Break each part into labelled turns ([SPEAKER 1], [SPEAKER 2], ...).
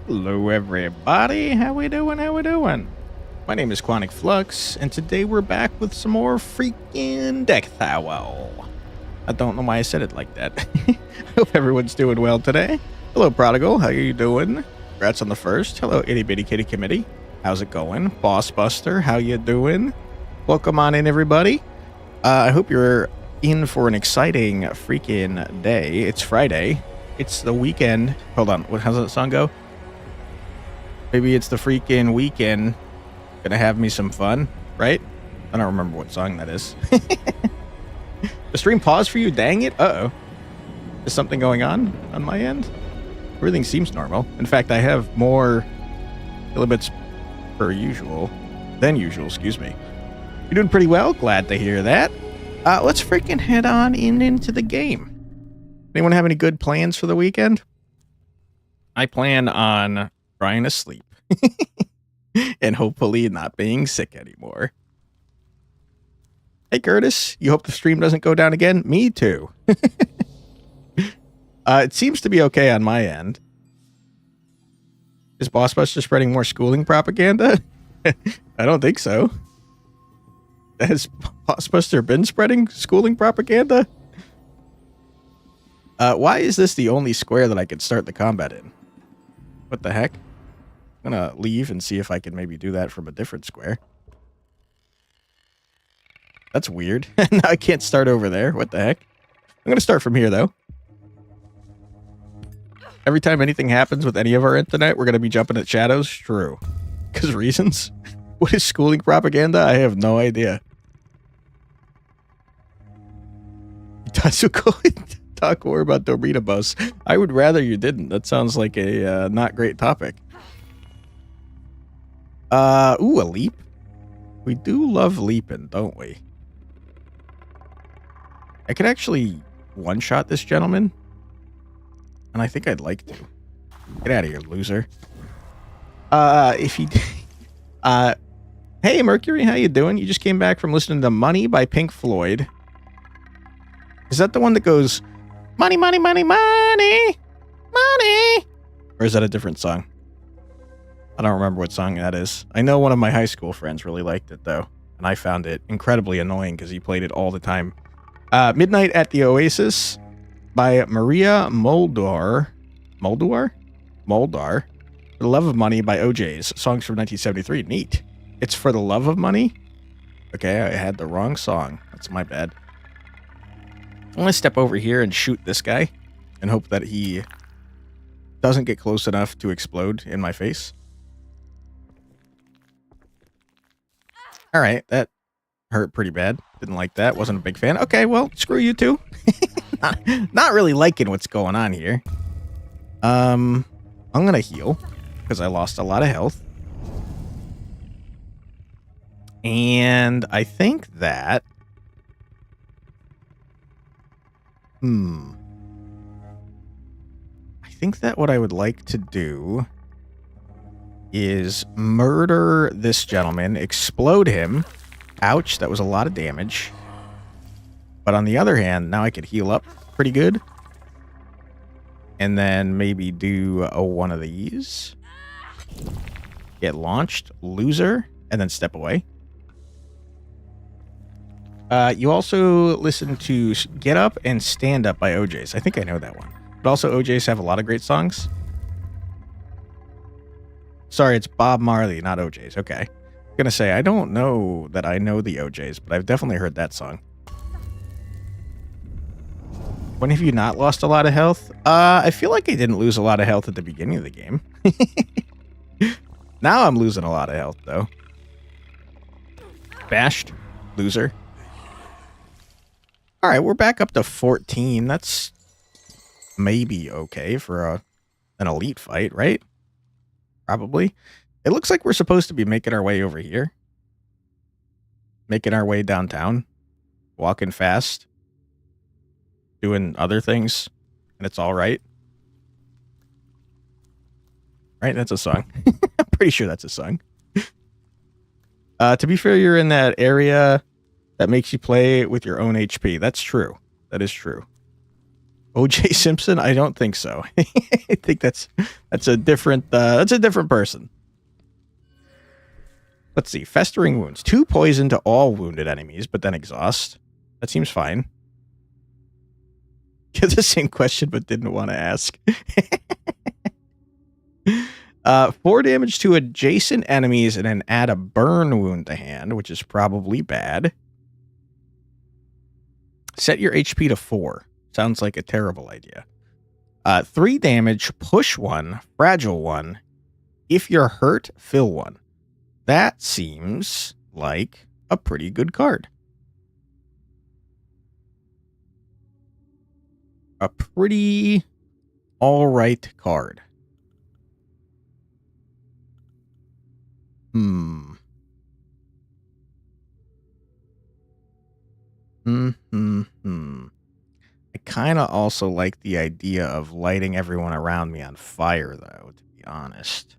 [SPEAKER 1] Hello everybody, how we doing, My name is Quantic Flux, and today we're back with some more freaking Deckbuilder. I don't know why I said it like that. I hope everyone's doing well today. Hello Prodigal, how you doing? Congrats on the first. Hello Itty Bitty Kitty Committee. How's it going? Boss Buster, how you doing? Welcome on in everybody. I hope you're in for an exciting freaking day. It's Friday. It's the weekend. Hold on, how's that song go? Maybe it's the freaking weekend. Gonna have me some fun, right? I don't remember what song that is. The stream paused for you? Dang it. Uh-oh. Is something going on my end? Everything seems normal. In fact, I have more kilobits than usual, excuse me. You're doing pretty well. Glad to hear that. Let's freaking head on into the game. Anyone have any good plans for the weekend? I plan on trying to sleep and hopefully not being sick anymore. Hey Curtis, you hope the stream doesn't go down again? Me too. It seems to be okay on my end. Is Bossbuster spreading more schooling propaganda? I don't think so. Has Bossbuster been spreading schooling propaganda? Why is this the only square that I could start the combat in? What the heck? I'm gonna leave and see if I can maybe do that from a different square. That's weird. Now I can't start over there. What the heck? I'm gonna start from here, though. Every time anything happens with any of our internet, we're gonna be jumping at shadows? True. Because reasons? What is schooling propaganda? I have no idea. Talk more about Dorita Bus. I would rather you didn't. That sounds like a not great topic. Ooh, a leap. We do love leaping, don't we? I could actually one-shot this gentleman. And I think I'd like to. Get out of here, loser. If he... Hey, Mercury, how you doing? You just came back from listening to Money by Pink Floyd. Is that the one that goes, money, money, money, money, money? Or is that a different song? I don't remember what song that is. I know one of my high school friends really liked it, though. And I found it incredibly annoying because he played it all the time. Midnight at the Oasis by Maria Moldar. Moldar? For the Love of Money by OJ's. Songs from 1973. Neat. It's For the Love of Money? Okay, I had the wrong song. That's my bad. I'm going to step over here and shoot this guy and hope that he doesn't get close enough to explode in my face. All right, that hurt pretty bad. Didn't like that. Wasn't a big fan. Okay, well, screw you too. Not really liking what's going on here. I'm going to heal because I lost a lot of health. And I think that... I think that what I would like to do is murder this gentleman, explode him. Ouch, that was a lot of damage. But on the other hand, now I could heal up pretty good. And then maybe do one of these. Get launched, loser, and then step away. You also listen to Get Up and Stand Up by OJ's. I think I know that one. But also OJ's have a lot of great songs. Sorry, it's Bob Marley, not OJ's. Okay. I'm gonna say, I don't know that I know the OJ's, but I've definitely heard that song. When have you not lost a lot of health? I feel like I didn't lose a lot of health at the beginning of the game. Now I'm losing a lot of health, though. Bashed. Loser. Alright, we're back up to 14. That's maybe okay for an elite fight, right? Probably. It looks like we're supposed to be making our way over here. Making our way downtown. Walking fast. Doing other things. And it's alright. Right? That's a song. I'm pretty sure that's a song. To be fair, you're in that area that makes you play with your own HP. That's true. That is true. O.J. Simpson? I don't think so. I think that's a different person. Let's see. Festering wounds. 2 poison to all wounded enemies, but then exhaust. That seems fine. Get the same question, but didn't want to ask. 4 damage to adjacent enemies and then add a burn wound to hand, which is probably bad. Set your HP to 4. Sounds like a terrible idea. 3 damage, push 1, fragile 1. If you're hurt, fill 1. That seems like a pretty good card. A pretty alright card. I kind of also like the idea of lighting everyone around me on fire, though, to be honest.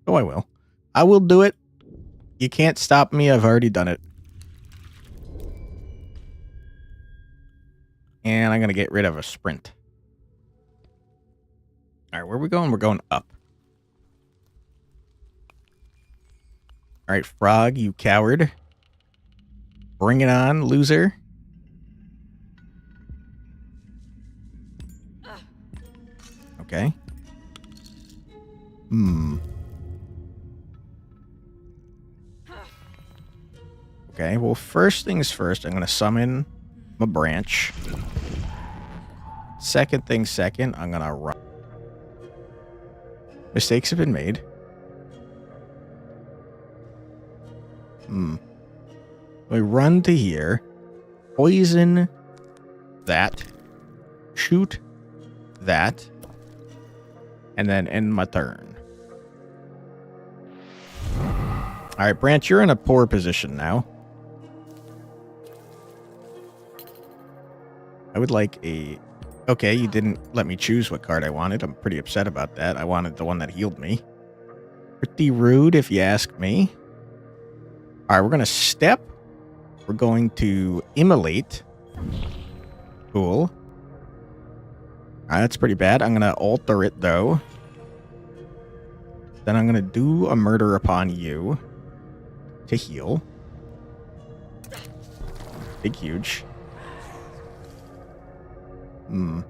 [SPEAKER 1] Oh, I will. I will do it. You can't stop me. I've already done it. And I'm going to get rid of a sprint. All right, where are we going? We're going up. All right, frog, you coward. Bring it on, loser. Okay. Okay, well, first things first, I'm going to summon my branch. Second thing second, I'm going to run. Mistakes have been made. We run to here. Poison that. Shoot that. And then end my turn. Alright, Branch, you're in a poor position now. I would like a... Okay, you didn't let me choose what card I wanted. I'm pretty upset about that. I wanted the one that healed me. Pretty rude, if you ask me. Alright, we're going to step. We're going to immolate. Cool. Alright, that's pretty bad. I'm going to alter it, though. Then I'm going to do a murder upon you. To heal. Big, huge. 2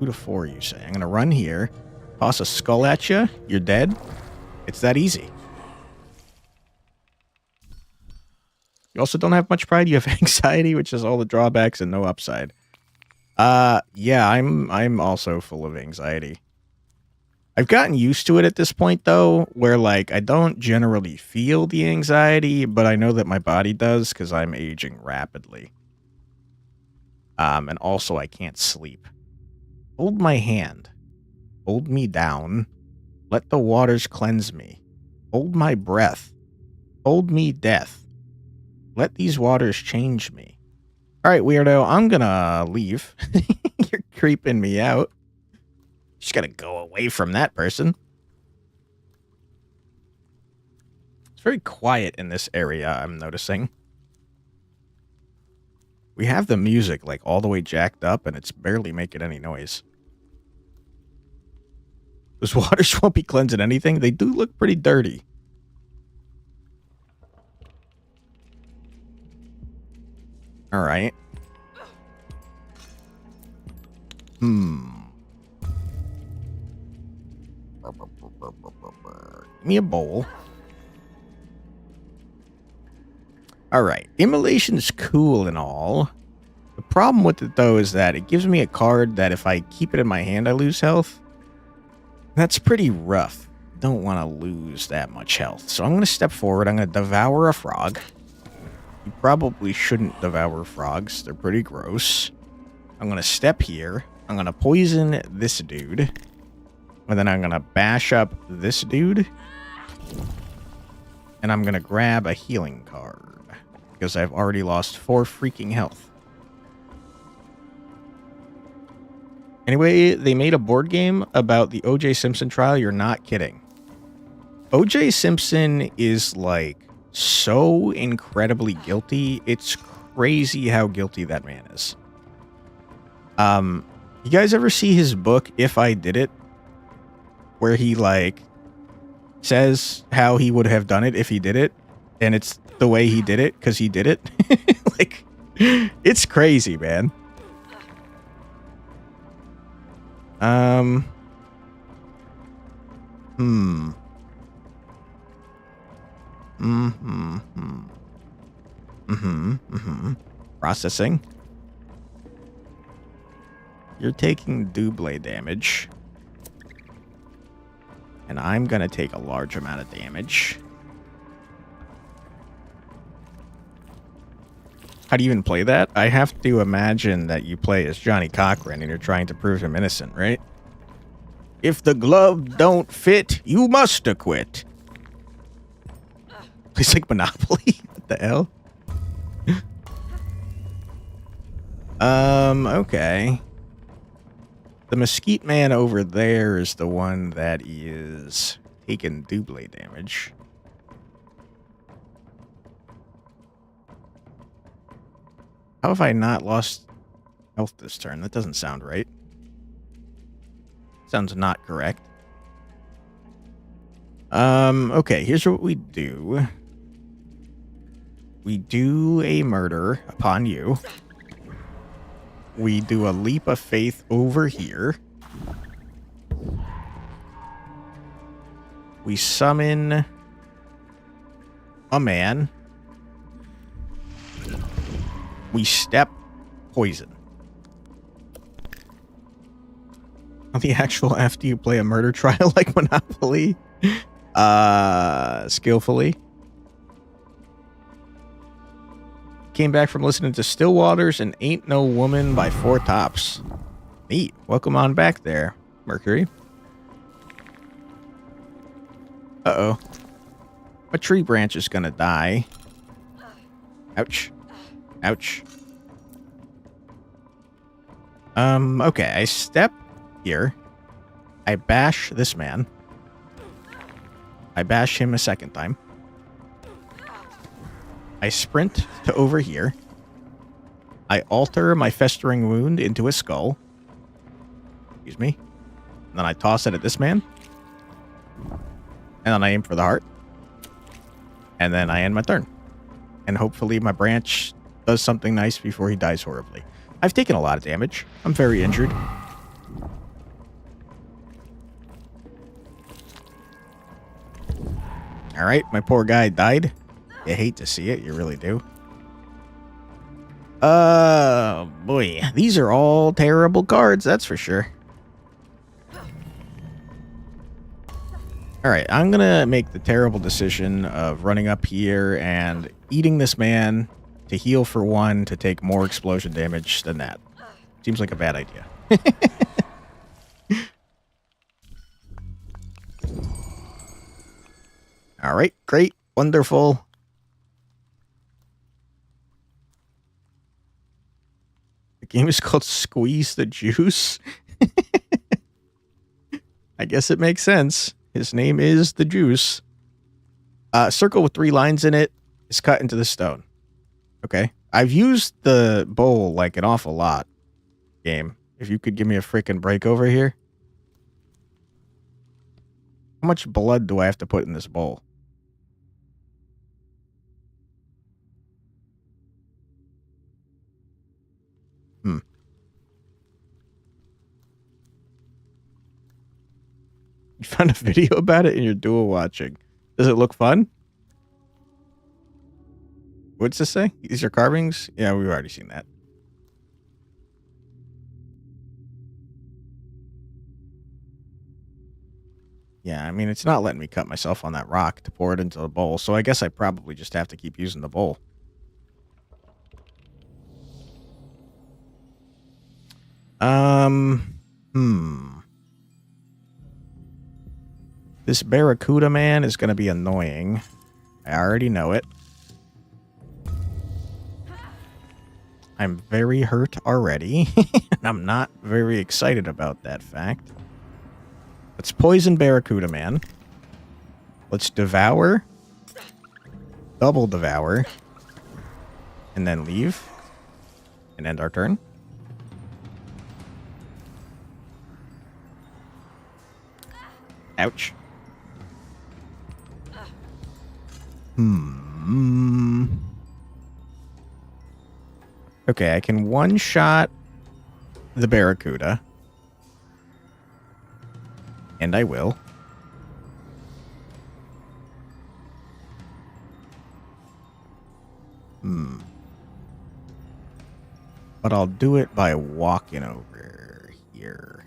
[SPEAKER 1] to 4, you say. I'm going to run here. Toss a skull at you. You're dead. It's that easy. You also don't have much pride. You have anxiety, which is all the drawbacks and no upside. Yeah, I'm also full of anxiety. I've gotten used to it at this point, though, where, like, I don't generally feel the anxiety, but I know that my body does because I'm aging rapidly. And also I can't sleep. Hold my hand. Hold me down. Let the waters cleanse me. Hold my breath. Hold me death. Let these waters change me. Alright, weirdo, I'm gonna leave. You're creeping me out. Just gotta go away from that person. It's very quiet in this area, I'm noticing. We have the music, like, all the way jacked up, and it's barely making any noise. Those waters won't be cleansing anything. They do look pretty dirty. Alright. Give me a bowl. Alright, Immolation is cool and all. The problem with it, though, is that it gives me a card that if I keep it in my hand, I lose health. That's pretty rough. Don't want to lose that much health. So I'm going to step forward. I'm going to devour a frog. You probably shouldn't devour frogs. They're pretty gross. I'm going to step here. I'm going to poison this dude. And then I'm going to bash up this dude. And I'm going to grab a healing card. Because I've already lost 4 freaking health. Anyway, they made a board game about the O.J. Simpson trial. You're not kidding. O.J. Simpson is like so incredibly guilty. It's crazy how guilty that man is. You guys ever see his book, If I Did It? Where he, like, says how he would have done it if he did it. And it's the way he did it, because he did it. Like, it's crazy, man. Processing. You're taking double damage. And I'm gonna take a large amount of damage. How do you even play that? I have to imagine that you play as Johnny Cochran and you're trying to prove him innocent, right? If the glove don't fit, you must acquit. It's like Monopoly. What the hell? Okay. The Mesquite Man over there is the one that is taking double damage. How have I not lost health this turn? That doesn't sound right. Sounds not correct. Okay, here's what we do. We do a murder upon you. We do a leap of faith over here. We summon a man. We step poison. The actual F, do you play a murder trial like Monopoly? Skillfully. Came back from listening to Still Waters and Ain't No Woman by Four Tops. Neat. Welcome on back there, Mercury. Uh-oh. A tree branch is gonna die. Ouch. Ouch. Okay, I step here. I bash this man. I bash him a second time. I sprint to over here. I alter my festering wound into a skull. Excuse me. And then I toss it at this man. And then I aim for the heart. And then I end my turn. And hopefully my branch does something nice before he dies horribly. I've taken a lot of damage. I'm very injured. Alright, my poor guy died. You hate to see it, you really do. Boy, these are all terrible cards, that's for sure. Alright, I'm gonna make the terrible decision of running up here and eating this man to heal for one to take more explosion damage than that. Seems like a bad idea. Alright, great, wonderful. The game is called Squeeze the Juice. I guess it makes sense. His name is the Juice. Circle with 3 lines in it is cut into the stone. Okay. I've used the bowl like an awful lot. Game. If you could give me a freaking break over here. How much blood do I have to put in this bowl? You found a video about it and you're dual watching. Does it look fun? What's this say? These are carvings? Yeah, we've already seen that. Yeah, I mean, it's not letting me cut myself on that rock to pour it into the bowl, so I guess I probably just have to keep using the bowl. This Barracuda man is going to be annoying. I already know it. I'm very hurt already, and I'm not very excited about that fact. Let's poison Barracuda man. Let's devour double devour and then leave and end our turn. Ouch. Okay, I can one-shot the Barracuda. And I will. But I'll do it by walking over here.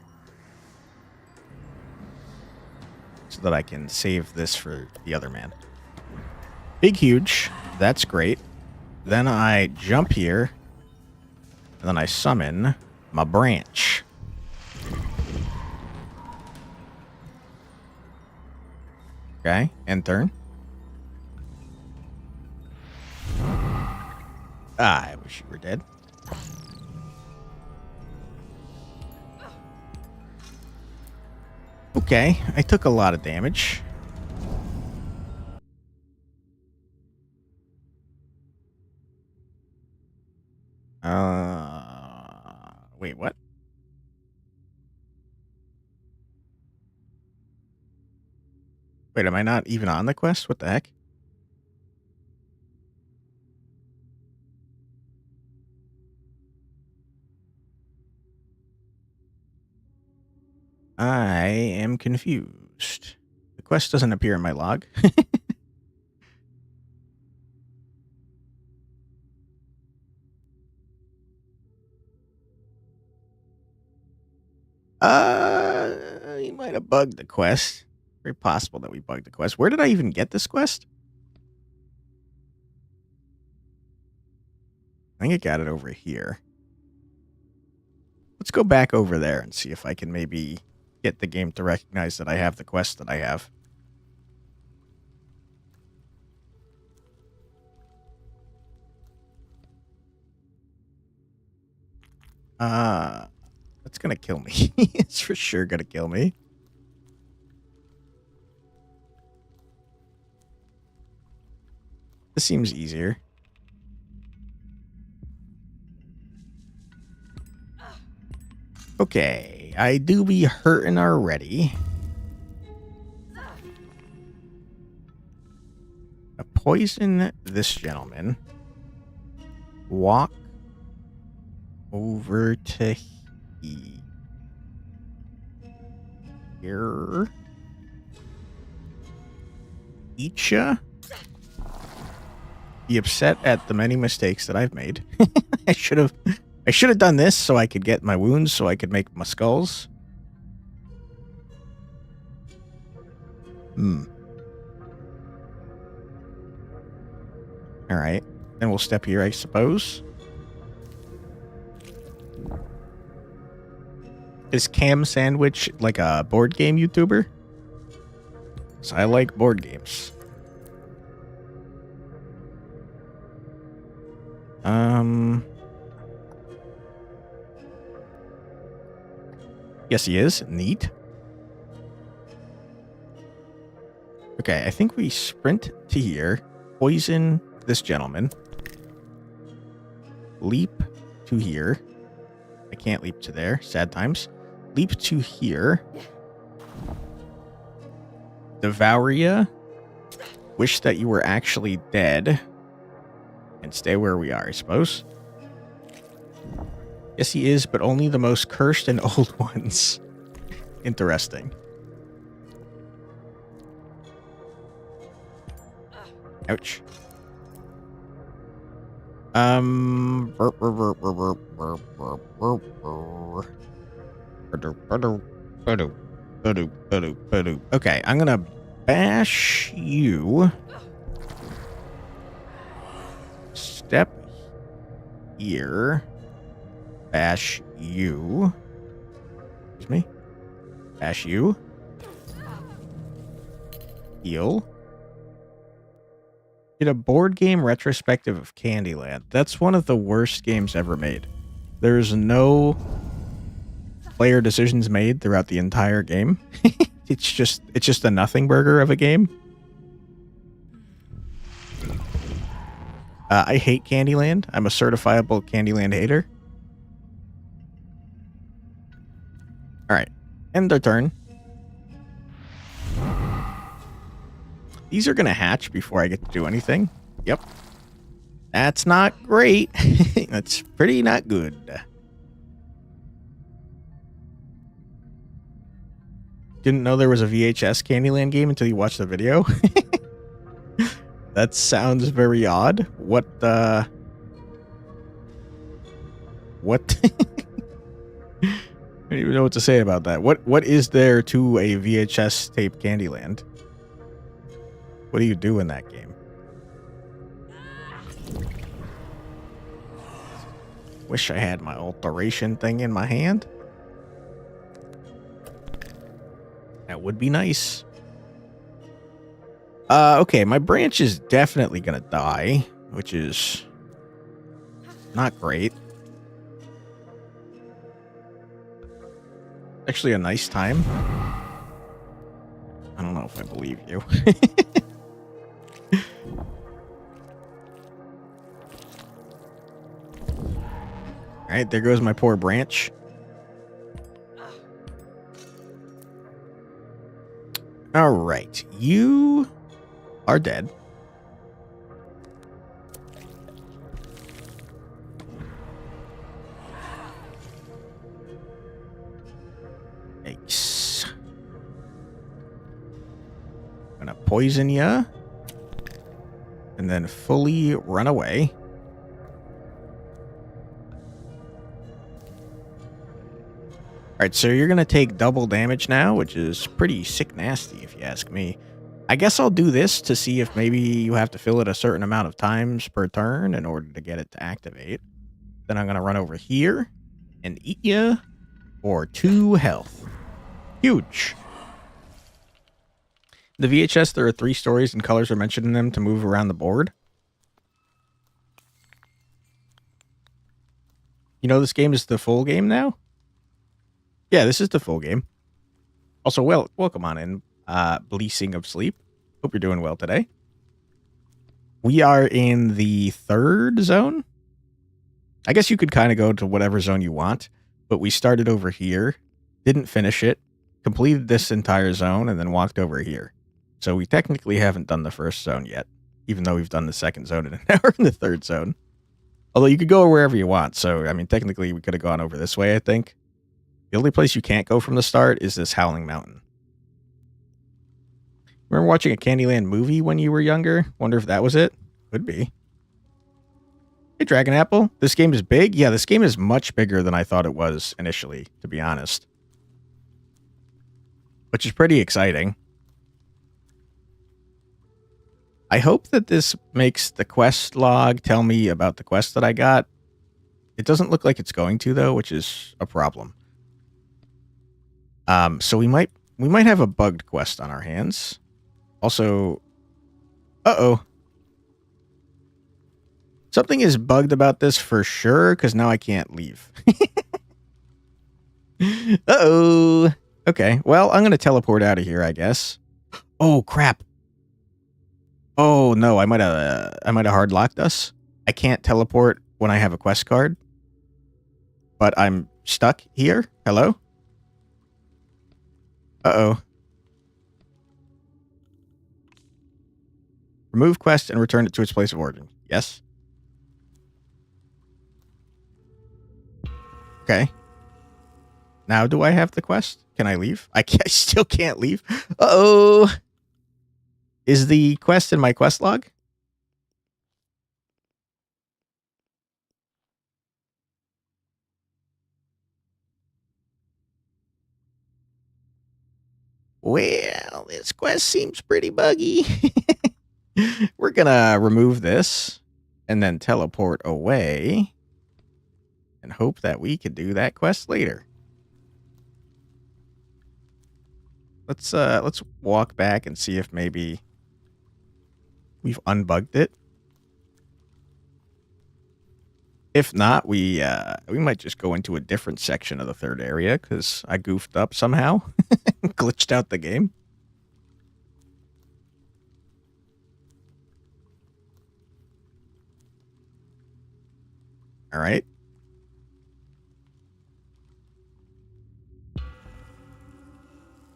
[SPEAKER 1] So that I can save this for the other man. Big, huge. That's great. Then I jump here. And then I summon my branch. Okay, end turn. I wish you were dead. Okay, I took a lot of damage. Wait, what? Wait, am I not even on the quest? What the heck? I am confused. The quest doesn't appear in my log. You might have bugged the quest. Very possible that we bugged the quest. Where did I even get this quest? I think I got it over here. Let's go back over there and see if I can maybe get the game to recognize that I have the quest that I have. That's gonna kill me. It's for sure gonna kill me. This seems easier. Okay, I do be hurting already. A poison this gentleman. Walk over to here. Eat ya. Be upset at the many mistakes that I've made. I should have done this so I could get my wounds, so I could make my skulls. Alright. Then we'll step here, I suppose. Is Cam Sandwich like a board game YouTuber? So I like board games. Yes, he is. Neat. Okay, I think we sprint to here. Poison this gentleman. Leap to here. I can't leap to there. Sad times. Leap to here. Devour ya. Wish that you were actually dead. And stay where we are, I suppose. Yes, he is, but only the most cursed and old ones. Interesting. Ouch. Okay, I'm gonna bash you. Step here. Bash you. Excuse me. Bash you. Heal. Did a board game retrospective of Candyland. That's one of the worst games ever made. There's no player decisions made throughout the entire game. It's just a nothing burger of a game. I hate Candyland. I'm a certifiable Candyland hater. Alright. End their turn. These are going to hatch before I get to do anything. Yep. That's not great. That's pretty not good. Didn't know there was a VHS Candyland game until you watched the video. That sounds very odd. What? I don't even know what to say about that. What is there to a VHS tape Candyland? What do you do in that game? Wish I had my alteration thing in my hand. That would be nice. Okay, my branch is definitely gonna die, which is not great. Actually a nice time. I don't know if I believe you. Alright, there goes my poor branch. Alright, you are dead. Yikes. I'm gonna poison ya. And then fully run away. Alright, so you're going to take double damage now, which is pretty sick nasty if you ask me. I guess I'll do this to see if maybe you have to fill it a certain amount of times per turn in order to get it to activate. Then I'm going to run over here and eat you for 2 health. Huge. The VHS, there are 3 stories and colors are mentioned in them to move around the board. You know this game is the full game now? Yeah, this is the full game. Also, welcome on in, Bleasing of Sleep. Hope you're doing well today. We are in the 3rd zone. I guess you could kind of go to whatever zone you want, but we started over here, didn't finish it, completed this entire zone, and then walked over here. So we technically haven't done the 1st zone yet, even though we've done the 2nd zone and now we're in the 3rd zone. Although you could go wherever you want, so, I mean, technically we could have gone over this way, I think. The only place you can't go from the start is this Howling Mountain. Remember watching a Candyland movie when you were younger? Wonder if that was it? Could be. Hey, Dragon Apple. This game is big? Yeah, this game is much bigger than I thought it was initially, to be honest. Which is pretty exciting. I hope that this makes the quest log tell me about the quest that I got. It doesn't look like it's going to, though, which is a problem. So we might have a bugged quest on our hands. Also, uh-oh. Something is bugged about this for sure, because now I can't leave. Uh-oh. Okay, well, I'm going to teleport out of here, I guess. Oh, crap. Oh, no, I might have hard locked us. I can't teleport when I have a quest card. But I'm stuck here. Hello? Uh-oh. Remove quest and return it to its place of origin. Yes. Okay. Now do I have the quest? Can I leave? I still can't leave. Uh-oh. Is the quest in my quest log? Well, this quest seems pretty buggy. We're gonna remove this and then teleport away and hope that we can do that quest later. Let's walk back and see if maybe we've unbugged it. If not, we might just go into a different section of the 3rd area because I goofed up somehow. Glitched out the game. All right.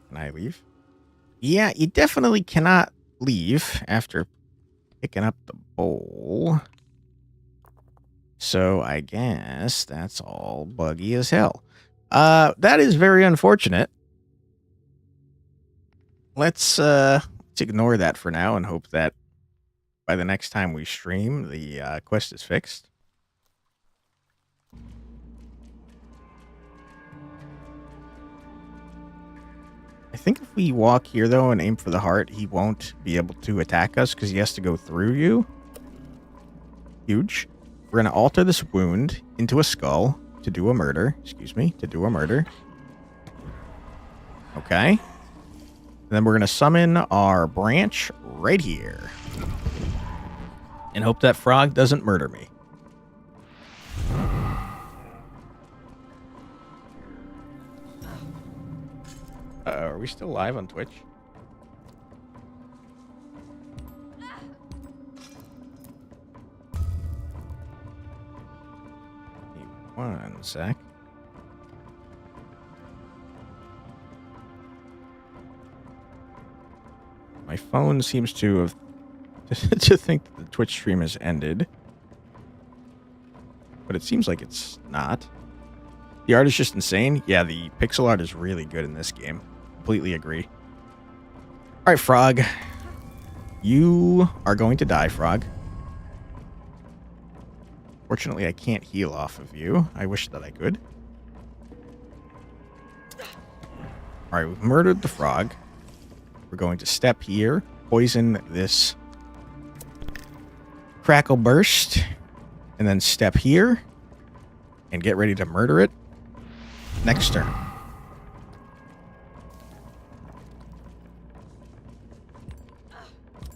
[SPEAKER 1] Can I leave? Yeah, you definitely cannot leave after picking up the bowl. So I guess that's all buggy as hell. That is very unfortunate. Let's ignore that for now and hope that by the next time we stream, the quest is fixed. I think if we walk here, though, and aim for the heart, he won't be able to attack us because he has to go through you. Huge. We're going to alter this wound into a skull to do a murder. Excuse me, to do a murder. Okay. And then we're going to summon our branch right here. And hope that frog doesn't murder me. Are we still live on Twitch? One sec. My phone seems to have to think that the Twitch stream has ended. But it seems like it's not. The art is just insane. Yeah, the pixel art is really good in this game. Completely agree. All right, Frog. You are going to die, Frog. Fortunately, I can't heal off of you. I wish that I could. All right, we've murdered the frog. We're going to step here, poison this crackle burst, and then step here and get ready to murder it next turn.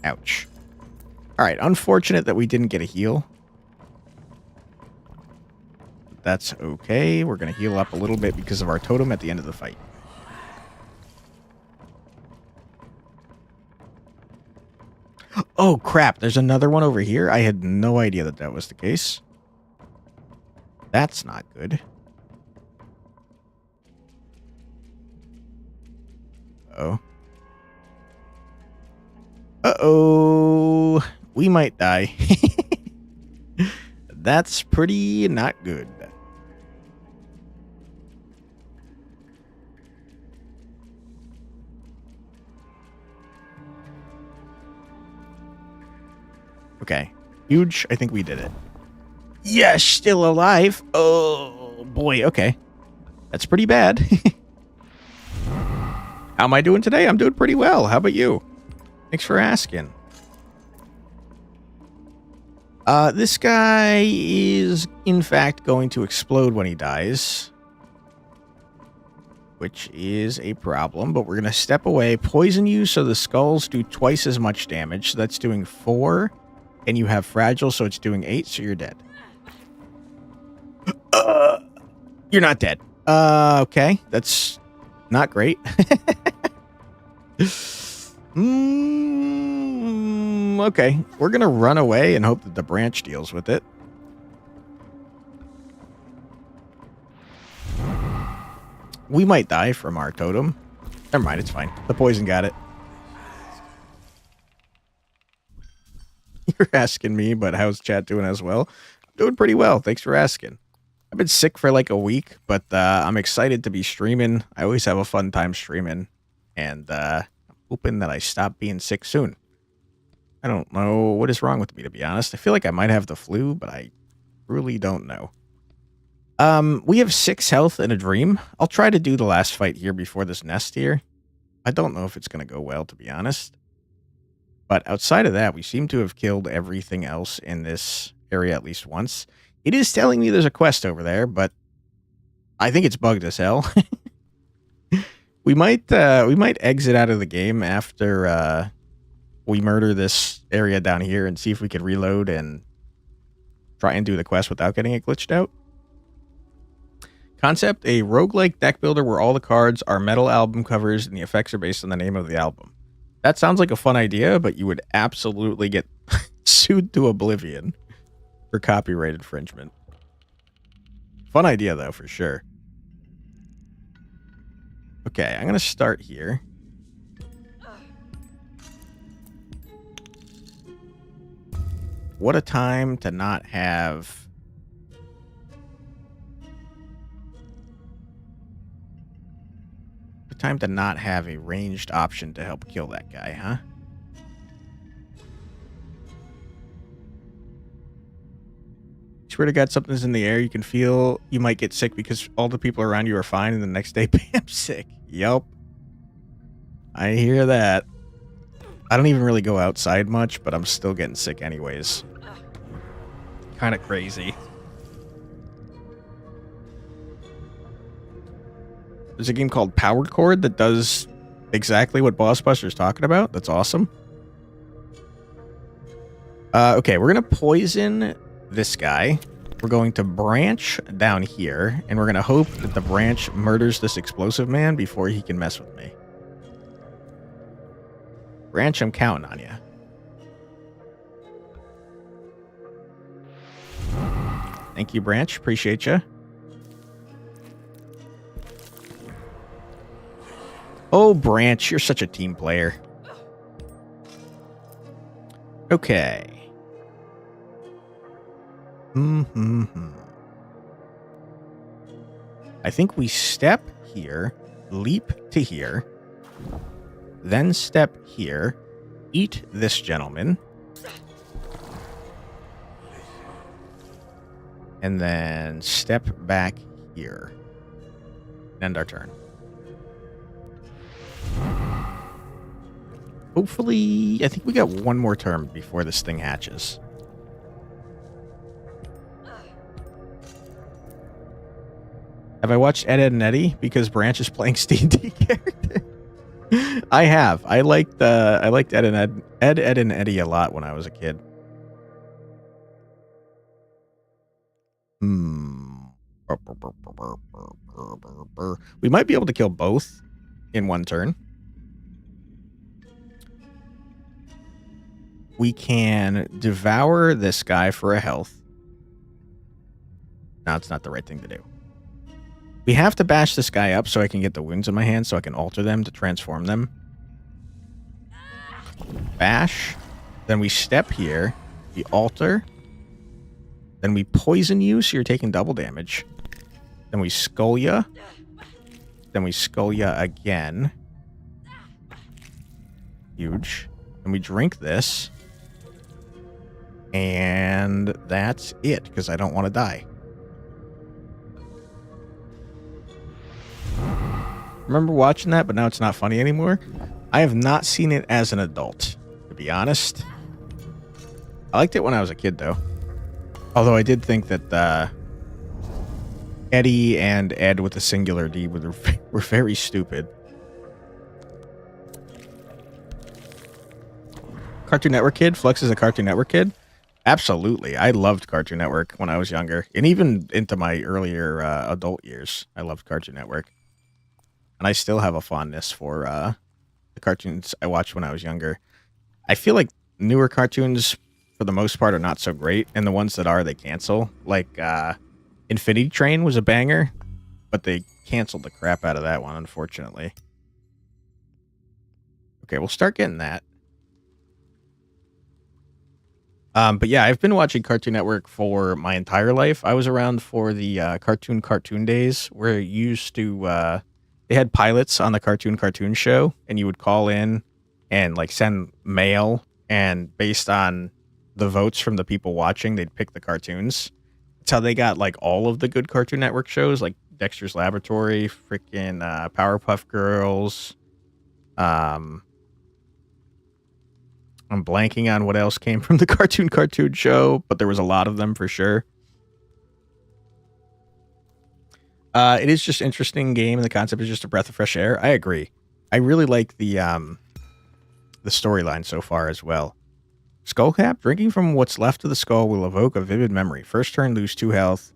[SPEAKER 1] Ouch. All right, unfortunate that we didn't get a heal. That's okay. We're going to heal up a little bit because of our totem at the end of the fight. Oh, crap. There's another one over here. I had no idea that that was the case. That's not good. Uh-oh. Uh-oh. We might die. That's pretty not good. Okay. Huge. I think we did it. Yes, still alive. Oh, boy. Okay. That's pretty bad. How am I doing today? I'm doing pretty well. How about you? Thanks for asking. This guy is, in fact, going to explode when he dies. Which is a problem, but we're going to step away, poison you so the skulls do twice as much damage. So that's doing 4. And you have fragile, so it's doing 8, so you're dead. You're not dead. Okay. That's not great. Okay. We're going to run away and hope that the branch deals with it. We might die from our totem. Never mind, it's fine. The poison got it. You're asking me, but how's chat doing as well? Doing pretty well. Thanks for asking. I've been sick for like a week, but I'm excited to be streaming. I always have a fun time streaming, and I'm hoping that I stop being sick soon. I don't know what is wrong with me, to be honest. I feel like I might have the flu, but I really don't know. We have 6 health and a dream. I'll try to do the last fight here before this nest here. I don't know if it's going to go well, to be honest. But outside of that, we seem to have killed everything else in this area at least once. It is telling me there's a quest over there, but I think it's bugged as hell. we might exit out of the game after we murder this area down here and see if we could reload and try and do the quest without getting it glitched out. Concept: a roguelike deck builder where all the cards are metal album covers and the effects are based on the name of the album. That sounds like a fun idea, but you would absolutely get sued to oblivion for copyright infringement. Fun idea, though, for sure. Okay, I'm going to start here. What a time to not have... What a time to not have a ranged option to help kill that guy, huh? Swear to God, something's in the air. You can feel you might get sick because all the people around you are fine, and the next day, bam, sick. Yup. I hear that. I don't even really go outside much, but I'm still getting sick anyways. Kind of crazy. There's a game called Power Chord that does exactly what Boss Buster's talking about. That's awesome. Okay, we're going to poison this guy. We're going to branch down here, and we're going to hope that the branch murders this explosive man before he can mess with me. Branch, I'm counting on you. Thank you, Branch. Appreciate you. Oh, Branch, you're such a team player. Okay. I think we step here, leap to here, then step here, eat this gentleman, and then step back here. End our turn. Hopefully, I think we got one more turn before this thing hatches. Have I watched Ed, Ed, and Eddie? Because Branch is playing D&D character. I have. I liked Ed, Ed, and Eddie a lot when I was a kid. We might be able to kill both in one turn. We can devour this guy for a health. No, it's not the right thing to do. We have to bash this guy up so I can get the wounds in my hand so I can alter them to transform them. Bash. Then we step here. We alter. Then we poison you so you're taking double damage. Then we skull ya. Then we skull ya again. Huge. And we drink this. And that's it, because I don't want to die. Remember watching that, but now it's not funny anymore? I have not seen it as an adult, to be honest. I liked it when I was a kid, though. Although I did think that Eddie and Ed with a singular D were very stupid. Cartoon Network kid? Flux is a Cartoon Network kid? Absolutely. I loved Cartoon Network when I was younger. And even into my earlier adult years, I loved Cartoon Network. And I still have a fondness for the cartoons I watched when I was younger. I feel like newer cartoons, for the most part, are not so great. And the ones that are, they cancel. Like, Infinity Train was a banger, but they canceled the crap out of that one, unfortunately. Okay, we'll start getting that. But yeah, I've been watching Cartoon Network for my entire life. I was around for the cartoon days where you used to... They had pilots on the cartoon show, and you would call in and like send mail, and based on the votes from the people watching, they'd pick the cartoons. That's how they got like all of the good Cartoon Network shows, like Dexter's Laboratory, freaking Powerpuff Girls. I'm blanking on what else came from the cartoon show, but there was a lot of them for sure. It is just an interesting game, and the concept is just a breath of fresh air. I agree. I really like the storyline so far as well. Skullcap, drinking from what's left of the skull will evoke a vivid memory. First turn, lose 2 health.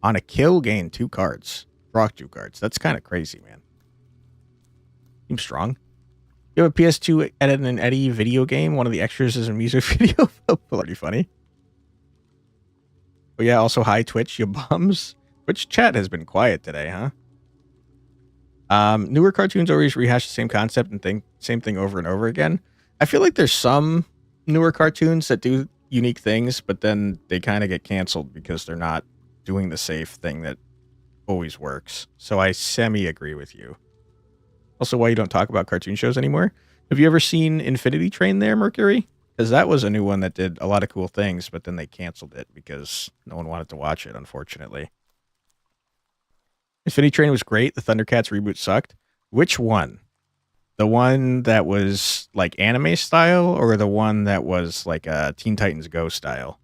[SPEAKER 1] On a kill, gain 2 cards. Draw 2 cards. That's kind of crazy, man. Seems strong. You have a PS2 Ed and Eddie video game. One of the extras is a music video. Pretty funny. But yeah, also hi Twitch, you bums. Which chat has been quiet today, huh? Newer cartoons always rehash the same concept and same thing over and over again. I feel like there's some newer cartoons that do unique things, but then they kind of get canceled because they're not doing the safe thing that always works. So I semi-agree with you. Also, why you don't talk about cartoon shows anymore? Have you ever seen Infinity Train there, Mercury? Because that was a new one that did a lot of cool things, but then they canceled it because no one wanted to watch it, unfortunately. Infinity Train was great. The Thundercats reboot sucked. Which one? The one that was like anime style or the one that was like a Teen Titans Go style?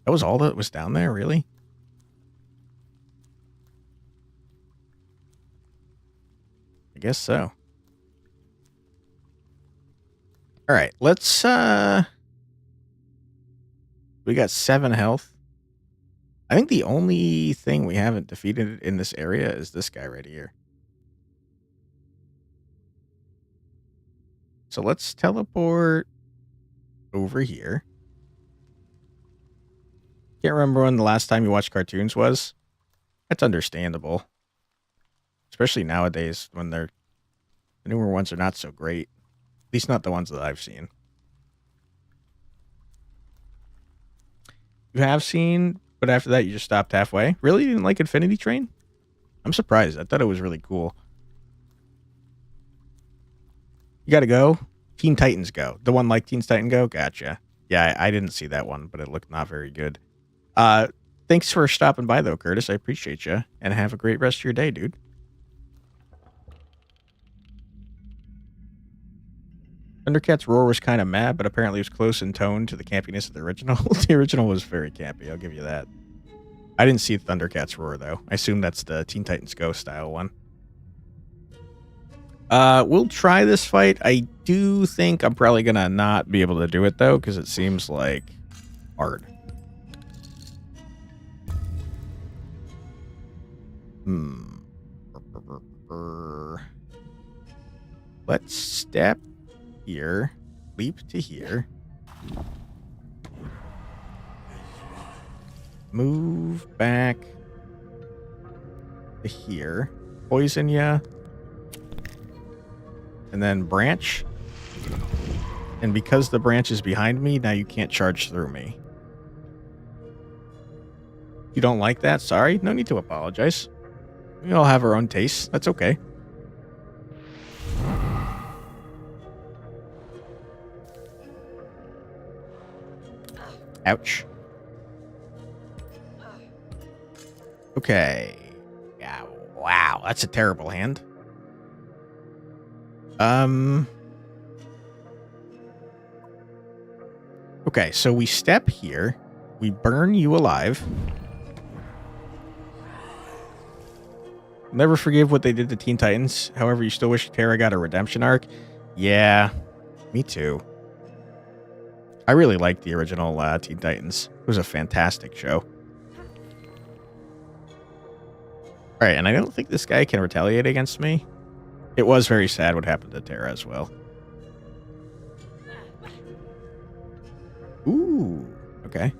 [SPEAKER 1] That was all that was down there, really? I guess so. All right, let's we got 7 health. I think the only thing we haven't defeated in this area is this guy right here. So let's teleport over here. Can't remember when the last time you watched cartoons was. That's understandable. Especially nowadays when the newer ones are not so great. At least not the ones that I've seen. You have seen, but after that you just stopped halfway. Really? You didn't like Infinity Train? I'm surprised. I thought it was really cool. You gotta go? Teen Titans Go. The one like Teen Titans Go? Gotcha. Yeah, I didn't see that one, but it looked not very good. Thanks for stopping by, though, Curtis. I appreciate you. And have a great rest of your day, dude. Thundercats' roar was kind of mad, but apparently it was close in tone to the campiness of the original. The original was very campy, I'll give you that. I didn't see Thundercats' roar, though. I assume that's the Teen Titans Go style one. We'll try this fight. I do think I'm probably gonna not be able to do it, though, because it seems like hard. Let's step here, leap to here, move back to here, poison ya, and then branch. And because the branch is behind me, now you can't charge through me. You don't like that? Sorry, no need to apologize. We all have our own tastes. That's okay. Ouch. Okay. Yeah, wow, that's a terrible hand. Okay, so we step here. We burn you alive. Never forgive what they did to Teen Titans. However, you still wish Terra got a redemption arc. Yeah, me too. I really liked the original Teen Titans. It was a fantastic show. Alright, and I don't think this guy can retaliate against me. It was very sad what happened to Terra as well. Ooh, okay.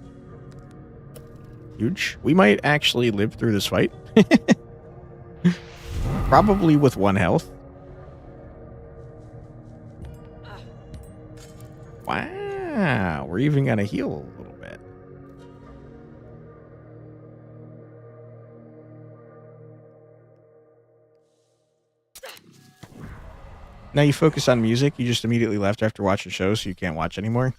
[SPEAKER 1] Huge. We might actually live through this fight. Probably with 1 health. Wow, we're even gonna heal a little bit. Now you focus on music. You just immediately left after watching shows, so you can't watch anymore.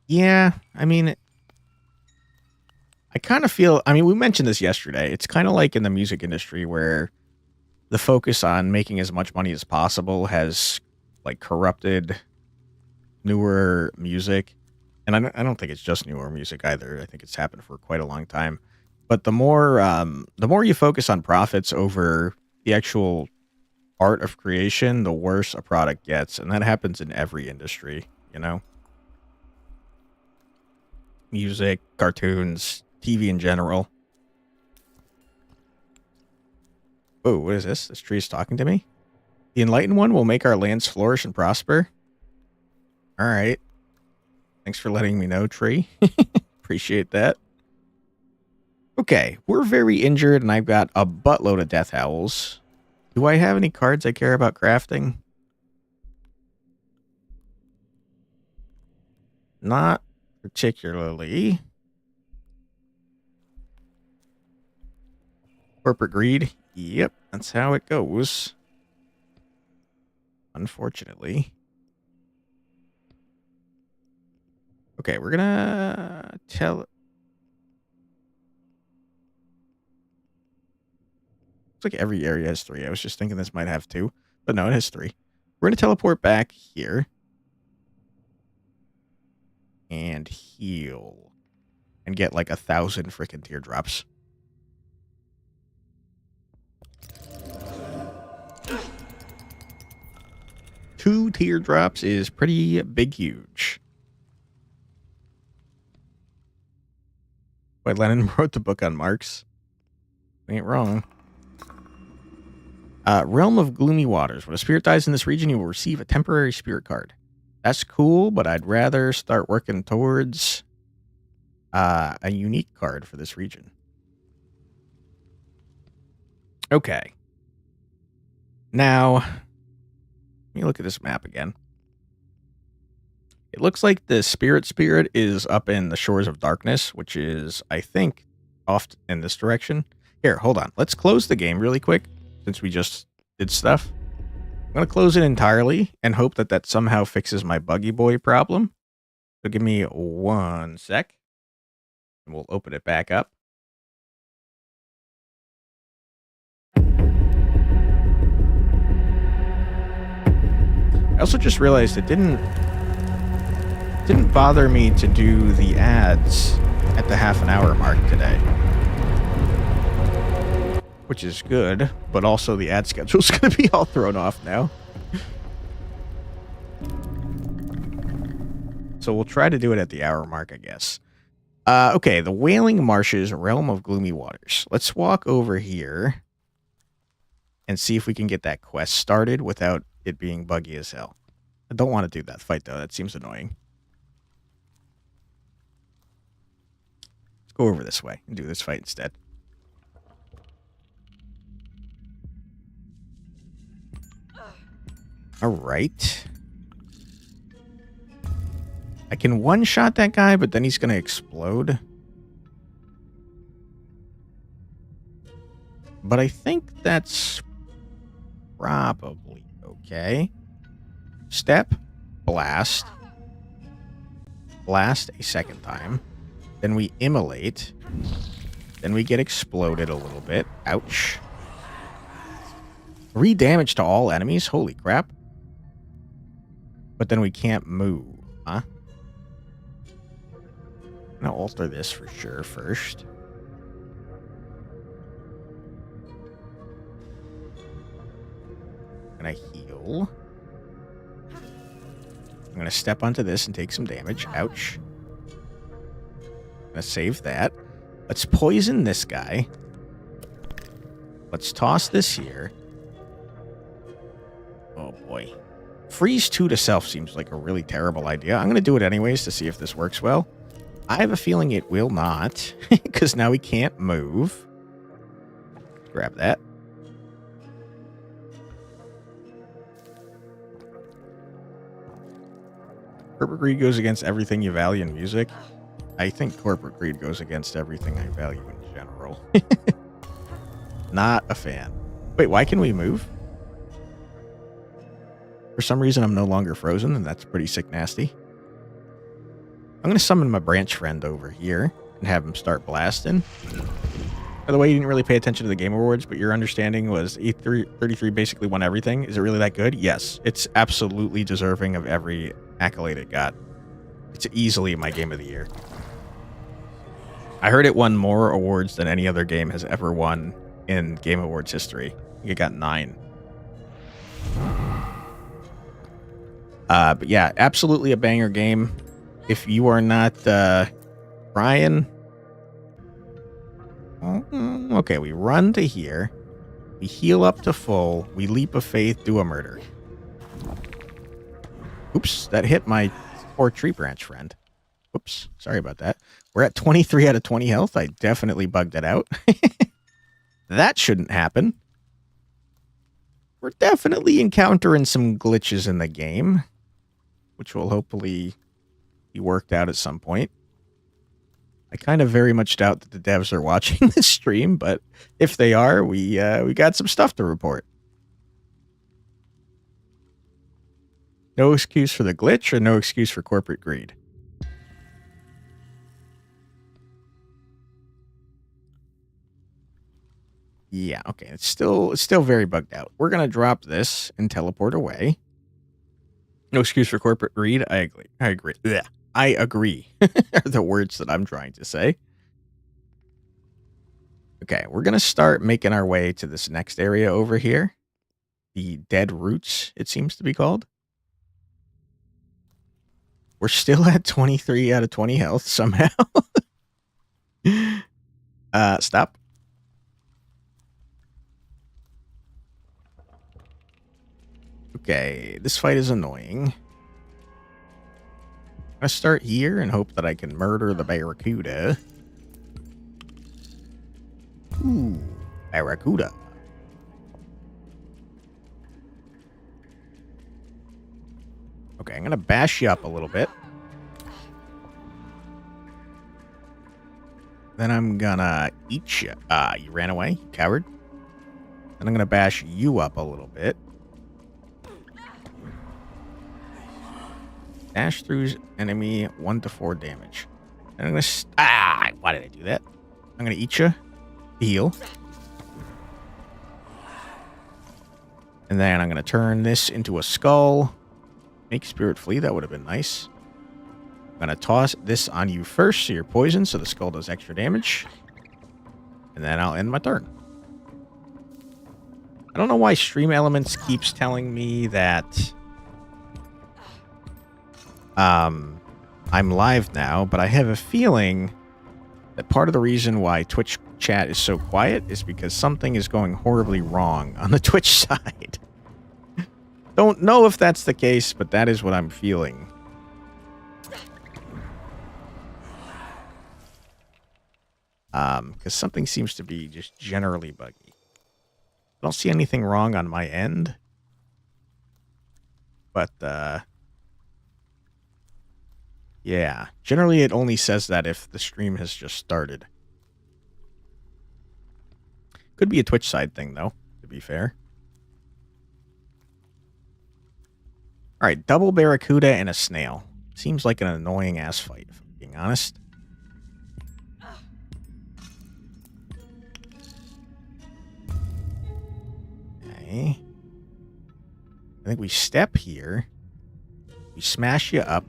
[SPEAKER 1] Yeah, I mean, I kind of feel, I mean, we mentioned this yesterday. It's kind of like in the music industry where the focus on making as much money as possible has like corrupted newer music. And I don't think it's just newer music either. I think it's happened for quite a long time. But the more you focus on profits over the actual art of creation, the worse a product gets. And that happens in every industry, you know? Music, cartoons, TV in general. Oh, what is this? This tree is talking to me? The enlightened one will make our lands flourish and prosper. All right. Thanks for letting me know, tree. Appreciate that. Okay, we're very injured, and I've got a buttload of death howls. Do I have any cards I care about crafting? Not particularly. Corporate greed. Yep, that's how it goes. Unfortunately. Okay, we're gonna tell... Looks like every area has 3. I was just thinking this might have 2, but no, it has 3. We're gonna teleport back here. And heal. And get like 1,000 freaking teardrops. Two teardrops is pretty big, huge. Why Lennon wrote the book on Marx. Ain't wrong. Realm of Gloomy Waters. When a spirit dies in this region, you will receive a temporary spirit card. That's cool, but I'd rather start working towards a unique card for this region. Okay. Now, let me look at this map again. It looks like the spirit is up in the Shores of Darkness, which is, I think, off in this direction. Here, hold on. Let's close the game really quick, since we just did stuff. I'm going to close it entirely and hope that that somehow fixes my buggy boy problem. So give me 1 sec, and we'll open it back up. I also just realized it didn't bother me to do the ads at the half-an-hour mark today, which is good, but also the ad schedule's going to be all thrown off now. So we'll try to do it at the hour mark, I guess. Okay, the Wailing Marshes, Realm of Gloomy Waters. Let's walk over here and see if we can get that quest started without it being buggy as hell. I don't want to do that fight, though. That seems annoying. Let's go over this way and do this fight instead. All right. I can one-shot that guy, but then he's going to explode. But I think that's probably okay. Step, blast. Blast a second time. Then we immolate. Then we get exploded a little bit. Ouch. 3 damage to all enemies? Holy crap. But then we can't move, huh? I'm going to alter this for sure first. I'm going to heal. I'm going to step onto this and take some damage. Ouch. I'm going to save that. Let's poison this guy. Let's toss this here. Oh boy. Freeze 2 to self seems like a really terrible idea. I'm going to do it anyways to see if this works well. I have a feeling it will not, because now we can't move. Grab that. Corporate greed goes against everything you value in music. I think corporate greed goes against everything I value in general. Not a fan. Wait, why can we move? For some reason, I'm no longer frozen, and that's pretty sick nasty. I'm going to summon my branch friend over here and have him start blasting. By the way, you didn't really pay attention to the Game Awards, but your understanding was E33 basically won everything. Is it really that good? Yes. It's absolutely deserving of every accolade it got. It's easily my game of the year. I heard it won more awards than any other game has ever won in Game Awards history. It got 9. But yeah, absolutely a banger game. If you are not Brian, okay, we run to here. We heal up to full. We leap of faith, do a murder. Oops, that hit my poor tree branch friend. Oops, sorry about that. We're at 23 out of 20 health. I definitely bugged it out. That shouldn't happen. We're definitely encountering some glitches in the game, which will hopefully be worked out at some point. I kind of very much doubt that the devs are watching this stream, but if they are, we got some stuff to report. No excuse for the glitch or no excuse for corporate greed. Yeah, okay. It's still very bugged out. We're gonna drop this and teleport away. No excuse for corporate greed. I agree. Blech. I agree. Are the words that I'm trying to say. Okay, we're gonna start making our way to this next area over here. The Dead Roots, it seems to be called. We're still at 23 out of 20 health somehow. Stop. Okay, this fight is annoying. I'm gonna start here and hope that I can murder the Barracuda. Ooh, Barracuda. Okay, I'm gonna bash you up a little bit. Then I'm gonna eat you. You ran away, you coward. Then I'm gonna bash you up a little bit. Dash through enemy 1 to 4 damage. And I'm gonna why did I do that? I'm gonna eat you. Heal. And then I'm gonna turn this into a skull. Make spirit flee, that would have been nice. I'm gonna toss this on you first so you're poisoned, so the skull does extra damage. And then I'll end my turn. I don't know why Stream Elements keeps telling me that I'm live now, but I have a feeling that part of the reason why Twitch chat is so quiet is because something is going horribly wrong on the Twitch side. Don't know if that's the case, but that is what I'm feeling. Because something seems to be just generally buggy. I don't see anything wrong on my end. But, yeah. Generally, it only says that if the stream has just started. Could be a Twitch side thing, though, to be fair. Alright, double Barracuda and a snail. Seems like an annoying ass fight, if I'm being honest. Okay. I think we step here. We smash you up.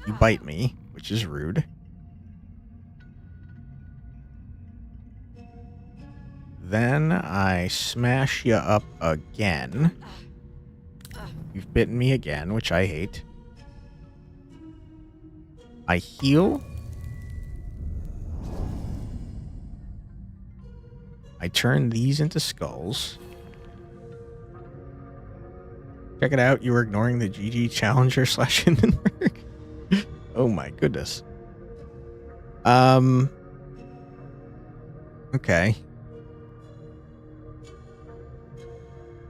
[SPEAKER 1] You bite me, which is rude. Then I smash you up again. You've bitten me again, which I hate. I heal. I turn these into skulls. Check it out. You were ignoring the GG Challenger / Hindenburg. Oh my goodness. Okay.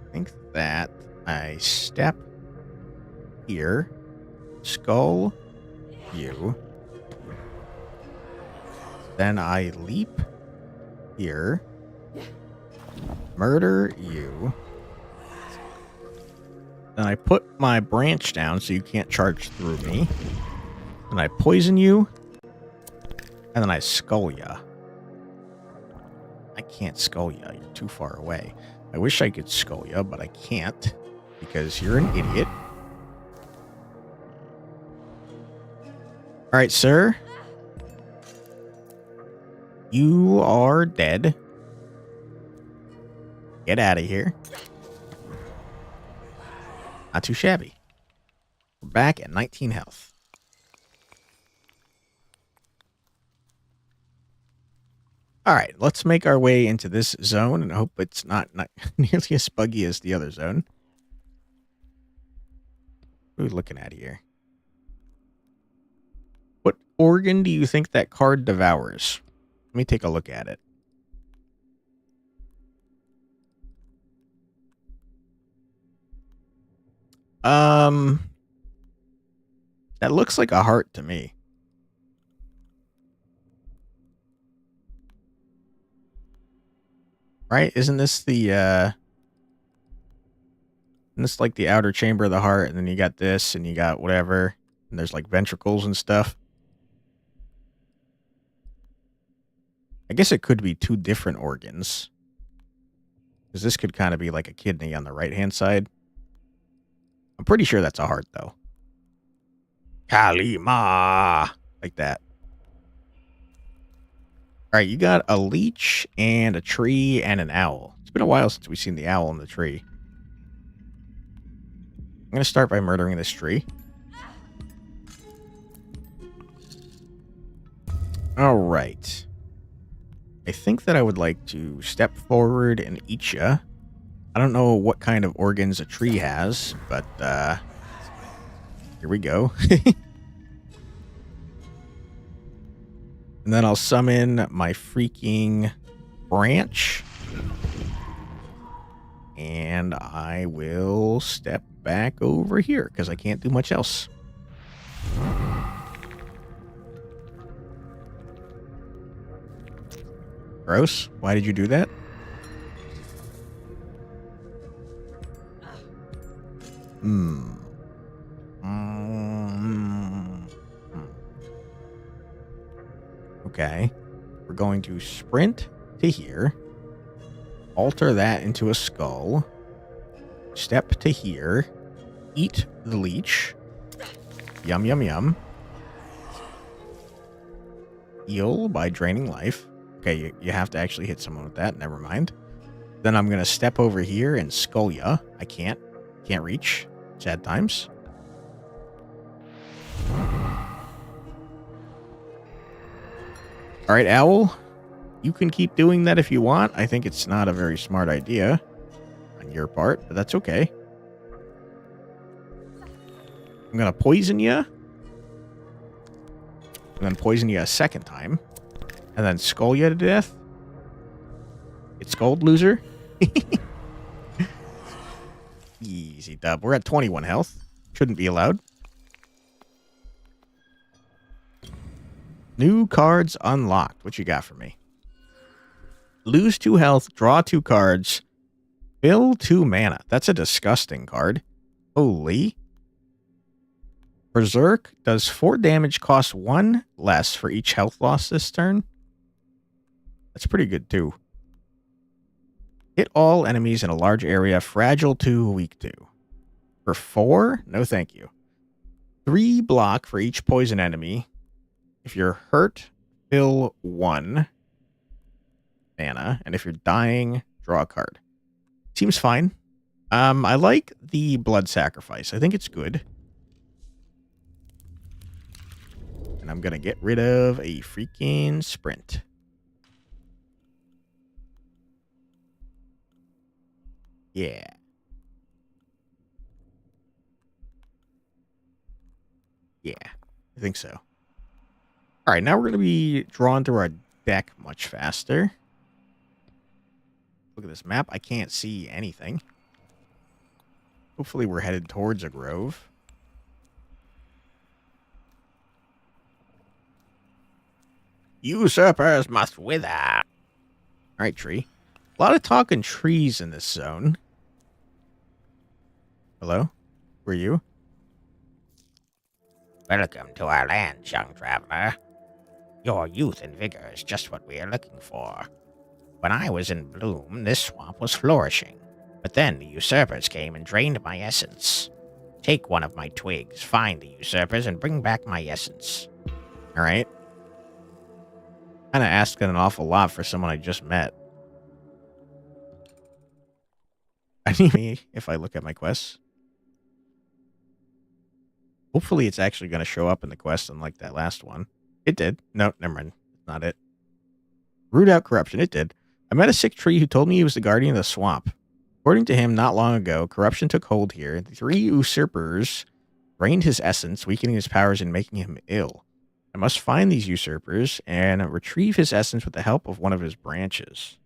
[SPEAKER 1] I think that I step here, skull you, then I leap here, murder you, then I put my branch down so you can't charge through me, then I poison you, and then I skull ya. I can't skull ya, you're too far away. I wish I could skull ya, but I can't, because you're an idiot. Alright, sir. You are dead. Get out of here. Not too shabby. We're back at 19 health. All right, let's make our way into this zone and hope it's not nearly as buggy as the other zone. What are we looking at here? What organ do you think that card devours? Let me take a look at it. That looks like a heart to me. Right? Isn't this the, isn't this like the outer chamber of the heart, and then you got this, and you got whatever, and there's like ventricles and stuff? I guess it could be two different organs. Because this could kind of be like a kidney on the right-hand side. I'm pretty sure that's a heart, though. Kalima! Like that. Alright, you got a leech and a tree and an owl. It's been a while since we've seen the owl and the tree. I'm going to start by murdering this tree. Alright. I think that I would like to step forward and eat ya. I don't know what kind of organs a tree has, but here we go. And then I'll summon my freaking branch. And I will step back over here because I can't do much else. Gross. Why did you do that? Okay. We're going to sprint to here. Alter that into a skull. Step to here. Eat the leech. Yum, yum, yum. Heal by draining life. Okay, you have to actually hit someone with that. Never mind. Then I'm going to step over here and skull ya. I can't. Can't reach. Sad times. Alright, Owl. You can keep doing that if you want. I think it's not a very smart idea on your part, but that's okay. I'm going to poison you. And then poison you a second time. And then skull you to death. It's skulled, loser. Easy dub. We're at 21 health. Shouldn't be allowed. New cards unlocked. What you got for me? Lose 2 health, draw 2 cards, fill 2 mana. That's a disgusting card. Holy. Berserk does 4 damage, costs 1 less for each health loss this turn. That's pretty good too. Hit all enemies in a large area, fragile 2, weak 2. For 4? No thank you. 3 block for each poison enemy. If you're hurt, fill 1 mana. And if you're dying, draw a card. Seems fine. I like the blood sacrifice. I think it's good. And I'm going to get rid of a freaking sprint. Yeah. Yeah, I think so. All right, now we're going to be drawn through our deck much faster. Look at this map. I can't see anything. Hopefully we're headed towards a grove. Usurpers must wither. All right, tree. A lot of talking trees in this zone. Hello? Who are you?
[SPEAKER 2] Welcome to our lands, young traveler. Your youth and vigor is just what we are looking for. When I was in bloom, this swamp was flourishing. But then the usurpers came and drained my essence. Take one of my twigs, find the usurpers, and bring back my essence.
[SPEAKER 1] All right. Kind of asking an awful lot for someone I just met. I mean, if I look at my quests. Hopefully it's actually going to show up in the quest unlike that last one. It did. No, never mind. Not it. Root out corruption. It did. I met a sick tree who told me he was the guardian of the swamp. According to him, not long ago, corruption took hold here. The 3 usurpers drained his essence, weakening his powers and making him ill. I must find these usurpers and retrieve his essence with the help of one of his branches.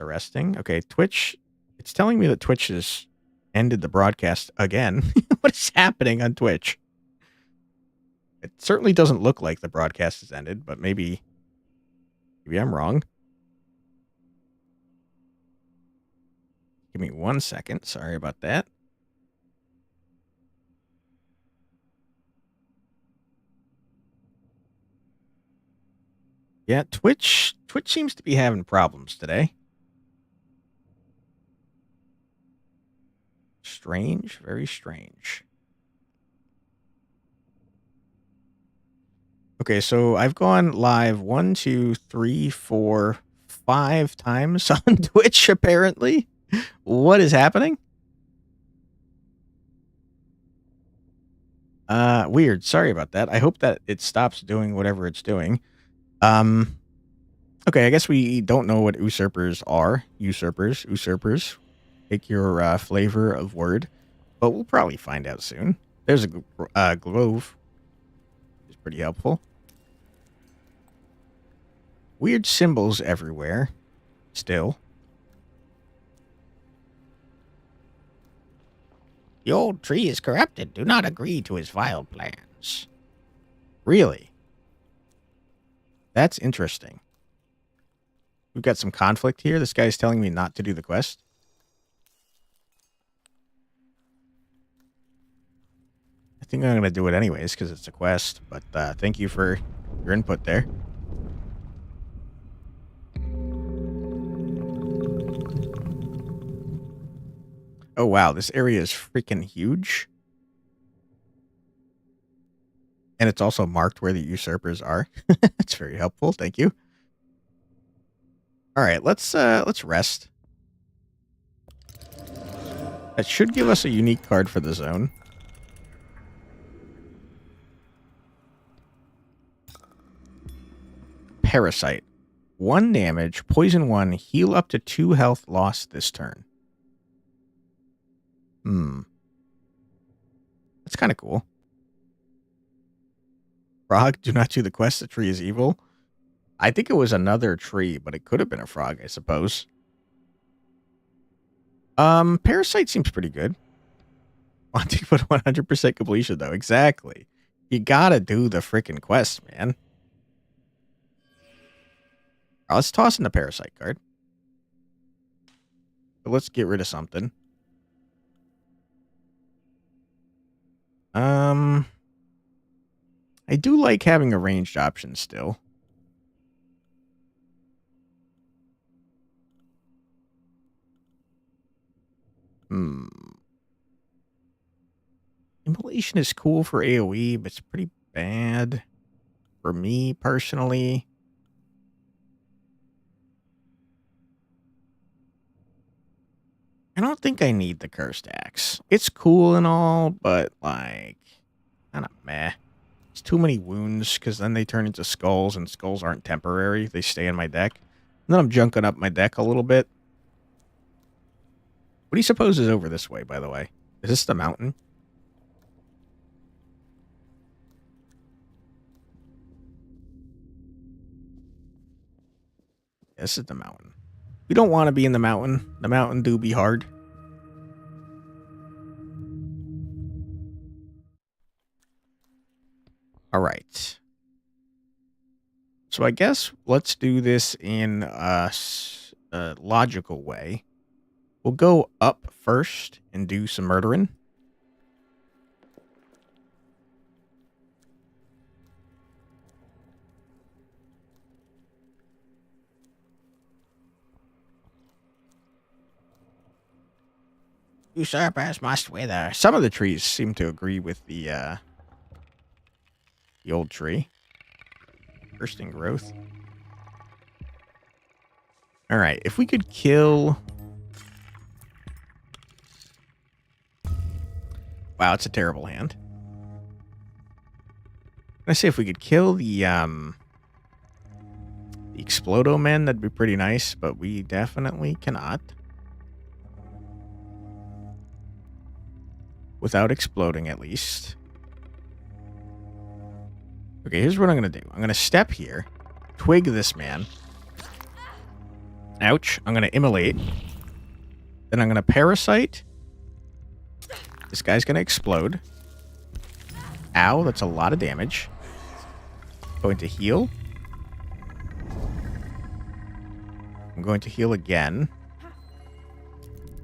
[SPEAKER 1] Arresting. Okay, Twitch. It's telling me that Twitch has ended the broadcast again. What is happening on Twitch? It certainly doesn't look like the broadcast has ended, but maybe I'm wrong. Give me 1 second. Sorry about that. Yeah, Twitch seems to be having problems today. Strange, very strange. Okay, so I've gone live 1, 2, 3, 4, 5 times on Twitch, apparently. What is happening? Weird. Sorry about that. I hope that it stops doing whatever it's doing. Okay, I guess we don't know what usurpers are. Usurpers. Take your flavor of word. But we'll probably find out soon. There's a glove. It's pretty helpful. Weird symbols everywhere. Still.
[SPEAKER 2] The old tree is corrupted. Do not agree to his vile plans.
[SPEAKER 1] Really? That's interesting. We've got some conflict here. This guy's telling me not to do the quest. I think I'm going to do it anyways because it's a quest. But thank you for your input there. Oh, wow. This area is freaking huge. And it's also marked where the usurpers are. That's very helpful. Thank you. All right, let's rest. That should give us a unique card for the zone. Parasite. 1 damage, poison 1, heal up to 2 health lost this turn. That's kind of cool. Frog, do not do the quest. The tree is evil. I think it was another tree, but it could have been a frog, I suppose. Parasite seems pretty good. Wanting for 100% completion, though. Exactly. You gotta do the freaking quest, man. Right, let's toss in the Parasite card. But let's get rid of something. I do like having a ranged option still. Immolation is cool for AoE, but it's pretty bad for me personally. I don't think I need the Cursed Axe. It's cool and all, but like, kind of meh. It's too many wounds because then they turn into skulls, and skulls aren't temporary. They stay in my deck. And then I'm junking up my deck a little bit. What do you suppose is over this way, by the way? Is this the mountain? This is the mountain. We don't want to be in the mountain. The mountain do be hard. All right. So I guess let's do this in a logical way. We'll go up first and do some murdering.
[SPEAKER 2] Usurpers must wither.
[SPEAKER 1] Some of the trees seem to agree with the old tree. Bursting growth. All right, if we could kill... Wow, it's a terrible hand. Let's see if we could kill the Explodo Men. That'd be pretty nice, but we definitely cannot. Without exploding, at least. Okay, here's what I'm going to do. I'm going to step here. Twig this man. Ouch. I'm going to immolate. Then I'm going to parasite. This guy's going to explode. Ow, that's a lot of damage. Going to heal. I'm going to heal again.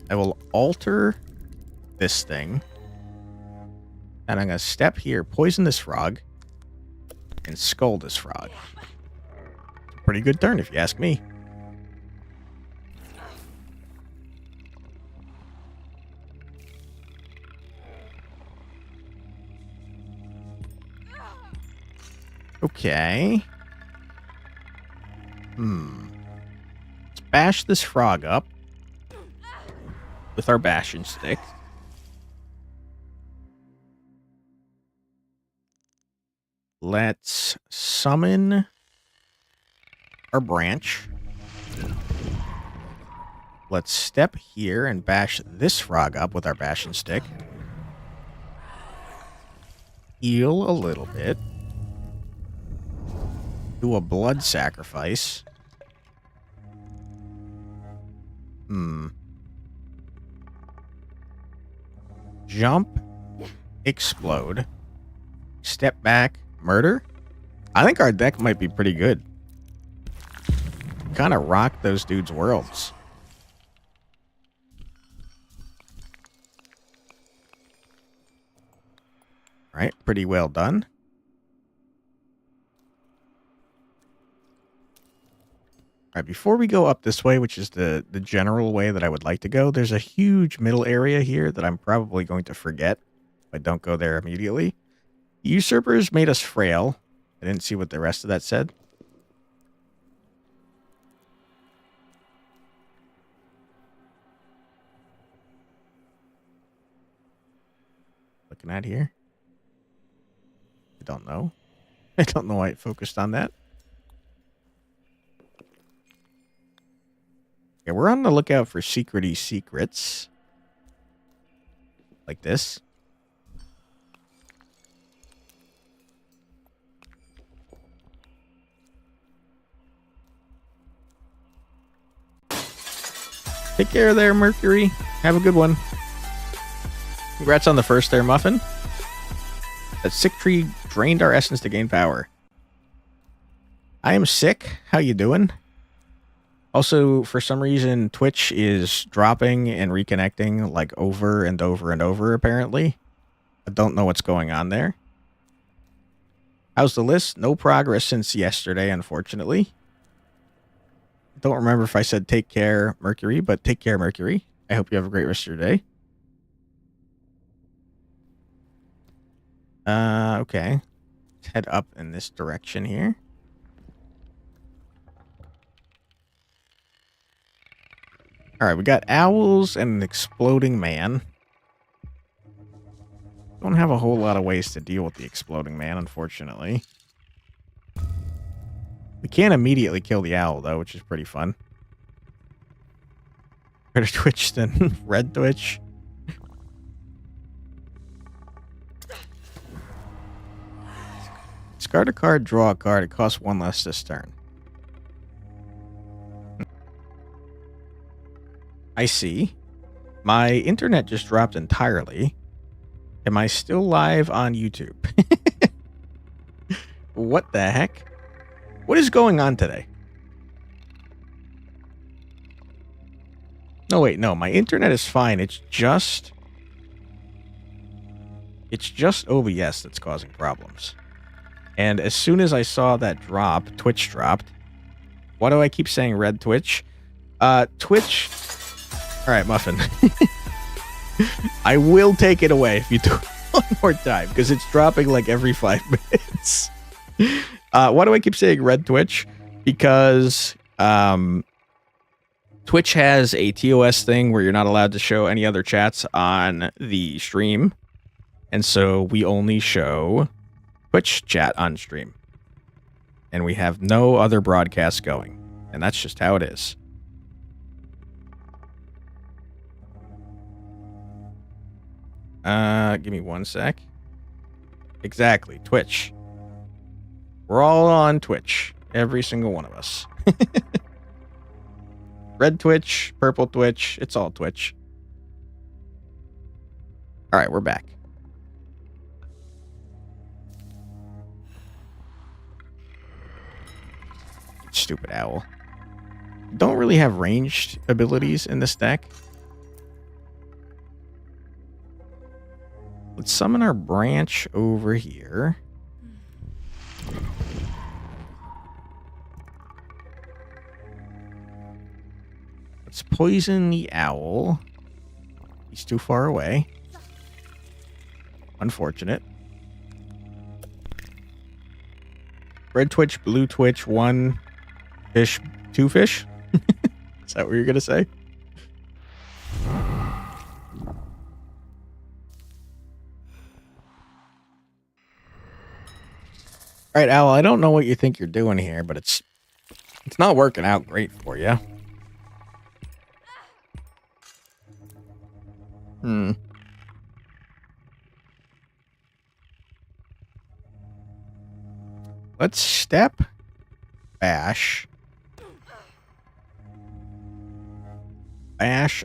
[SPEAKER 1] I will alter this thing. And I'm going to step here, poison this frog, and skull this frog. It's a pretty good turn, if you ask me. Okay. Let's bash this frog up with our bashing stick. Let's summon our branch. Let's step here and bash this frog up with our bashing stick. Heal a little bit. Do a blood sacrifice. Jump. Explode. Step back. Murder. I think our deck might be pretty good. Kind of rock those dudes' worlds. Right, pretty well done. All right, before we go up this way, which is the general way that I would like to go, there's a huge middle area here that I'm probably going to forget if I don't go there immediately. Usurpers made us frail. I didn't see what the rest of that said. Looking at here. I don't know. I don't know why it focused on that. Okay, we're on the lookout for secrety secrets. Like this. Take care there, Mercury. Have a good one. Congrats on the first there, Muffin. That sick tree drained our essence to gain power. I am sick. How you doing? Also, for some reason, Twitch is dropping and reconnecting like over and over and over, apparently. I don't know what's going on there. How's the list? No progress since yesterday, unfortunately. Don't remember if I said take care, Mercury, but take care, Mercury. I hope you have a great rest of your day. Okay. Let's head up in this direction here. All right, we got owls and an exploding man. Don't have a whole lot of ways to deal with the exploding man, unfortunately. We can't immediately kill the owl, though, which is pretty fun. Better Twitch than Red Twitch. Discard a card, draw a card. It costs one less this turn. I see. My internet just dropped entirely. Am I still live on YouTube? What the heck? What is going on today? No, wait, no. My internet is fine. It's just OBS that's causing problems. And as soon as I saw that drop, Twitch dropped. Why do I keep saying Red Twitch? Twitch... Alright, Muffin. I will take it away if you do it one more time, because it's dropping like every 5 minutes. Why do I keep saying Red Twitch? Because Twitch has a TOS thing where you're not allowed to show any other chats on the stream. And so we only show Twitch chat on stream. And we have no other broadcasts going. And that's just how it is. Give me one sec. Exactly, Twitch. We're all on Twitch. Every single one of us. Red Twitch, purple Twitch, it's all Twitch. Alright, we're back. Stupid owl. Don't really have ranged abilities in this deck. Let's summon our branch over here. Let's poison the owl. He's too far away. Unfortunate. Red Twitch, blue Twitch, 1 fish, 2 fish? Is that what you're going to say? All right, Owl, I don't know what you think you're doing here, but it's not working out great for you. Let's step, bash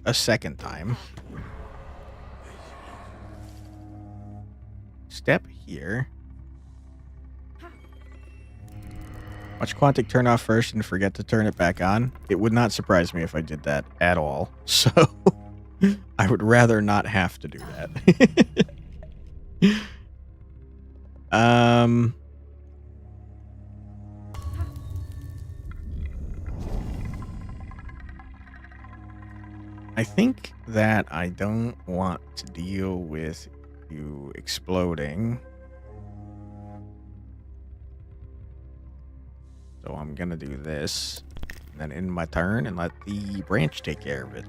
[SPEAKER 1] a second time. Step here. Watch Quantic turn off first and forget to turn it back on. It would not surprise me if I did that at all. So I would rather not have to do that. I think that I don't want to deal with you exploding. So I'm going to do this, and then end my turn and let the branch take care of it.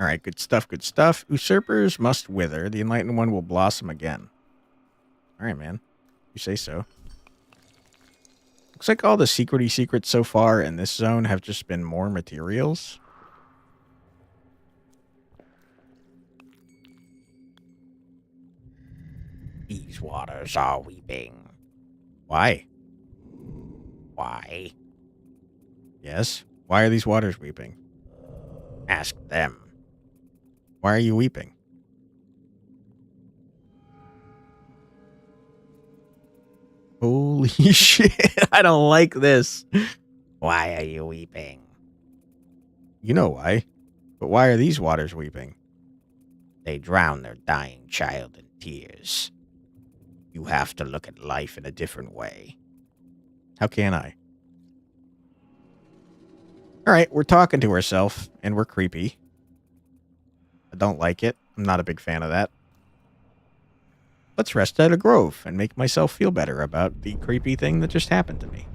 [SPEAKER 1] All right, good stuff, good stuff. Usurpers must wither. The Enlightened One will blossom again. All right, man. You say so. Looks like all the secrety secrets so far in this zone have just been more materials.
[SPEAKER 2] These waters are weeping.
[SPEAKER 1] Why?
[SPEAKER 2] Why?
[SPEAKER 1] Yes? Why are these waters weeping?
[SPEAKER 2] Ask them.
[SPEAKER 1] Why are you weeping? Holy shit. I don't like this.
[SPEAKER 2] Why are you weeping?
[SPEAKER 1] You know why. But why are these waters weeping?
[SPEAKER 2] They drown their dying child in tears. You have to look at life in a different way.
[SPEAKER 1] How can I? Alright, we're talking to ourselves, and we're creepy. I don't like it. I'm not a big fan of that. Let's rest at a grove and make myself feel better about the creepy thing that just happened to me.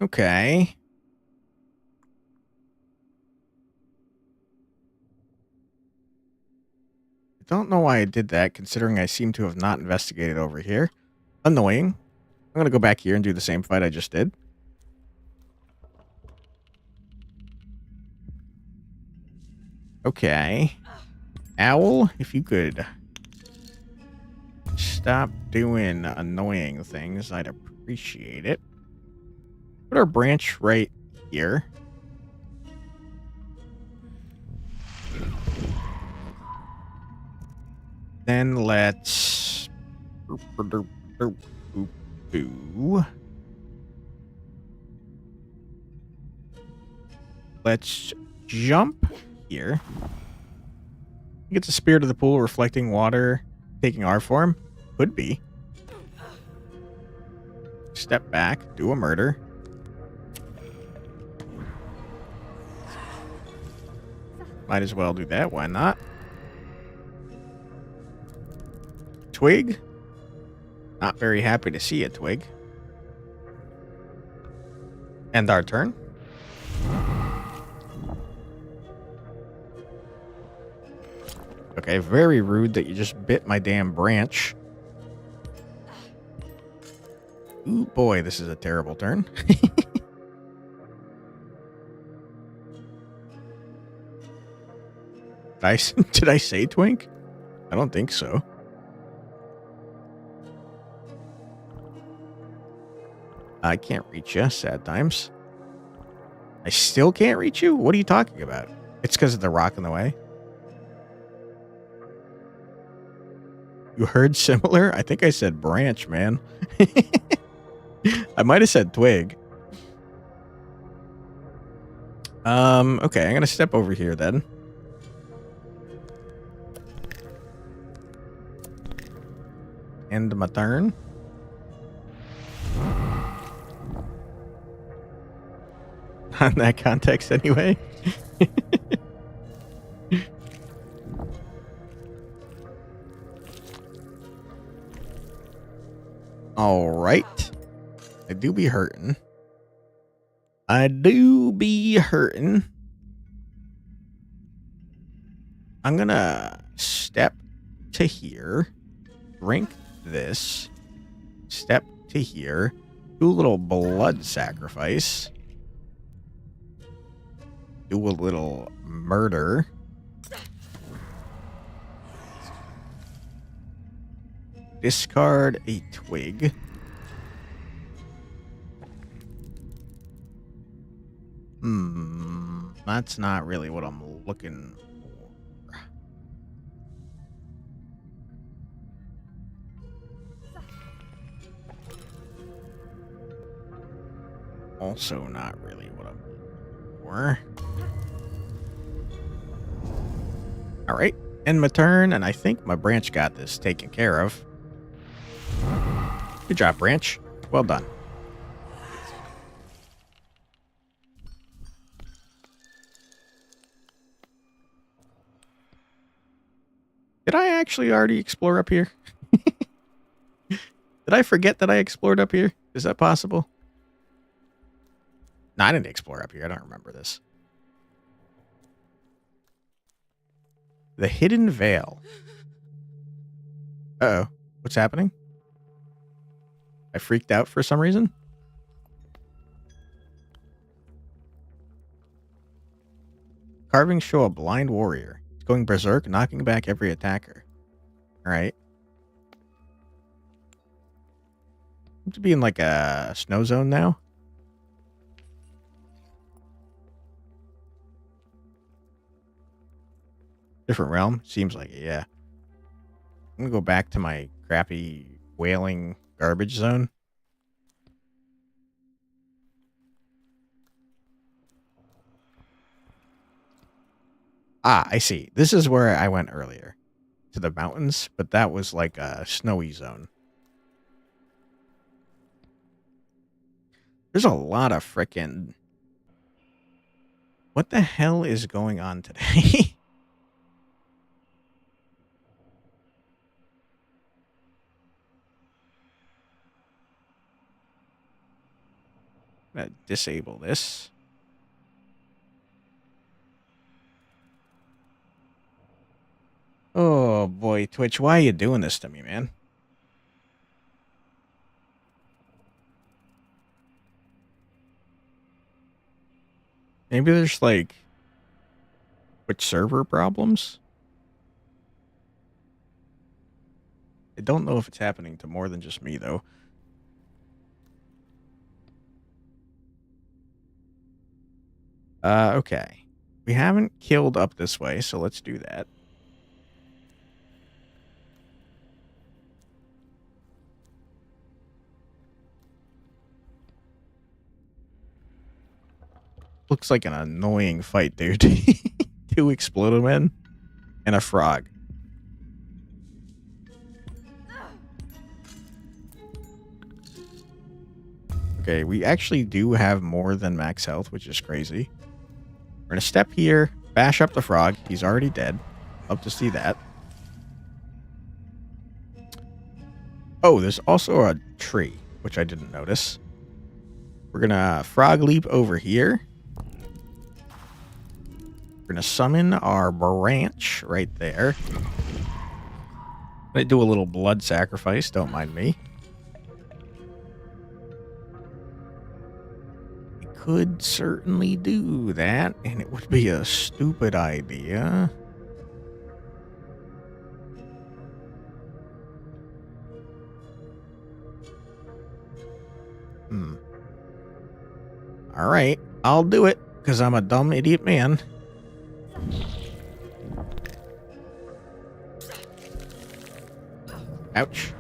[SPEAKER 1] Okay. I don't know why I did that, considering I seem to have not investigated over here. Annoying. I'm going to go back here and do the same fight I just did. Okay. Owl, if you could stop doing annoying things, I'd appreciate it. Put our branch right here. Then let's... Let's jump here. I think it's a spirit of the pool reflecting water, taking our form. Could be. Step back, do a murder. Might as well do that. Why not? Twig? Not very happy to see a twig. End our turn. Okay, very rude that you just bit my damn branch. Ooh, boy, this is a terrible turn. Did I say twink? I don't think so. I can't reach you. Sad times. I still can't reach you? What are you talking about? It's because of the rock in the way. You heard similar? I think I said branch, man. I might have said twig. Okay, I'm gonna step over here then. End my turn. On that context anyway. All right. I do be hurting. I'm gonna step to here, drink this, step to here, do a little blood sacrifice, do a little murder. Discard a twig. That's not really what I'm looking for. Also not really what I'm looking for. All right, end my turn, and I think my branch got this taken care of. Good job, branch. Well done. Did I actually already explore up here? Did I forget that I explored up here? Is that possible? No, I didn't explore up here. I don't remember this. The Hidden Veil. Uh-oh. What's happening? I freaked out for some reason. Carvings show a blind warrior. He's going berserk, knocking back every attacker. Alright. Seems to be in like a snow zone now. Different realm? Seems like it, yeah. I'm gonna go back to my crappy Wailing garbage zone. Ah, I see. This is where I went earlier. To the mountains, but that was like a snowy zone. There's a lot of frickin'... What the hell is going on today? I'm gonna disable this. Oh boy, Twitch, why are you doing this to me, man? Maybe there's like Twitch server problems? I don't know if it's happening to more than just me though. Okay. We haven't killed up this way, so let's do that. Looks like an annoying fight, dude. 2 Explodomen and a frog. Okay, we actually do have more than max health, which is crazy. We're going to step here, bash up the frog. He's already dead. Love to see that. Oh, there's also a tree, which I didn't notice. We're going to frog leap over here. We're going to summon our branch right there. I'm going to do a little blood sacrifice. Don't mind me. We could certainly do that, and it would be a stupid idea. All right, I'll do it, because I'm a dumb idiot man. Ouch.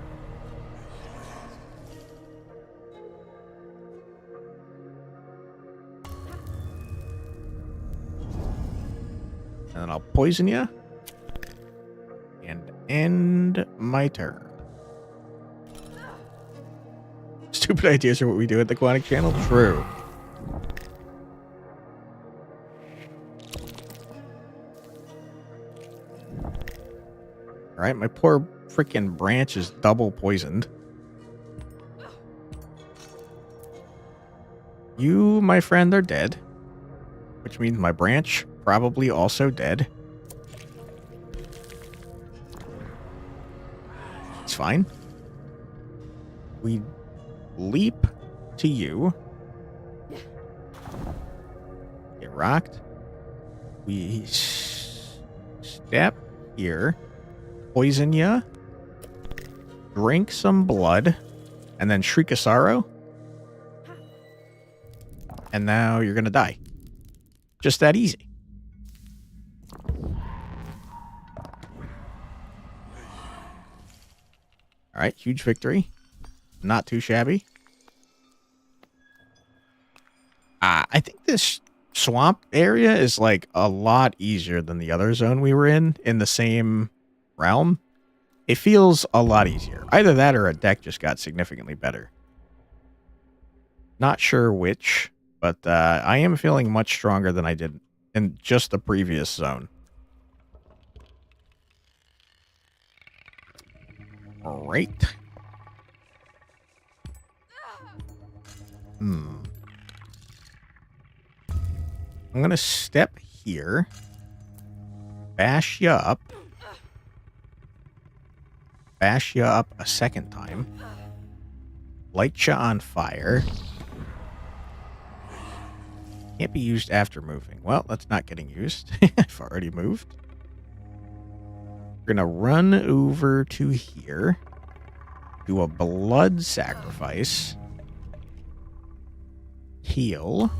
[SPEAKER 1] And then I'll poison you. And end my turn. Stupid ideas are what we do at the Quantic Channel. True. Alright, my poor freaking branch is double poisoned. You, my friend, are dead. Which means my branch probably also dead. It's fine. We leap to you. Get rocked. We step here. Poison ya. Drink some blood. And then shriek of sorrow. And now you're gonna die. Just that easy. Alright, huge victory. Not too shabby. I think this swamp area is like a lot easier than the other zone we were in the same realm. It feels a lot easier. Either that or a deck just got significantly better. Not sure which, but I am feeling much stronger than I did in just the previous zone. All right. I'm going to step here. Bash you up. Bash you up a second time. Light you on fire. Can't be used after moving. Well, that's not getting used. I've already moved. We're going to run over to here. Do a blood sacrifice. Heal.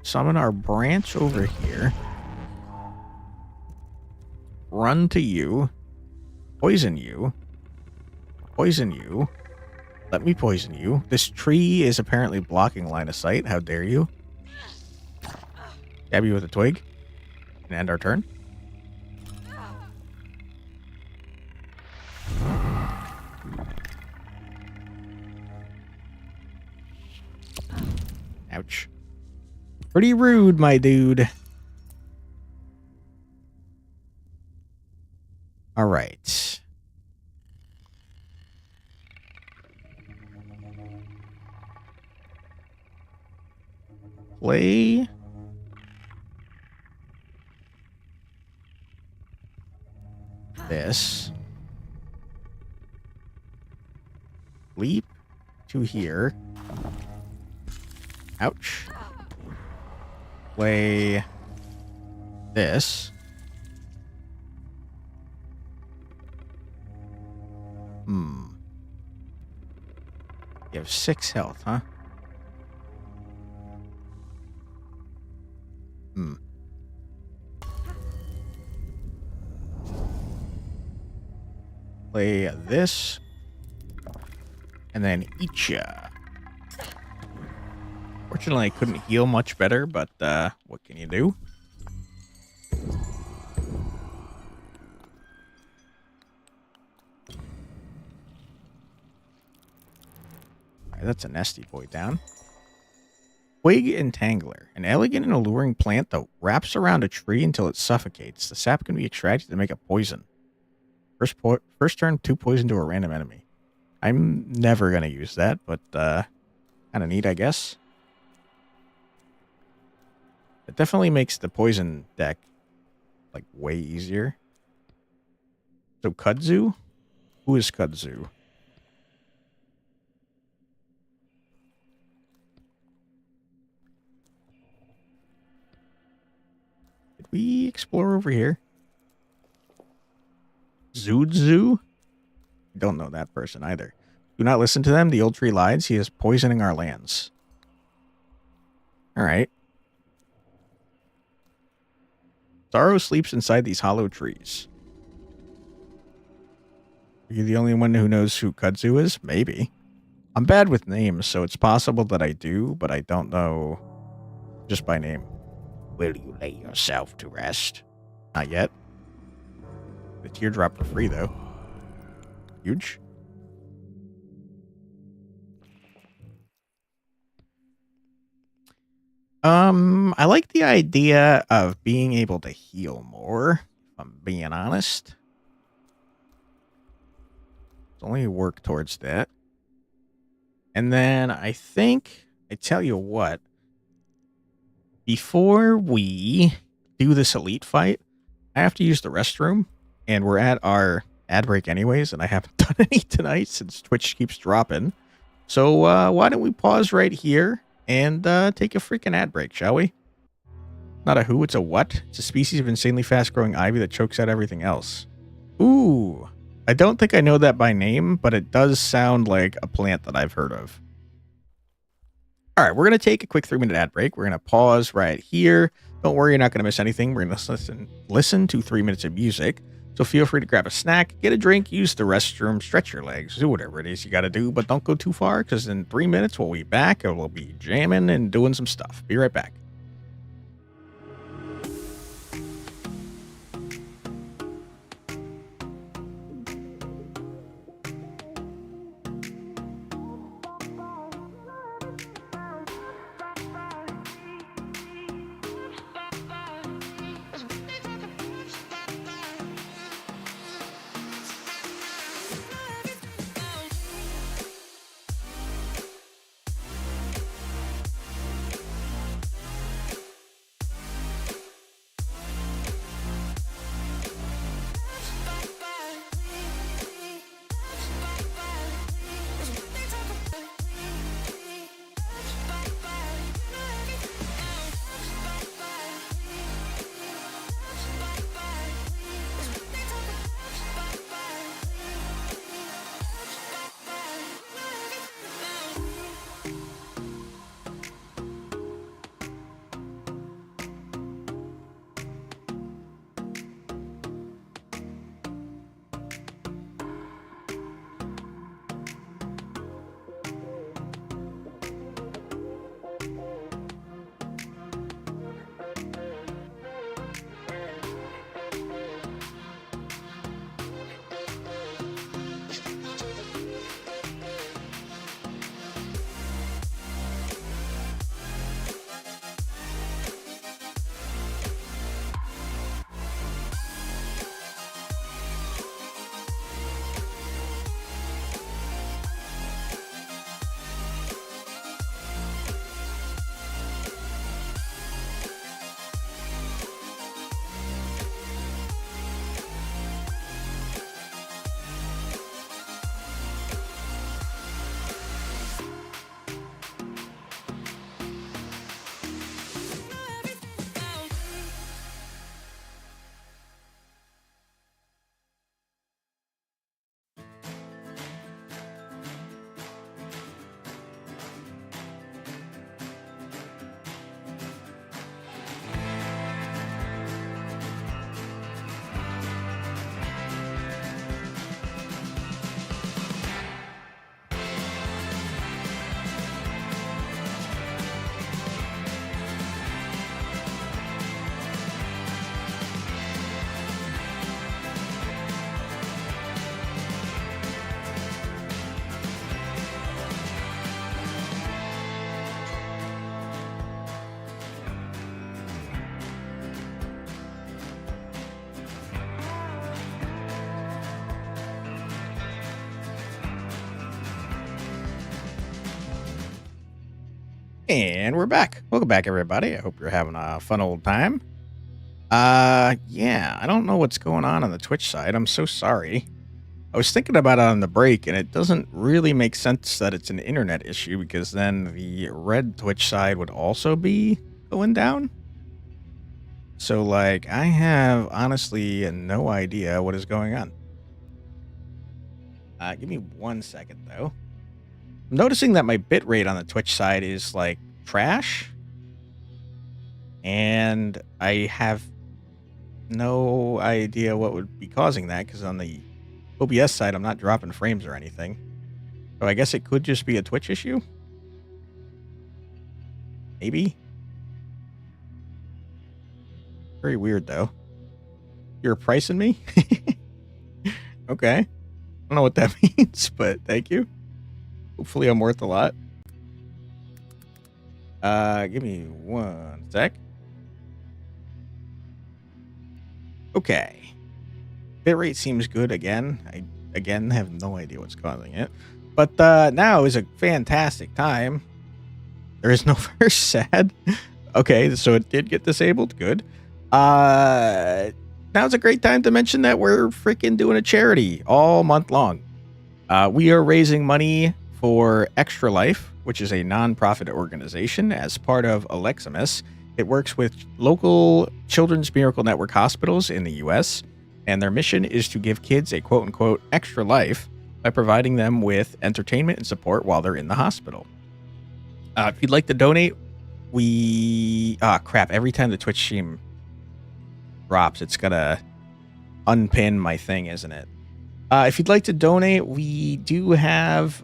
[SPEAKER 1] Summon our branch over here. Run to you. Poison you. Poison you. Let me poison you. This tree is apparently blocking line of sight. How dare you? Stab you with a twig. And end our turn. Ouch. Pretty rude, my dude. All right. Play. This. Leap to here. Ouch. Play this. You have 6 health, huh? Play this. And then eat ya. Fortunately, I couldn't heal much better, but what can you do? That's a nasty boy down. Twig Entangler, an elegant and alluring plant that wraps around a tree until it suffocates. The sap can be extracted to make a poison. First turn, 2 poison to a random enemy. I'm never going to use that, but kind of neat, I guess. It definitely makes the poison deck like way easier. So Kudzu? Who is Kudzu? Did we explore over here? Zudzu? Don't know that person either. Do not listen to them. The old tree lies. He is poisoning our lands. All right. Sorrow sleeps inside these hollow trees. Are you the only one who knows who Kudzu is? Maybe. I'm bad with names, so it's possible that I do, but I don't know just by name.
[SPEAKER 2] Will you lay yourself to rest?
[SPEAKER 1] Not yet. The teardrop for free, though. Huge. I like the idea of being able to heal more, if I'm being honest. Let's only work towards that. And then I think, I tell you what, before we do this elite fight, I have to use the restroom, and we're at our ad break anyways, and I haven't done any tonight since Twitch keeps dropping. So why don't we pause right here and take a freaking ad break, shall we? Not a who, it's a what. It's a species of insanely fast-growing ivy that chokes out everything else. Ooh, I don't think I know that by name, but it does sound like a plant that I've heard of. All right, we're going to take a quick 3-minute ad break. We're going to pause right here. Don't worry, you're not going to miss anything. We're going to listen to 3 minutes of music. So feel free to grab a snack, get a drink, use the restroom, stretch your legs, do whatever it is you got to do, but don't go too far because in 3 minutes we'll be back and we'll be jamming and doing some stuff. Be right back. And we're back. Welcome back, everybody. I hope you're having a fun old time. Yeah, I don't know what's going on the Twitch side. I'm so sorry. I was thinking about it on the break, and it doesn't really make sense that it's an internet issue, because then the red Twitch side would also be going down. So, like, I have honestly no idea what is going on. Give me 1 second, though. I'm noticing that my bitrate on the Twitch side is, like, trash. And I have no idea what would be causing that, because on the OBS side, I'm not dropping frames or anything. So I guess it could just be a Twitch issue? Maybe? Very weird, though. You're pricing me? Okay. I don't know what that means, but thank you. Hopefully I'm worth a lot. Give me 1 sec. Okay. Bitrate seems good again. I, again, have no idea what's causing it. But now is a fantastic time. There is no verse, sad. Okay, so it did get disabled. Good. Now's a great time to mention that we're freaking doing a charity all month long. We are raising money for Extra Life, which is a non-profit organization as part of Aleximus. It works with local Children's Miracle Network hospitals in the U.S., and their mission is to give kids a quote-unquote extra life by providing them with entertainment and support while they're in the hospital. If you'd like to donate, we... Ah, crap. Every time the Twitch stream drops, it's gonna unpin my thing, isn't it? If you'd like to donate, we do have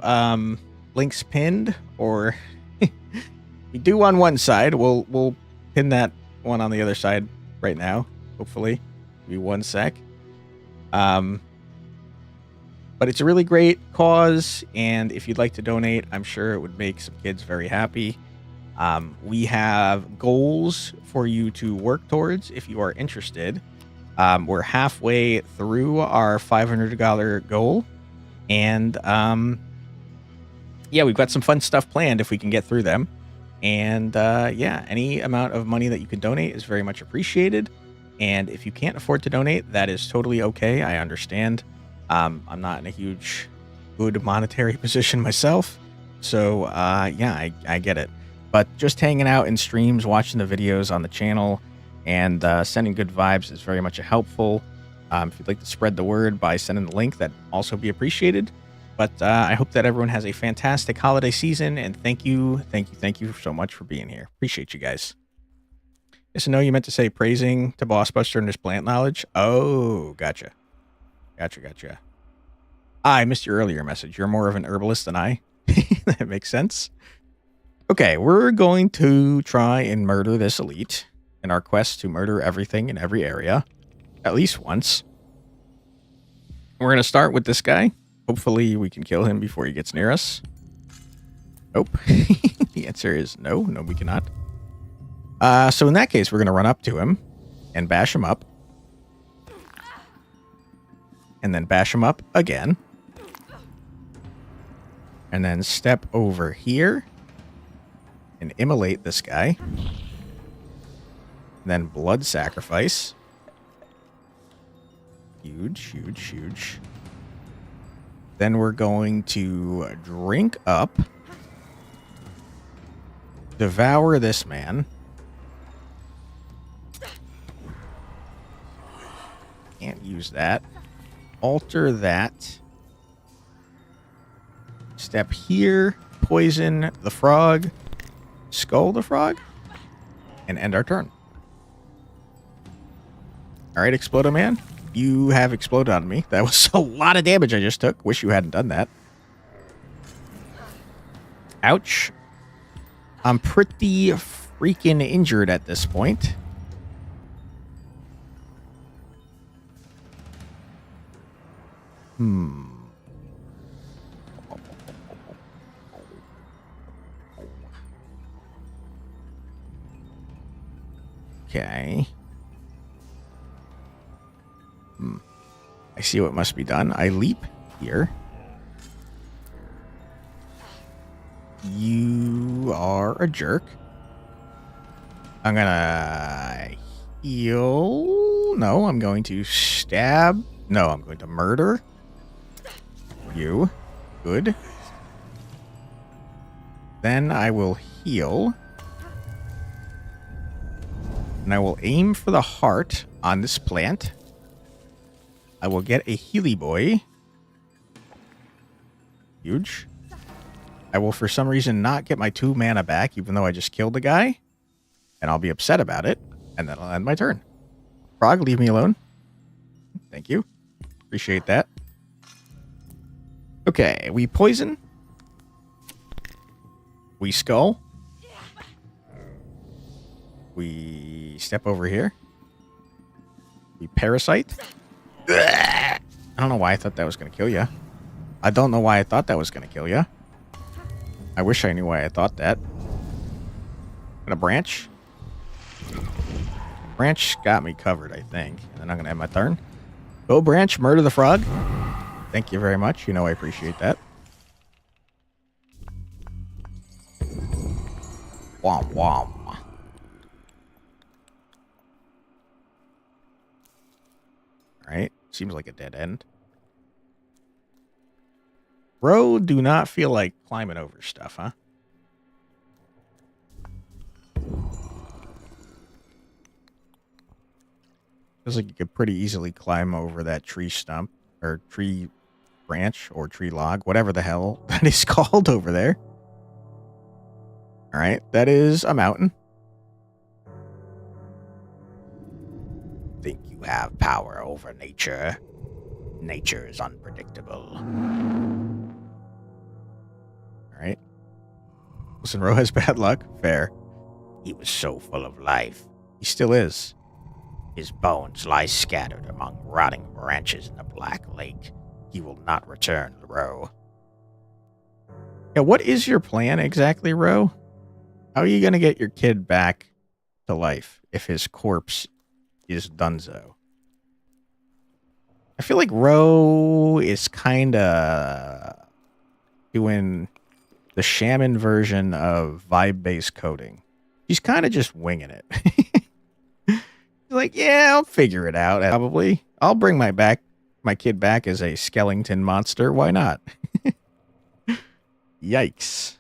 [SPEAKER 1] links pinned, or we do on one side. We'll pin that one on the other side right now, hopefully. Give me 1 sec. But it's a really great cause, and if you'd like to donate, I'm sure it would make some kids very happy. We have goals for you to work towards if you are interested. We're halfway through our $500 goal, and yeah, we've got some fun stuff planned if we can get through them. And yeah, any amount of money that you can donate is very much appreciated. And if you can't afford to donate, that is totally okay. I understand. I'm not in a huge good monetary position myself, so yeah, I get it. But just hanging out in streams, watching the videos on the channel, and sending good vibes is very much helpful. If you'd like to spread the word by sending the link, that'd also be appreciated. But I hope that everyone has a fantastic holiday season, and thank you so much for being here. Appreciate you guys. Yes, I know you meant to say praising to Bossbuster and his plant knowledge. Oh, gotcha. Gotcha. I missed your earlier message. You're more of an herbalist than I. That makes sense. Okay, we're going to try and murder this elite in our quest to murder everything in every area, at least once. We're going to start with this guy. Hopefully we can kill him before he gets near us. Nope. The answer is no, we cannot. So in that case, we're going to run up to him and bash him up. And then bash him up again. And then step over here and immolate this guy. And then blood sacrifice. Huge. Then we're going to drink up. Devour this man. Can't use that. Alter that. Step here. Poison the frog. Skull the frog. And end our turn. Alright, Explodo Man. You have exploded on me. That was a lot of damage I just took. Wish you hadn't done that. Ouch. I'm pretty freaking injured at this point. Okay. I see what must be done. I leap here. You are a jerk. I'm gonna heal. No, I'm going to stab. No, I'm going to murder you. Good. Then I will heal. And I will aim for the heart on this plant. I will get a Healy Boy. Huge. I will, for some reason, not get my 2 mana back, even though I just killed the guy. And I'll be upset about it. And then I'll end my turn. Frog, leave me alone. Thank you. Appreciate that. Okay, we poison. We skull. We step over here. We parasite. I don't know why I thought that was going to kill you. I don't know why I thought that was going to kill you. I wish I knew why I thought that. Gonna branch. Branch got me covered, I think. And then I'm going to end my turn. Go branch, murder the frog. Thank you very much. You know I appreciate that. Womp womp. Alright. Seems like a dead end. Bro, do not feel like climbing over stuff, huh? Feels like you could pretty easily climb over that tree stump, or tree branch, or tree log, whatever the hell that is called over there. Alright, that is a mountain.
[SPEAKER 2] Think you have power over nature? Nature is unpredictable.
[SPEAKER 1] Alright. Listen, Ro has bad luck. Fair.
[SPEAKER 2] He was so full of life.
[SPEAKER 1] He still is.
[SPEAKER 2] His bones lie scattered among rotting branches in the Black Lake. He will not return, Ro.
[SPEAKER 1] Yeah, what is your plan exactly, Ro? How are you going to get your kid back to life if his corpse is donezo? I feel like Ro is kind of doing the shaman version of vibe-based coding. He's kind of just winging it. He's like, yeah, I'll figure it out, probably. I'll bring my kid back as a skeleton monster. Why not? Yikes.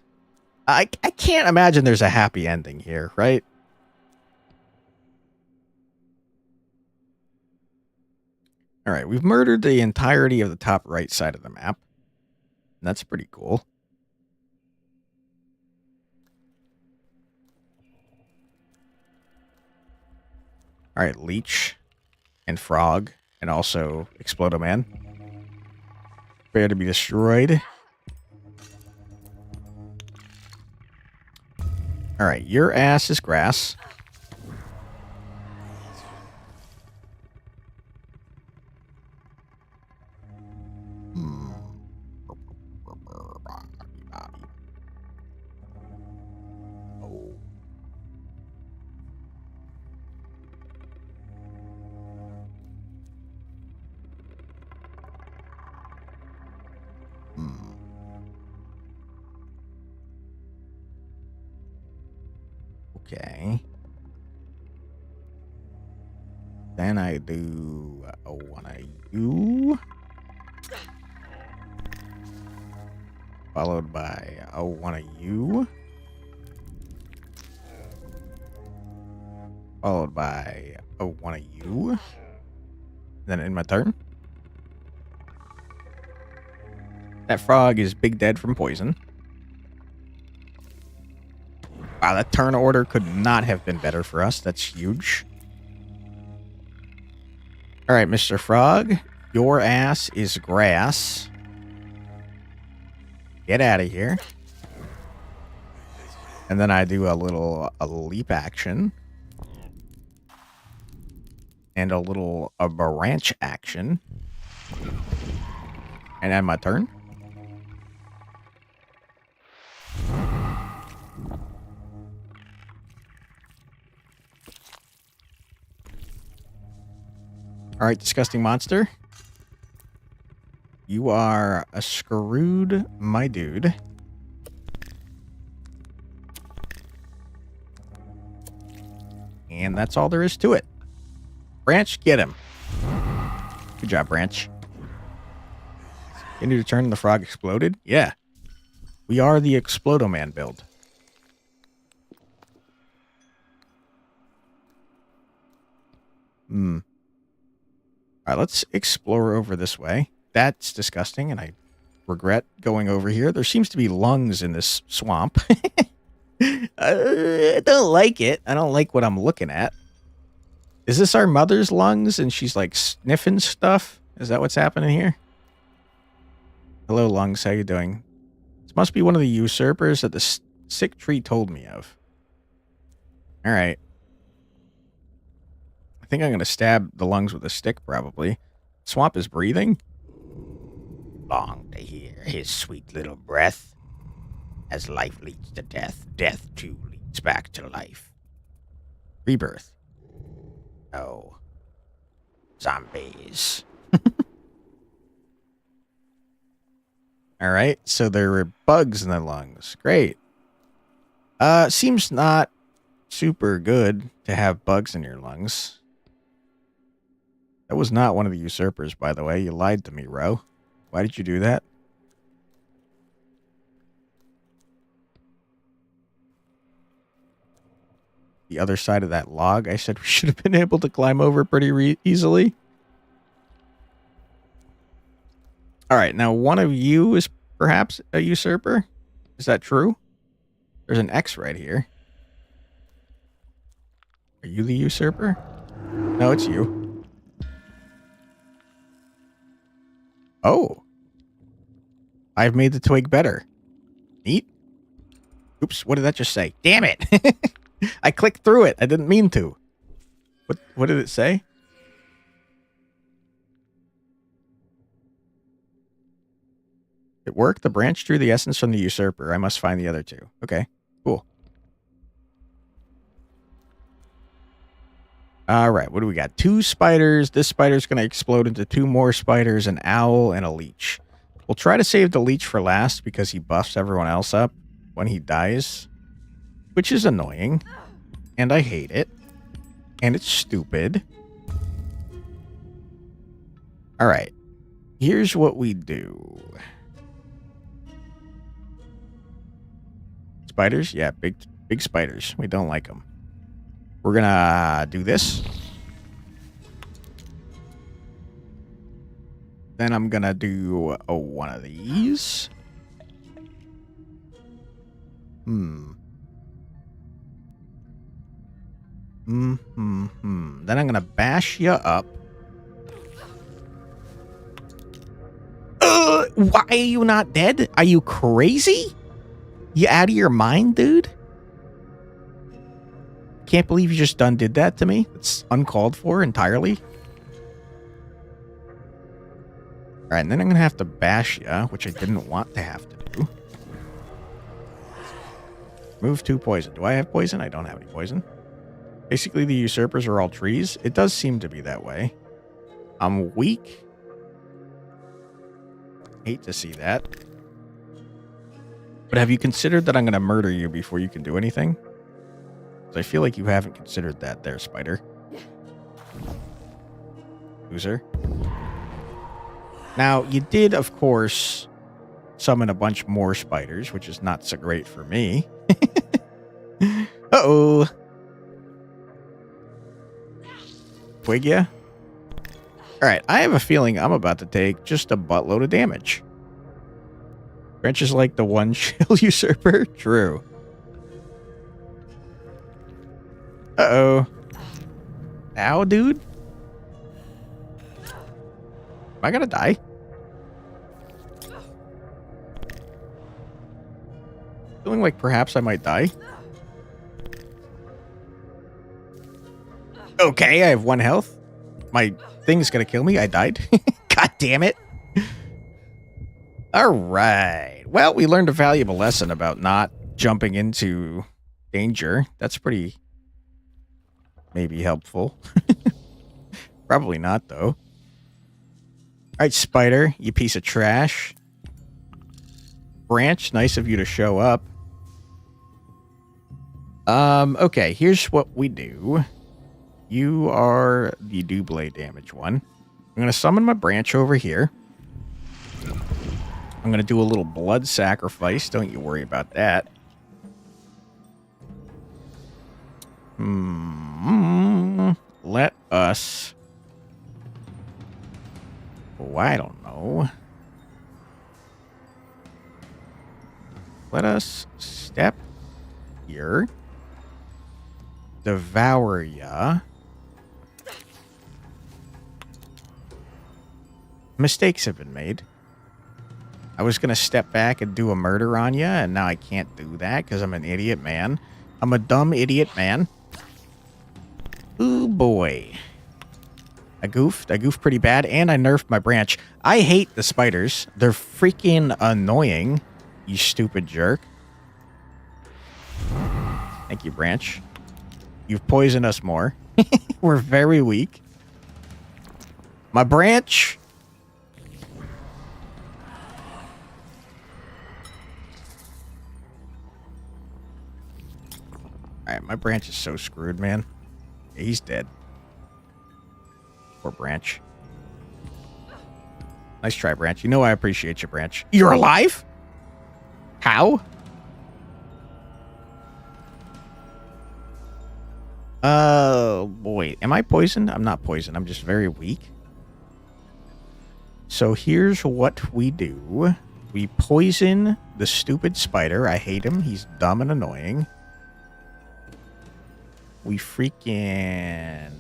[SPEAKER 1] I can't imagine there's a happy ending here, right? All right, we've murdered the entirety of the top right side of the map. And that's pretty cool. All right, Leech and Frog and also Explodoman. Prepare to be destroyed. All right, your ass is grass. Okay. Then I do one of you. Followed by one of you. Followed by one of you. Then in my turn. That frog is big dead from poison. Wow, that turn order could not have been better for us. That's huge. All right, Mr. Frog. Your ass is grass. Get out of here. And then I do a leap action. And a branch action. And end my turn. All right, disgusting monster. You are a screwed, my dude. And that's all there is to it. Branch, get him. Good job, Branch. Can you turn the frog exploded? Yeah. We are the Explodo-Man build. Alright, let's explore over this way. That's disgusting, and I regret going over here. There seems to be lungs in this swamp. I don't like it. I don't like what I'm looking at. Is this our mother's lungs and she's like sniffing stuff? Is that what's happening here? Hello, lungs. How you doing? This must be one of the usurpers that the sick tree told me of. All right. I think I'm going to stab the lungs with a stick, probably. Swamp is breathing.
[SPEAKER 2] Long to hear his sweet little breath. As life leads to death, death too leads back to life.
[SPEAKER 1] Rebirth.
[SPEAKER 2] Oh. Zombies.
[SPEAKER 1] All right, so there were bugs in the lungs. Great. Seems not super good to have bugs in your lungs. That was not one of the usurpers, by the way. You lied to me, Ro. Why did you do that? The other side of that log, I said we should have been able to climb over pretty easily. All right, now one of you is perhaps a usurper. Is that true? There's an X right here. Are you the usurper? No, it's you. Oh. I've made the twig better. Neat. Oops, what did that just say? Damn it! I clicked through it. I didn't mean to. What did it say? It worked. The branch drew the essence from the usurper. I must find the other two. Okay, cool. All right, what do we got? 2 spiders. This spider's going to explode into 2 more spiders, an owl, and a leech. We'll try to save the leech for last because he buffs everyone else up when he dies, which is annoying, and I hate it, and it's stupid. All right, here's what we do. Spiders? Yeah, big spiders. We don't like them. We're gonna do this. Then I'm gonna do one of these. Then I'm gonna bash you up. Why are you not dead? Are you crazy? You out of your mind, dude? Can't believe you just did that to me. It's uncalled for entirely. All right, and then I'm gonna have to bash you, which I didn't want to have to do. Move 2 poison. Do I have poison? I don't have any poison. Basically, the usurpers are all trees. It does seem to be that way. I'm weak. Hate to see that. But have you considered that I'm going to murder you before you can do anything? Because I feel like you haven't considered that there, spider. Loser. Now, you did, of course, summon a bunch more spiders, which is not so great for me. Uh-oh. Twig ya? Alright, I have a feeling I'm about to take just a buttload of damage. Branch is like the one chill usurper? True. Uh-oh. Ow, dude? Am I gonna die? Feeling like perhaps I might die. Okay, I have 1 health. My thing's gonna kill me. I died. God damn it. All right. Well, we learned a valuable lesson about not jumping into danger. That's pretty maybe helpful. Probably not, though. All right, spider, you piece of trash. Branch, nice of you to show up. Okay, here's what we do. You are the double damage one. I'm going to summon my branch over here. I'm going to do a little blood sacrifice. Don't you worry about that. Let us... Oh, I don't know. Let us step here. Devour ya. Mistakes have been made. I was going to step back and do a murder on ya, and now I can't do that because I'm an idiot man. I'm a dumb idiot man. Ooh, boy. I goofed. I goofed pretty bad, and I nerfed my branch. I hate the spiders. They're freaking annoying, you stupid jerk. Thank you, branch. You've poisoned us more. We're very weak. My branch. Alright, my branch is so screwed, man. Yeah, he's dead. Poor branch. Nice try, branch. You know I appreciate you, branch. You're alive? How? Boy. Am I poisoned? I'm not poisoned. I'm just very weak. So here's what we do. We poison the stupid spider. I hate him. He's dumb and annoying. We freaking...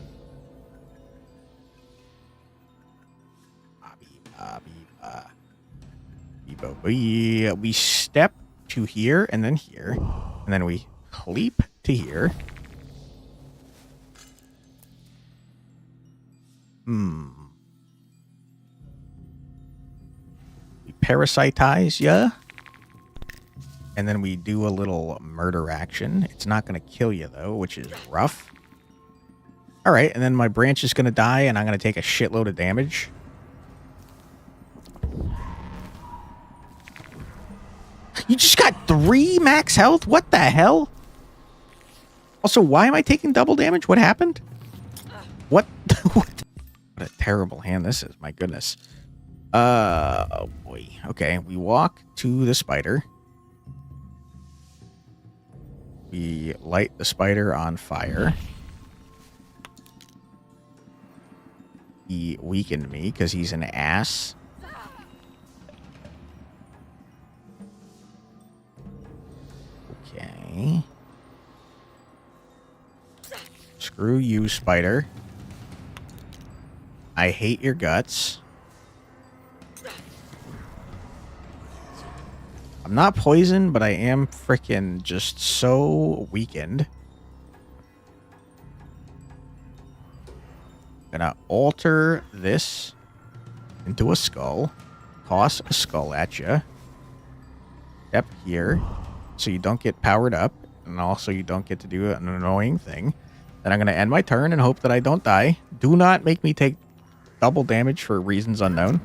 [SPEAKER 1] We step to here and then here. And then we leap to here. We parasitize ya. And then we do a little murder action. It's not going to kill you, though, which is rough. All right, and then my branch is going to die, and I'm going to take a shitload of damage. You just got 3 max health? What the hell? Also, why am I taking double damage? What happened? What? What a terrible hand this is. My goodness. Oh, boy. Okay, we walk to the spider. We light the spider on fire. He weakened me because he's an ass. Okay. Screw you, spider. I hate your guts. I'm not poisoned, but I am freaking just so weakened. Gonna alter this into a skull. Toss a skull at you. Step here so you don't get powered up. And also you don't get to do an annoying thing. Then I'm gonna end my turn and hope that I don't die. Do not make me take double damage for reasons unknown.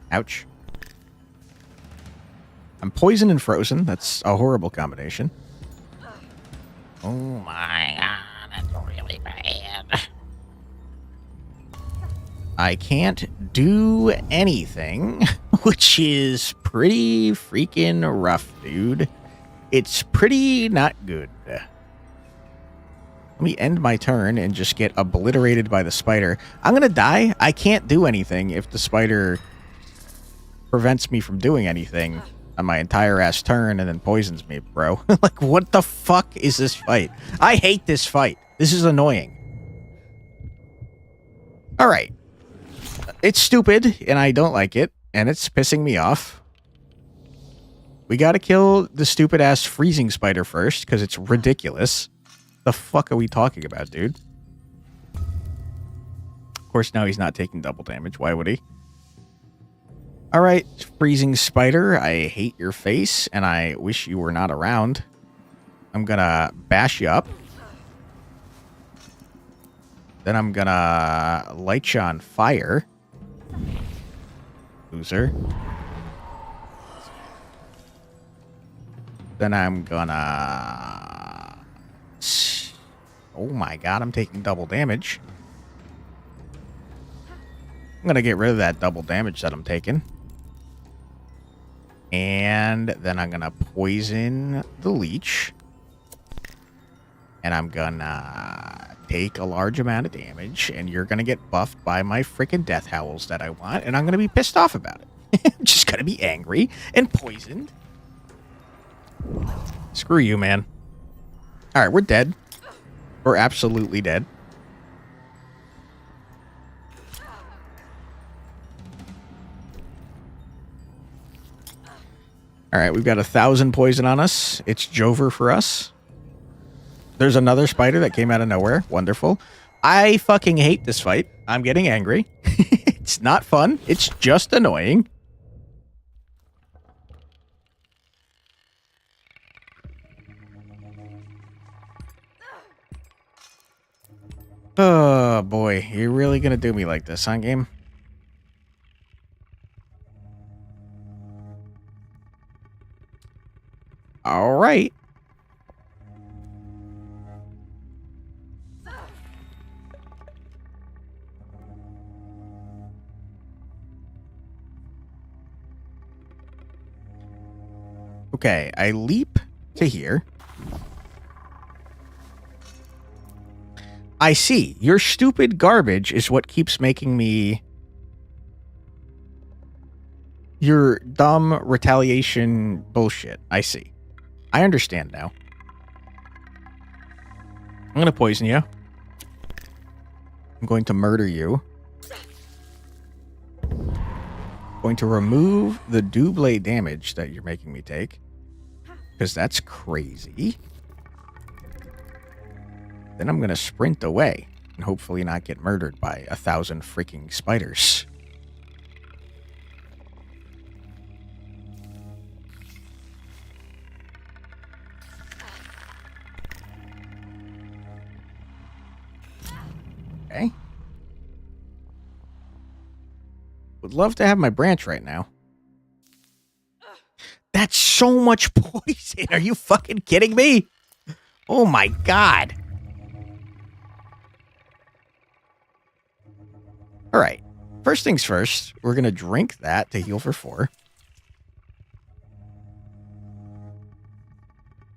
[SPEAKER 1] Ouch. I'm poisoned and frozen. That's a horrible combination.
[SPEAKER 2] Oh my god, that's really bad.
[SPEAKER 1] I can't do anything, which is pretty freaking rough, dude. It's pretty not good. Let me end my turn and just get obliterated by the spider. I'm gonna die. I can't do anything if the spider prevents me from doing anything on my entire ass turn and then poisons me, bro. Like, what the fuck is this fight? I hate this fight. This is annoying. All right. It's stupid, and I don't like it, and it's pissing me off. We gotta kill the stupid-ass freezing spider first, because it's ridiculous. The fuck are we talking about, dude? Of course, now he's not taking double damage. Why would he? All right, freezing spider, I hate your face, and I wish you were not around. I'm gonna bash you up. Then I'm gonna light you on fire. Loser. Then I'm gonna... Oh my god, I'm taking double damage. I'm gonna get rid of that double damage that I'm taking. And then I'm gonna poison the leech. And I'm gonna take a large amount of damage. And you're gonna get buffed by my freaking death howls that I want. And I'm gonna be pissed off about it. I'm just gonna be angry and poisoned. Screw you, man. Alright, we're dead. We're absolutely dead. Alright, we've got 1,000 poison on us. It's Jover for us. There's another spider that came out of nowhere. Wonderful. I fucking hate this fight. I'm getting angry. It's not fun. It's just annoying. Oh, boy. You're really gonna do me like this, huh, game? All right. Okay, I leap to here. I see. Your stupid garbage is what keeps making me... Your dumb retaliation bullshit. I see. I understand now. I'm going to poison you. I'm going to murder you. I'm going to remove the double damage that you're making me take. Because that's crazy. Then I'm going to sprint away. And hopefully not get murdered by 1,000 freaking spiders. Okay. Would love to have my branch right now. That's so much poison. Are you fucking kidding me? Oh my god. All right. First things first, we're going to drink that to heal for 4.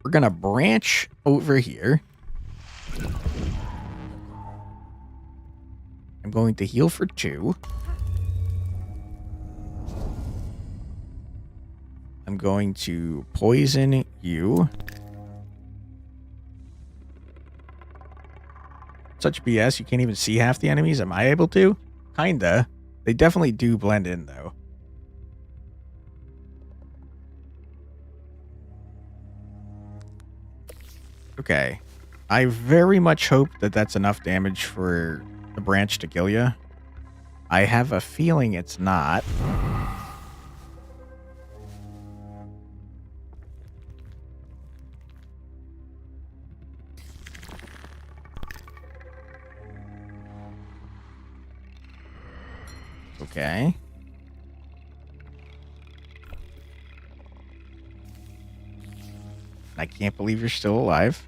[SPEAKER 1] We're going to branch over here. I'm going to heal for 2. I'm going to poison you. Such BS, you can't even see half the enemies. Am I able to? Kinda. They definitely do blend in, though. Okay. I very much hope that that's enough damage for the branch to kill you. I have a feeling it's not. Okay. I can't believe you're still alive.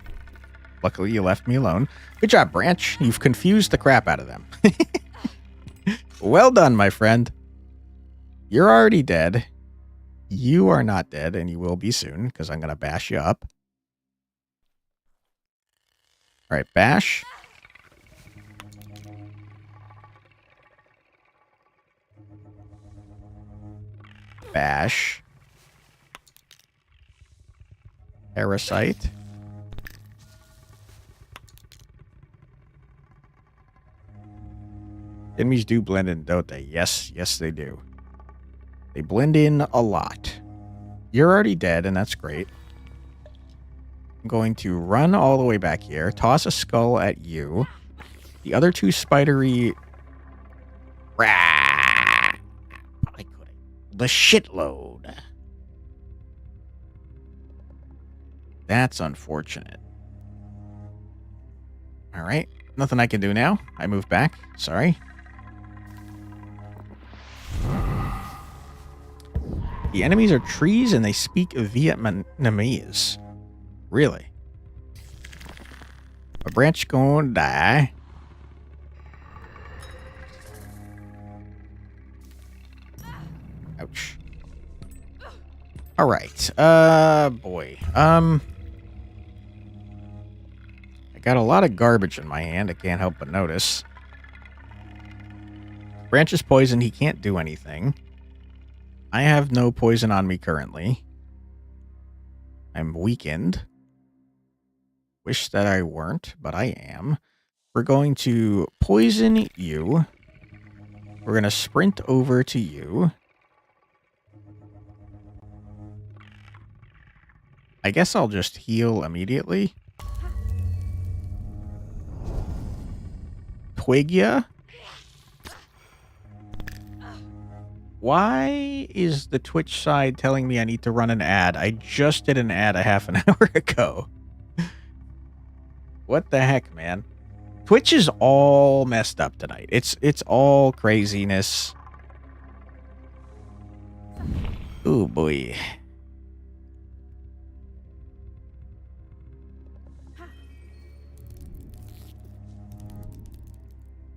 [SPEAKER 1] Luckily, you left me alone. Good job, Branch. You've confused the crap out of them. Well done, my friend. You're already dead. You are not dead, and you will be soon, because I'm going to bash you up. All right, bash. Bash. Parasite. Enemies do blend in, don't they? Yes, yes they do. They blend in a lot. You're already dead, and that's great. I'm going to run all the way back here, toss a skull at you. The other 2 spidery... The shitload. That's unfortunate. All right. Nothing I can do now. I move back. Sorry. The enemies are trees and they speak Vietnamese. Really? A branch gonna die. Ouch. All right. Boy. I got a lot of garbage in my hand. I can't help but notice. Branch is poisoned. He can't do anything. I have no poison on me currently. I'm weakened. Wish that I weren't, but I am. We're going to poison you. We're going to sprint over to you. I guess I'll just heal immediately. Twig ya? Why is the Twitch side telling me I need to run an ad? I just did an ad a half an hour ago. What the heck, man? Twitch is all messed up tonight. It's all craziness. Oh boy.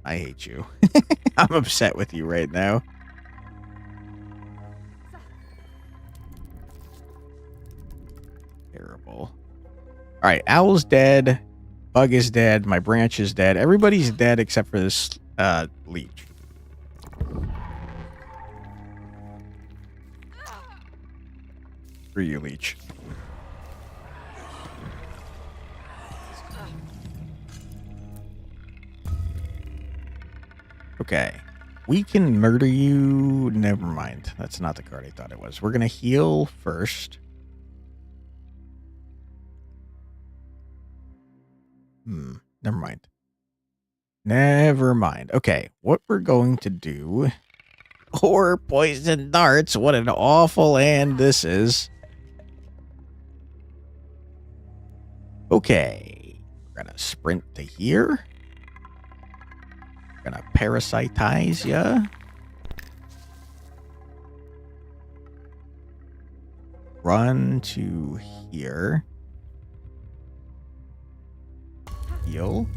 [SPEAKER 1] I hate you. I'm upset with you right now. Terrible. All right, Owl's dead. Bug is dead. My branch is dead. Everybody's dead except for this leech. For you, leech. Okay. We can murder you. Never mind. That's not the card I thought it was. We're going to heal first. Never mind. Never mind. Okay. What we're going to do... Or poison darts. What an awful hand this is. Okay. We're going to sprint to here. Gonna parasitize ya. Run to here. Heal.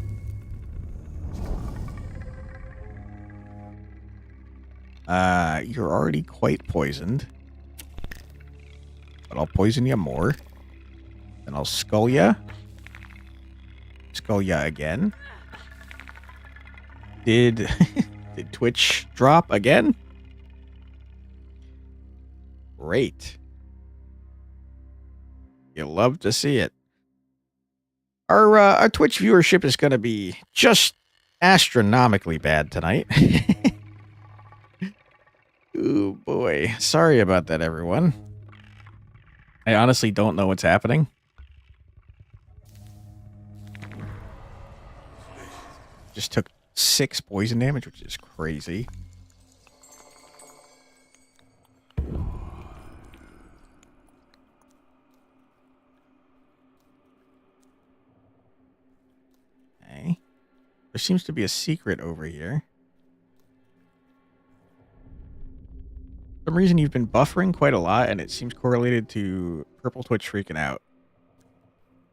[SPEAKER 1] You're already quite poisoned. But I'll poison you more. Then I'll skull ya. Skull ya again. Did Twitch drop again? Great. You love to see it. Our Twitch viewership is going to be just astronomically bad tonight. Oh boy. Sorry about that, everyone. I honestly don't know what's happening. Just took 6 poison damage, which is crazy. Okay. There seems to be a secret over here. For some reason you've been buffering quite a lot, and it seems correlated to Purple Twitch freaking out.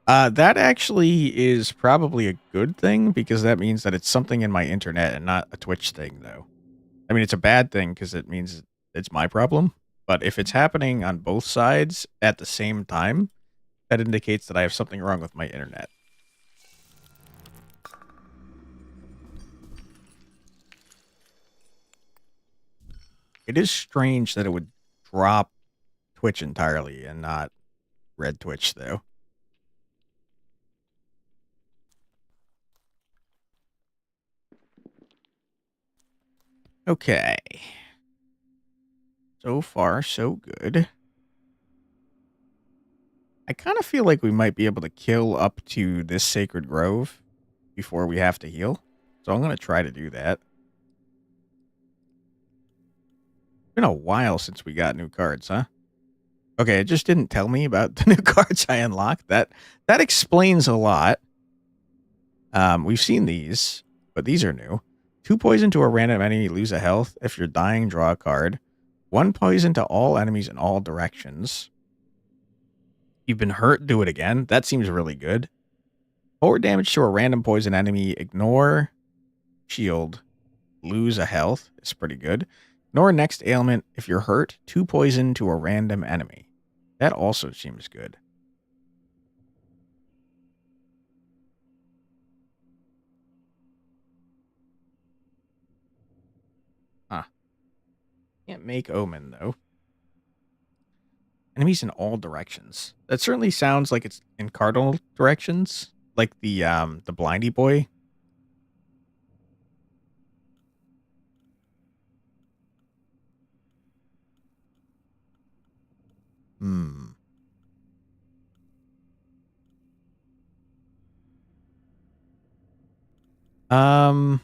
[SPEAKER 1] That actually is probably a good thing, because that means that it's something in my internet and not a Twitch thing, though. I mean, it's a bad thing because it means it's my problem. But if it's happening on both sides at the same time, that indicates that I have something wrong with my internet. It is strange that it would drop Twitch entirely and not Red Twitch, though. Okay. So far, so good. I kind of feel like we might be able to kill up to this Sacred Grove before we have to heal. So I'm going to try to do that. It's been a while since we got new cards, huh? Okay, it just didn't tell me about the new cards I unlocked. That explains a lot. We've seen these, but these are new. 2 poison to a random enemy, lose a health. If you're dying, draw a card. 1 poison to all enemies in all directions. You've been hurt, do it again. That seems really good. Forward damage to a random poison enemy. Ignore shield. Lose a health. It's pretty good. Ignore next ailment. If you're hurt, 2 poison to a random enemy. That also seems good. Huh. Can't make Omen, though. Enemies in all directions. That certainly sounds like it's in cardinal directions. Like the blindy boy. Hmm. Um.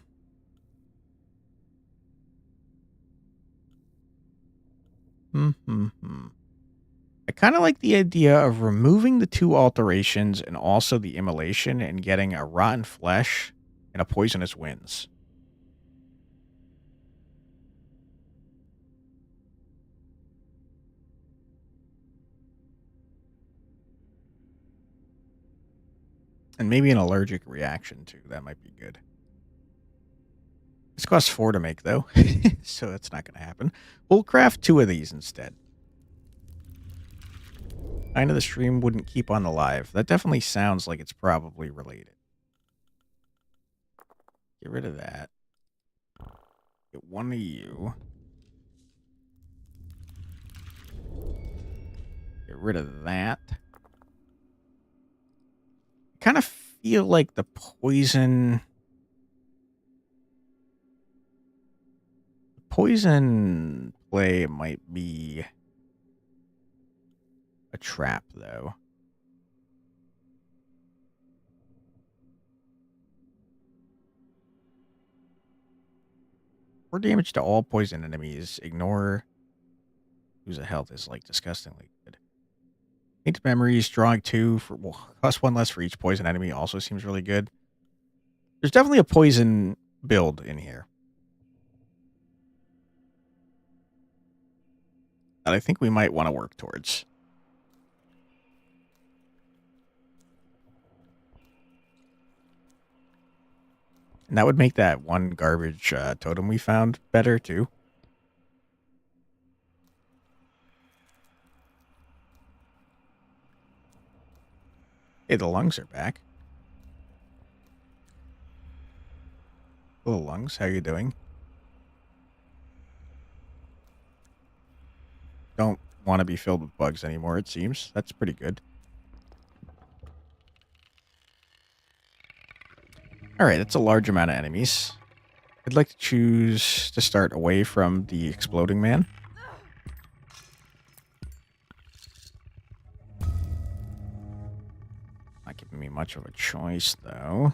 [SPEAKER 1] I kind of like the idea of removing the 2 alterations and also the immolation and getting a rotten flesh and a poisonous winds. And maybe an allergic reaction too. That might be good. This costs 4 to make though, so that's not going to happen. We'll craft 2 of these instead. Kind of the stream wouldn't keep on alive. That definitely sounds like it's probably related. Get rid of that. Get 1 of you. Get rid of that. I kind of feel like the poison play might be a trap, though. More damage to all poison enemies. Ignore. Lose a health is like disgustingly good. Tainted memories. Drawing 2 for cost 1 less for each poison enemy also seems really good. There's definitely a poison build in here that I think we might want to work towards. And that would make that 1 garbage totem we found better, too. Hey, the lungs are back. Hello, lungs. How you doing? Don't want to be filled with bugs anymore, it seems. That's pretty good. Alright, that's a large amount of enemies. I'd like to choose to start away from the exploding man. Not giving me much of a choice, though.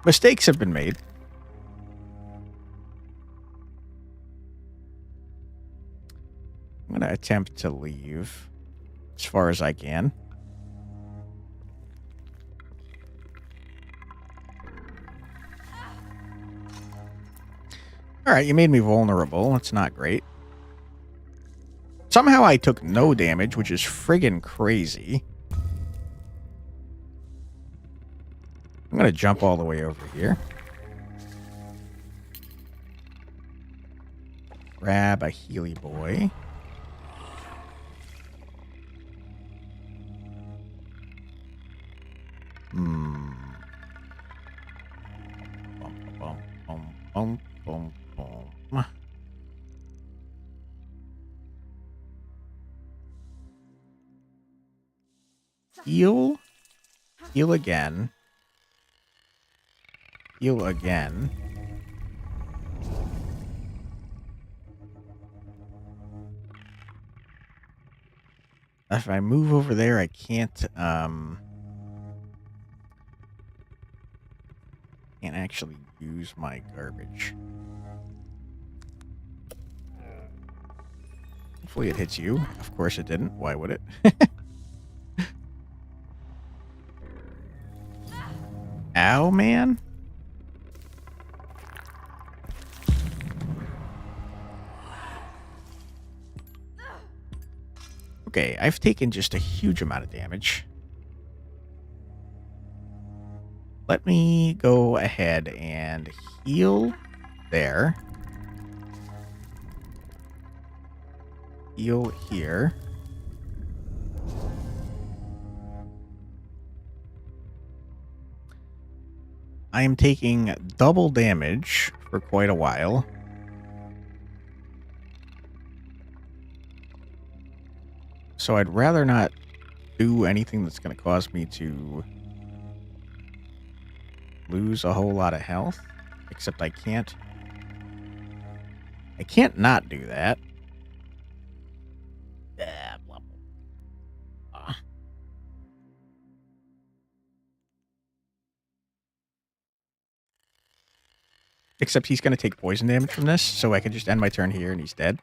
[SPEAKER 1] Mistakes have been made. I'm going to attempt to leave as far as I can. Alright, you made me vulnerable. That's not great. Somehow I took no damage, which is friggin' crazy. I'm going to jump all the way over here. Grab a Healy boy. Bum, bum, bum, bum, bum, bum. Heal. Heal again. Heal again. If I move over there, I can't actually use my garbage. Hopefully it hits you. Of course it didn't. Why would it? Ow, man. Okay, I've taken just a huge amount of damage. Let me go ahead and heal there. Heal here. I am taking double damage for quite a while. So I'd rather not do anything that's going to cause me to lose a whole lot of health. Except I can't not do that. Except he's going to take poison damage from this, so I can just end my turn here and he's dead.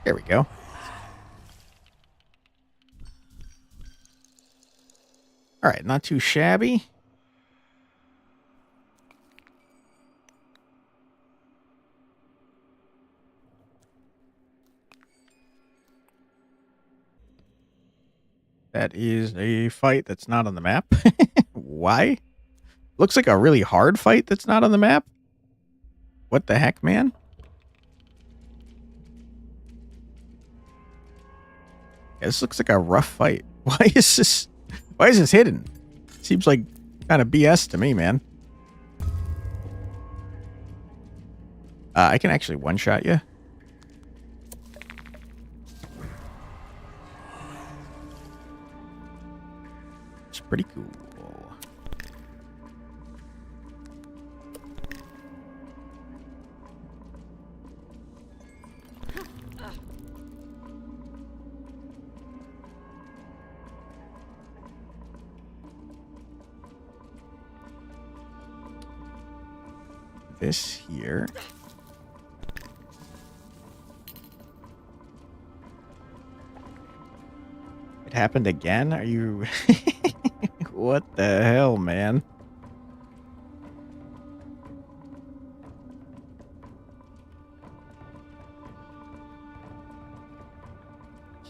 [SPEAKER 1] There we go. Alright, not too shabby. That is a fight that's not on the map. Why? Looks like a really hard fight that's not on the map. What the heck, man? Yeah, this looks like a rough fight. Why is this hidden? Seems like kind of BS to me, man. I can actually one-shot you. It's pretty cool. This here. It happened again? Are you... What the hell, man?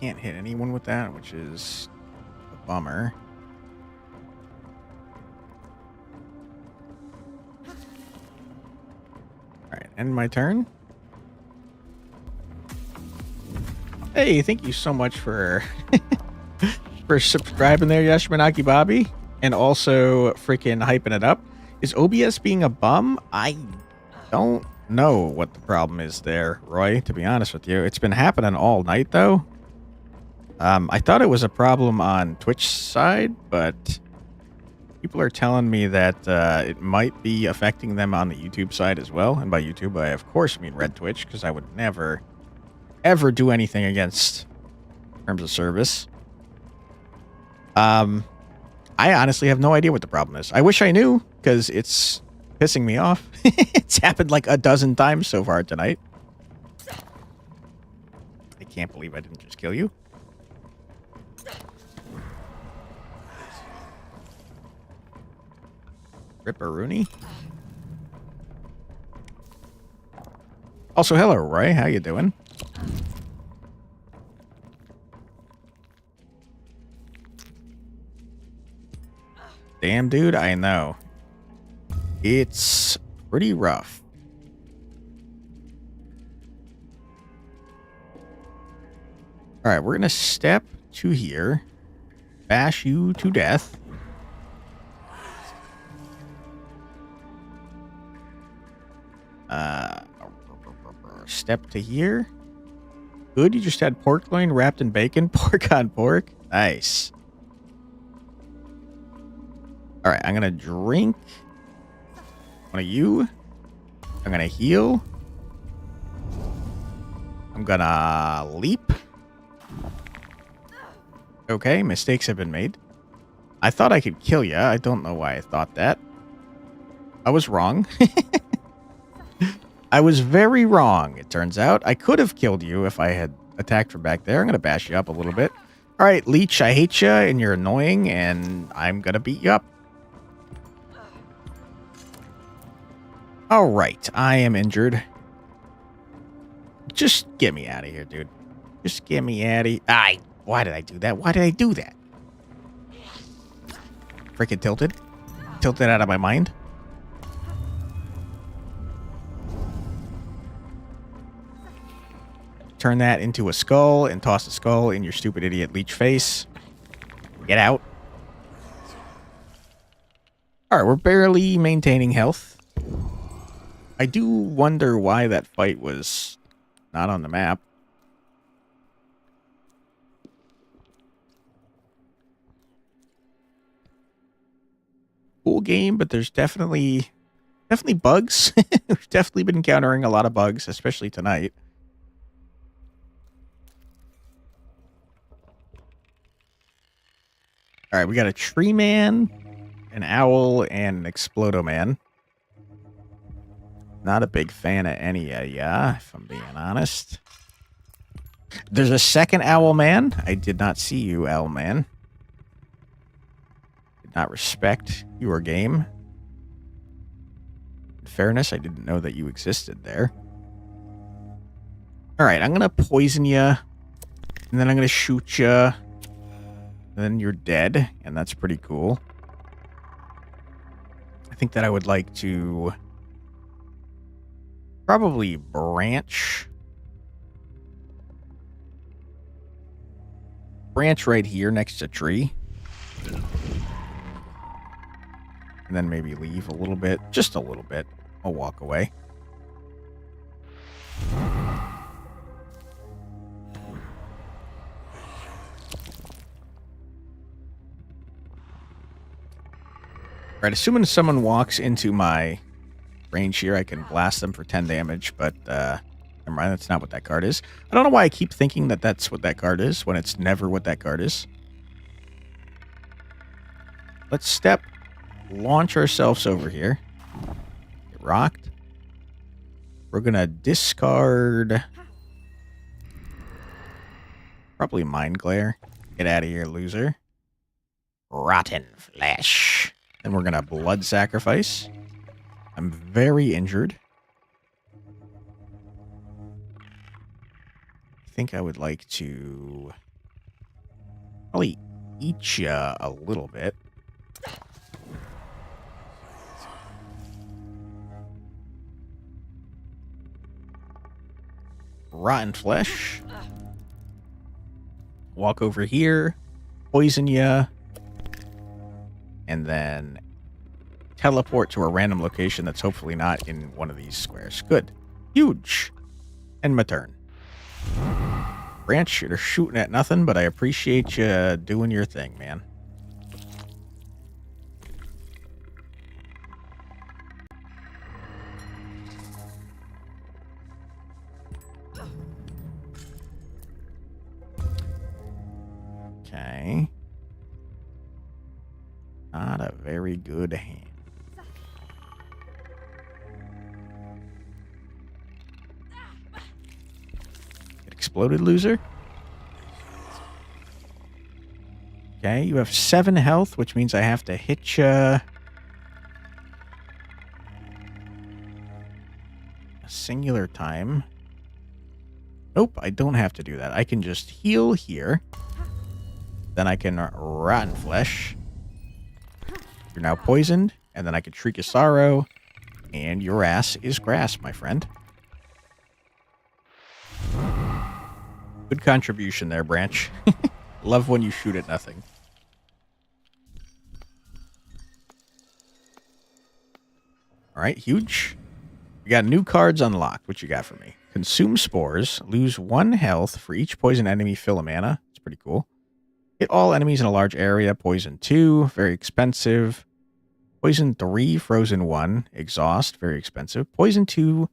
[SPEAKER 1] Can't hit anyone with that, which is a bummer. Alright, end my turn. Hey, thank you so much for for subscribing there, Yashmanaki Bobby, and also freaking hyping it up. Is OBS being a bum? I don't know what the problem is there, Roy, to be honest with you. It's been happening all night, though. I thought it was a problem on Twitch side, but people are telling me that it might be affecting them on the YouTube side as well. And by YouTube, I of course mean Red Twitch, because I would never, ever do anything against terms of service. I honestly have no idea what the problem is. I wish I knew, because it's pissing me off. It's happened like a dozen times so far tonight. I can't believe I didn't just kill you. Ripperoonie. Also, hello, Roy. How you doing? Damn, dude, I know. It's pretty rough. Alright, we're gonna step to here. Bash you to death. Step to here. Good, you just had pork loin wrapped in bacon. Pork on pork. Nice. Alright, I'm gonna drink one of you. I'm gonna heal. I'm gonna leap. Okay, mistakes have been made. I thought I could kill you. I don't know why I thought that. I was wrong. I was very wrong, it turns out. I could have killed you if I had attacked from back there. I'm going to bash you up a little bit. All right, Leech, I hate you, and you're annoying, and I'm going to beat you up. All right, I am injured. Just get me out of here, dude. Just get me out of here. Why did I do that? Why did I do that? Freaking tilted. Tilted out of my mind. Turn that into a skull and toss the skull in your stupid idiot leech face. Get out. Alright, we're barely maintaining health. I do wonder why that fight was not on the map. Cool game, but there's definitely bugs. We've definitely been encountering a lot of bugs, especially tonight. All right, we got a tree man, an owl, and an explodo man. Not a big fan of any of ya, if I'm being honest. There's a second owl man. I did not see you, owl man. Did not respect your game. In fairness, I didn't know that you existed there. All right, I'm going to poison you, and then I'm going to shoot you. Then you're dead, and that's pretty cool. I think that I would like to probably branch right here next to tree. And then maybe leave a little bit, just a little bit. I'll walk away. Right, assuming someone walks into my range here, I can blast them for 10 damage, but never mind, that's not what that card is. I don't know why I keep thinking that that's what that card is, when it's never what that card is. Let's launch ourselves over here. Get rocked. We're gonna discard probably Mind Glare. Get out of here, loser.
[SPEAKER 2] Rotten flesh.
[SPEAKER 1] Then we're gonna blood sacrifice. I'm very injured. I think I would like to probably eat you a little bit. Rotten flesh. Walk over here, poison you, and then teleport to a random location that's hopefully not in one of these squares. Good. Huge. End my turn. Branch, you're shooting at nothing, but I appreciate you doing your thing, man. Okay. Not a very good hand. Get exploded, loser. Okay, you have 7 health, which means I have to hit you a singular time. Nope, I don't have to do that. I can just heal here. Then I can rotten flesh. You're now poisoned, and then I can shriek of sorrow, and your ass is grass, my friend. Good contribution there, Branch. Love when you shoot at nothing. All right, huge. We got new cards unlocked. What you got for me? Consume spores. Lose 1 health for each poison enemy. Fill a mana. It's pretty cool. Hit all enemies in a large area. Poison 2. Very expensive. Poison 3. Frozen 1. Exhaust. Very expensive. Poison 2.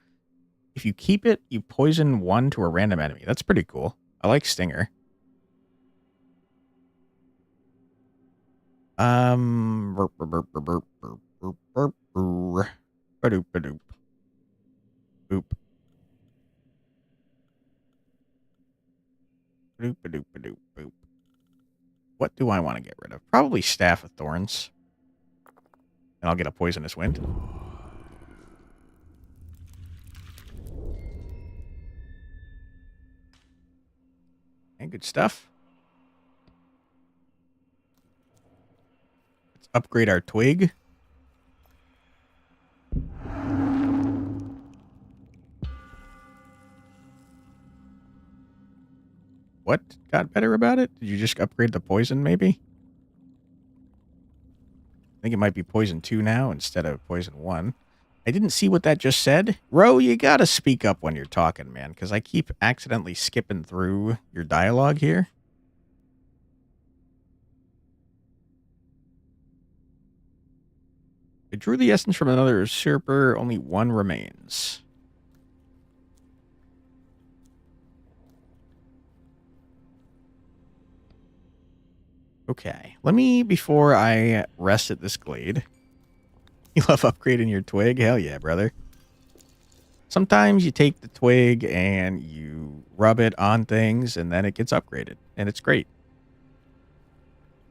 [SPEAKER 1] If you keep it, you poison 1 to a random enemy. That's pretty cool. I like Stinger. Ba-doop, ba-doop. Boop. Ba-doop, ba-doop, ba-doop, boop. What do I want to get rid of? Probably Staff of Thorns. And I'll get a Poisonous Wind. And good stuff. Let's upgrade our Twig. What got better about it? Did you just upgrade the poison, maybe? I think it might be poison 2 now instead of poison 1. I didn't see what that just said. Ro, you gotta speak up when you're talking, man, because I keep accidentally skipping through your dialogue here. I drew the essence from another usurper. Only one remains. Okay, let me, before I rest at this glade. You love upgrading your twig? Hell yeah, brother. Sometimes you take the twig and you rub it on things and then it gets upgraded. And it's great.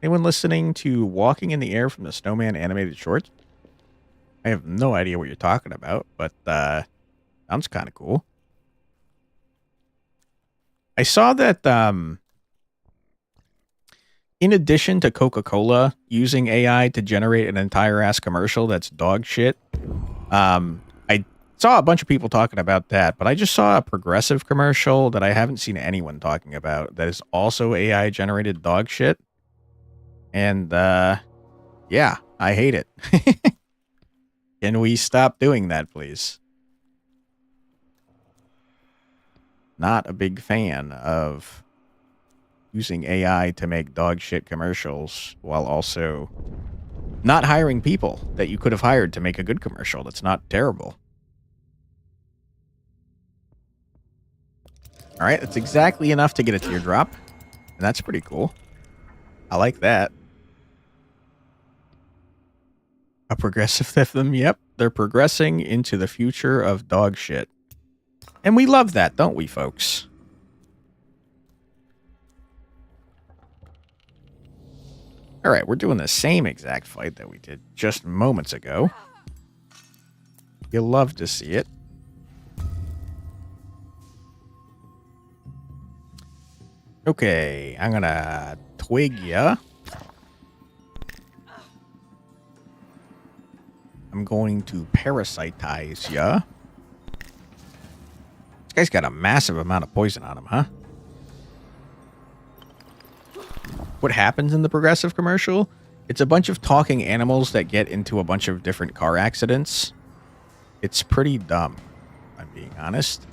[SPEAKER 1] Anyone listening to Walking in the Air from the Snowman animated short? I have no idea what you're talking about, but sounds kind of cool. I saw that in addition to Coca-Cola using AI to generate an entire ass commercial that's dog shit, I saw a bunch of people talking about that, but I just saw a Progressive commercial that I haven't seen anyone talking about that is also AI generated dog shit. And yeah, I hate it. Can we stop doing that, please? Not a big fan of using AI to make dog shit commercials while also not hiring people that you could have hired to make a good commercial that's not terrible. All right, that's exactly enough to get a teardrop, and that's pretty cool. I like that. A progressive them, yep. They're progressing into the future of dog shit. And we love that, don't we, folks? All right, we're doing the same exact fight that we did just moments ago. You'll love to see it. Okay, I'm gonna twig ya. I'm going to parasitize ya. This guy's got a massive amount of poison on him, huh? What happens in the Progressive commercial? It's a bunch of talking animals that get into a bunch of different car accidents. It's pretty dumb, if I'm being honest.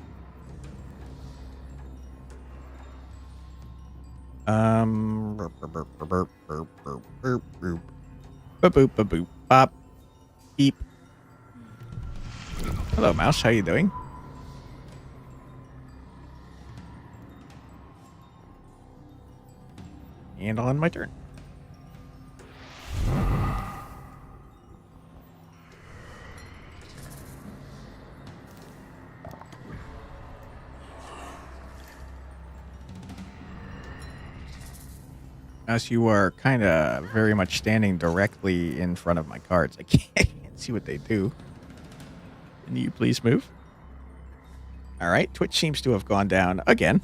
[SPEAKER 1] Burp, burp, burp, burp, burp, burp, burp, burp. Boop, boop, boop, boop, bop. Beep. Hello, mouse. How you doing? And on my turn. As you are kind of very much standing directly in front of my cards, I can't see what they do. Can you please move? All right, Twitch seems to have gone down again.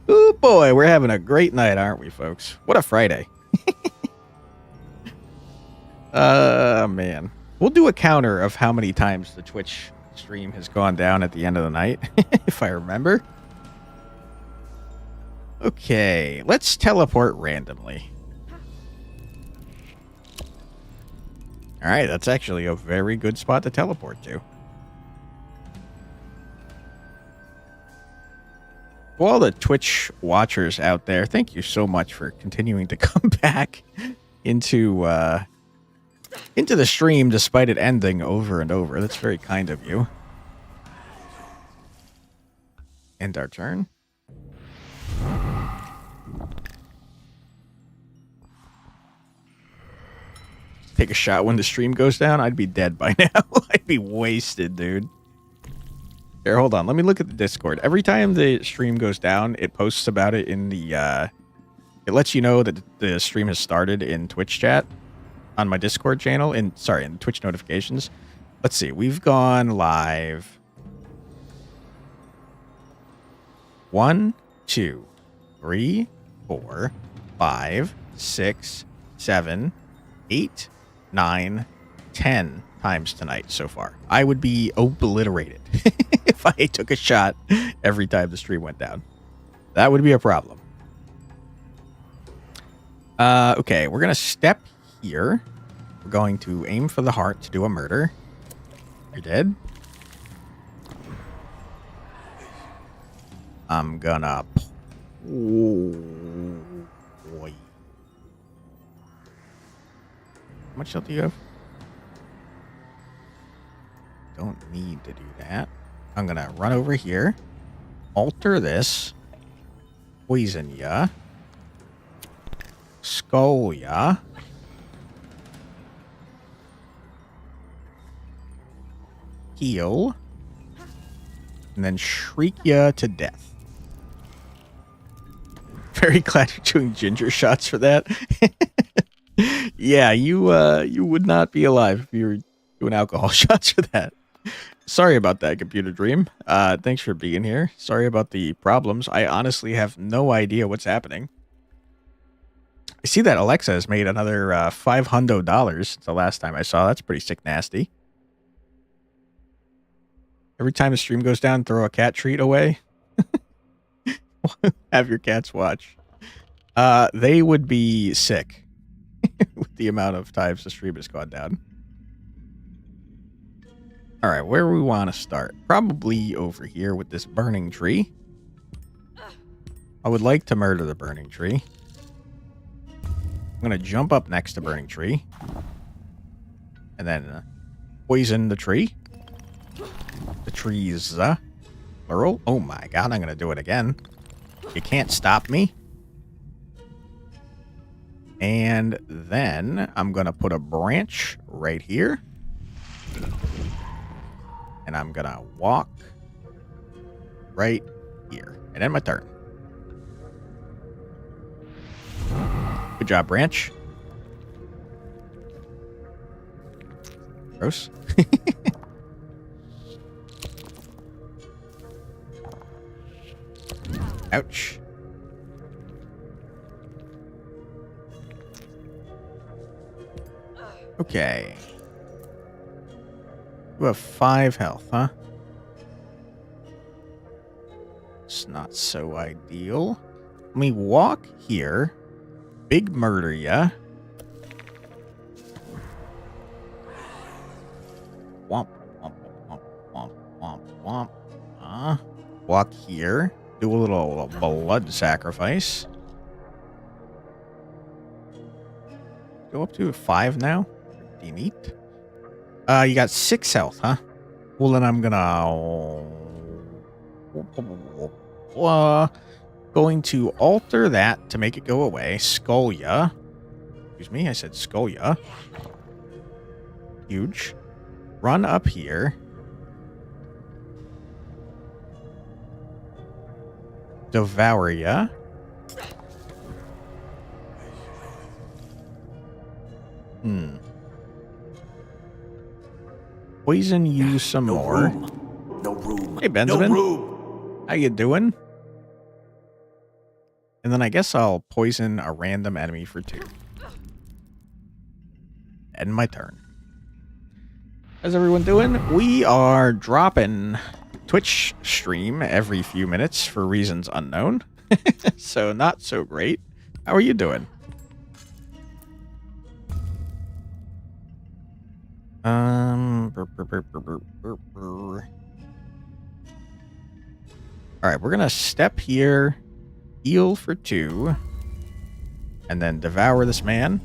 [SPEAKER 1] Oh boy, we're having a great night, aren't we, folks? What a Friday. Man. We'll do a counter of how many times the Twitch stream has gone down at the end of the night, if I remember. Okay, let's teleport randomly. All right, that's actually a very good spot to teleport to. To all the Twitch watchers out there, thank you so much for continuing to come back into the stream despite it ending over and over. That's very kind of you. End our turn. take a shot when the stream goes down, I'd be dead by now. I'd be wasted, dude. Here, hold on. Let me look at the Discord. Every time the stream goes down, it posts about it in the, it lets you know that the stream has started in Twitch chat on my Discord channel. In Twitch notifications. Let's see. We've gone live. 1, 2, 3, 4, 5, 6, 7, 8, 9, 10 times tonight so far. I would be obliterated if I took a shot every time the stream went down. That would be a problem. Okay, we're going to step here. We're going to aim for the heart to do a murder. You're dead. I'm gonna... Oh, boy. How much health do you have? Don't need to do that. I'm gonna run over here. Alter this. Poison ya. Skull ya. Heal. And then shriek ya to death. Very glad you're doing ginger shots for that. Yeah, you would not be alive if you were doing alcohol shots for that. Sorry about that, Computer Dream. Thanks for being here. Sorry about the problems. I honestly have no idea what's happening. I see that Alexa has made another $500 since the last time I saw. That's pretty sick nasty. Every time the stream goes down, throw a cat treat away. Have your cats watch. They would be sick with the amount of times the stream has gone down. All right, where we want to start? Probably over here with this burning tree. I would like to murder the burning tree. I'm going to jump up next to burning tree. And then poison the tree. The trees, plural. Oh my god, I'm going to do it again. You can't stop me. And then I'm going to put a branch right here. And I'm going to walk right here. And end my turn. Good job, branch. Gross. Ouch. Okay. You have 5 health, huh? It's not so ideal. Let me walk here. Big murder ya. Womp, womp, womp, womp, womp, womp. Walk here. Do a little blood sacrifice. Go up to 5 now. Pretty neat. You got 6 health, huh? Well, then I'm gonna... going to alter that to make it go away. Skull ya. Excuse me, I said skull ya. Huge. Run up here. Devour ya. Poison you some more.
[SPEAKER 3] No room.
[SPEAKER 1] Hey, Benjamin.
[SPEAKER 3] No room.
[SPEAKER 1] How you doing? And then I guess I'll poison a random enemy for 2. End my turn. How's everyone doing? We are dropping Twitch stream every few minutes for reasons unknown. So not so great. How are you doing? Alright, we're gonna step here, heal for 2, and then devour this man.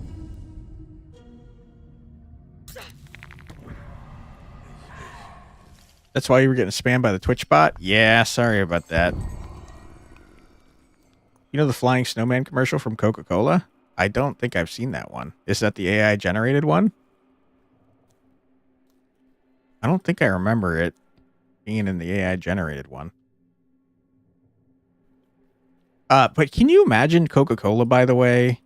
[SPEAKER 1] That's why you were getting spammed by the Twitch bot? Yeah, sorry about that. You know the flying snowman commercial from Coca-Cola? I don't think I've seen that one. Is that the AI generated one? I don't think I remember it being in the AI generated one. But can you imagine Coca-Cola, by the way?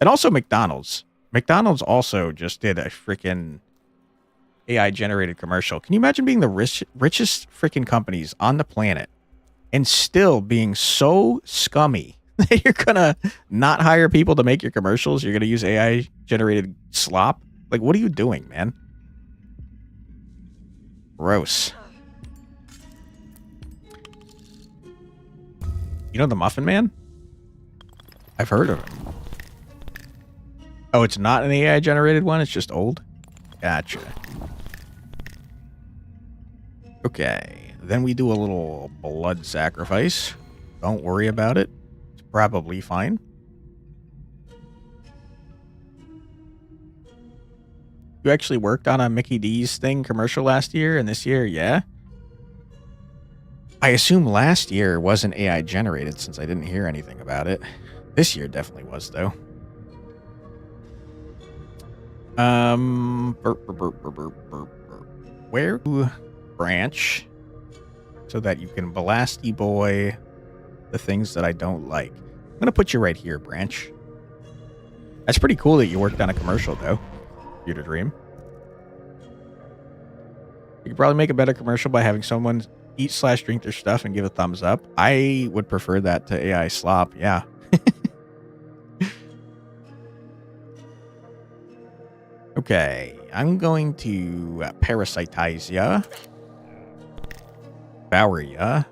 [SPEAKER 1] And also McDonald's. McDonald's also just did a freaking AI generated commercial. Can you imagine being the richest freaking companies on the planet and still being so scummy that you're gonna not hire people to make your commercials? You're gonna use AI generated slop? Like, what are you doing, man? Gross. You know the Muffin Man? I've heard of him. Oh, it's not an AI generated one? It's just old? Gotcha. Okay. Then we do a little blood sacrifice. Don't worry about it. It's probably fine. You actually worked on a Mickey D's thing commercial last year, and this year, yeah? I assume last year wasn't AI generated since I didn't hear anything about it. This year definitely was, though. Where to branch so that you can blasty boy the things that I don't like? I'm gonna put you right here, branch. That's pretty cool that you worked on a commercial, though. Computer Dream. You could probably make a better commercial by having someone eat/drink their stuff and give a thumbs up. I would prefer that to AI slop, yeah. Okay, I'm going to parasitize ya. Devour ya.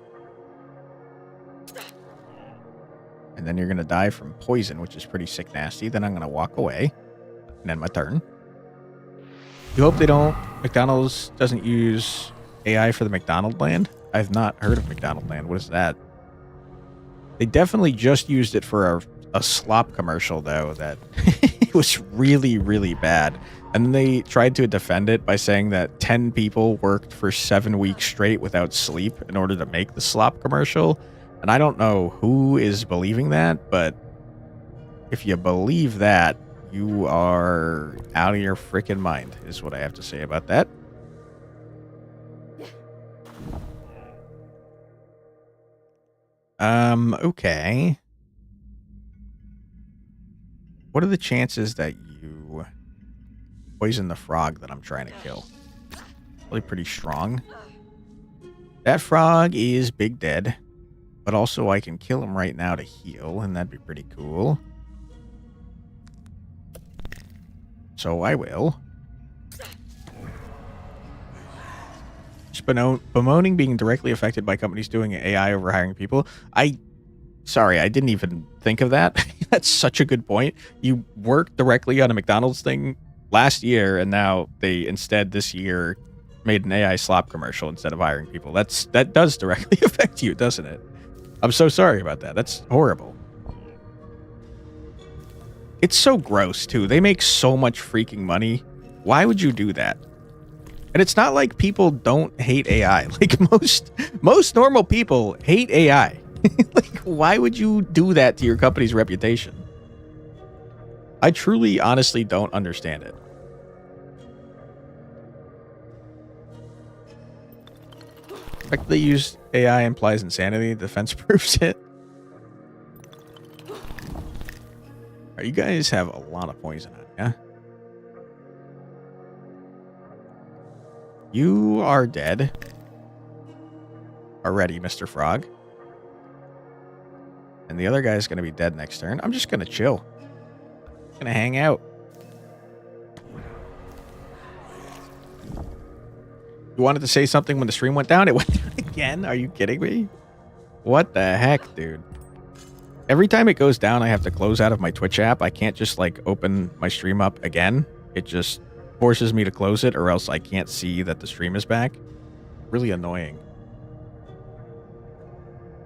[SPEAKER 1] And then you're going to die from poison, which is pretty sick nasty. Then I'm going to walk away. And end my turn. You hope they don't... McDonald's doesn't use AI for the McDonald land? I've not heard of McDonald land. What is that? They definitely just used it for a slop commercial, though, that it was really, really bad. And then they tried to defend it by saying that 10 people worked for 7 weeks straight without sleep in order to make the slop commercial. And I don't know who is believing that, but if you believe that, you are out of your freaking mind, is what I have to say about that. Okay. What are the chances that you poison the frog that I'm trying to kill? Really pretty strong. That frog is big dead, but also I can kill him right now to heal, and that'd be pretty cool. So I will. Just bemoaning being directly affected by companies doing AI over hiring people. Sorry, I didn't even think of that. That's such a good point. You worked directly on a McDonald's thing last year, and now they instead this year made an AI slop commercial instead of hiring people. That does directly affect you, doesn't it? I'm so sorry about that. That's horrible. It's so gross, too. They make so much freaking money. Why would you do that? And it's not like people don't hate AI. Like, most normal people hate AI. Like, why would you do that to your company's reputation? I truly, honestly don't understand it. The fact that they use AI implies insanity. Defense proves it. Right, you guys have a lot of poison on, yeah? You are dead. Already, Mr. Frog. And the other guy's going to be dead next turn. I'm just going to chill. Going to hang out. You wanted to say something when the stream went down? It went down again? Are you kidding me? What the heck, dude? Every time it goes down, I have to close out of my Twitch app. I can't just, like, open my stream up again. It just forces me to close it, or else I can't see that the stream is back. Really annoying.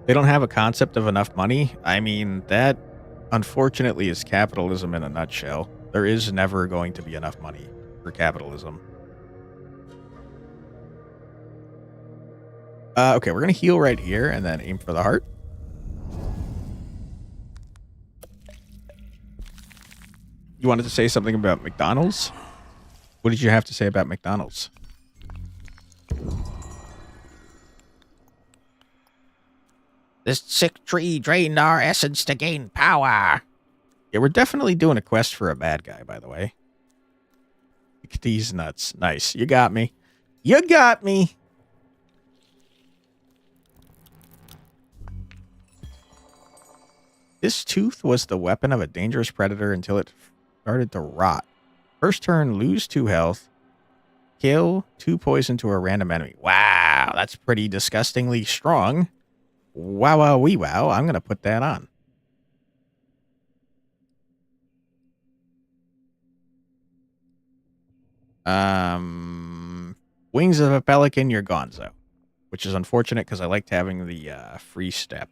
[SPEAKER 1] They don't have a concept of enough money. I mean, that unfortunately is capitalism in a nutshell. There is never going to be enough money for capitalism. Okay, we're going to heal right here and then aim for the heart. You wanted to say something about McDonald's? What did you have to say about McDonald's?
[SPEAKER 2] This sick tree drained our essence to gain power.
[SPEAKER 1] Yeah, we're definitely doing a quest for a bad guy, by the way. Look at these nuts. Nice. You got me. You got me. This tooth was the weapon of a dangerous predator until it started to rot. First turn, lose 2 health. Kill 2 poison to a random enemy. Wow, that's pretty disgustingly strong. Wow, wow, wee, wow. I'm going to put that on. Wings of a Pelican, you're gonzo. Which is unfortunate because I liked having the free step.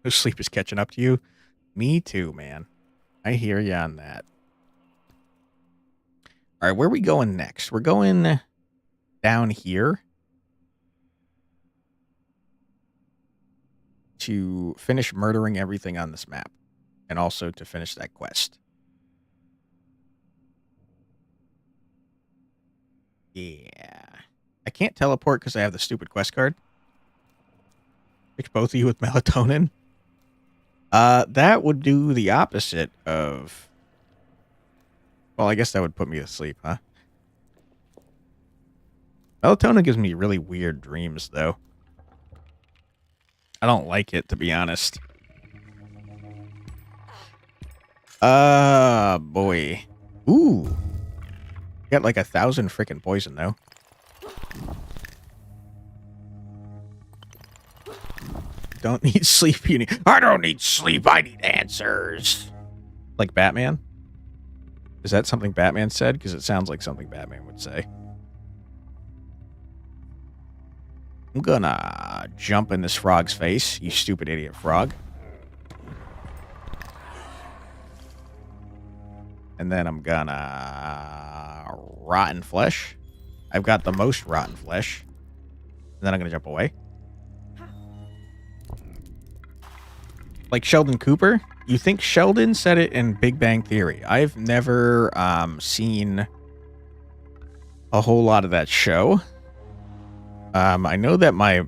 [SPEAKER 1] No sleep is catching up to you. Me too, man. I hear you on that. All right, where are we going next? We're going down here to finish murdering everything on this map and also to finish that quest. Yeah. I can't teleport because I have the stupid quest card. Fix both of you with melatonin. That would do the opposite of... Well, I guess that would put me to sleep, huh? Melatonin gives me really weird dreams, though. I don't like it, to be honest. Boy. Ooh. Got like 1,000 freaking poison, though. Don't need sleep. You need...
[SPEAKER 2] I don't need sleep. I need answers.
[SPEAKER 1] Like Batman? Is that something Batman said? Because it sounds like something Batman would say. I'm gonna jump in this frog's face, you stupid idiot frog. And then I'm gonna rotten flesh. I've got the most rotten flesh. And then I'm gonna jump away. Like Sheldon Cooper? You think Sheldon said it in Big Bang Theory. I've never seen a whole lot of that show. I know that my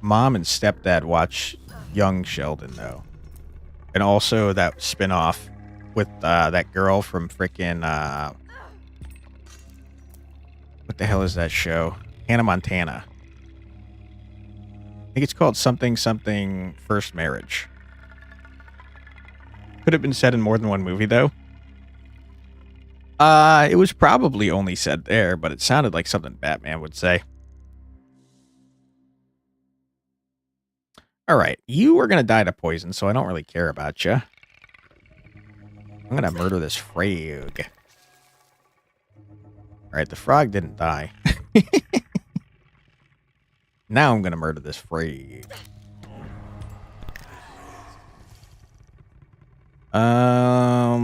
[SPEAKER 1] mom and stepdad watch Young Sheldon, though. And also that spinoff with that girl from frickin' what the hell is that show? Hannah Montana. I think it's called something something First Marriage. Could have been said in more than one movie, though. It was probably only said there, but it sounded like something Batman would say. All right, you are going to die to poison, so I don't really care about you. I'm going to murder this frog. All right, the frog didn't die. Now I'm going to murder this frog. I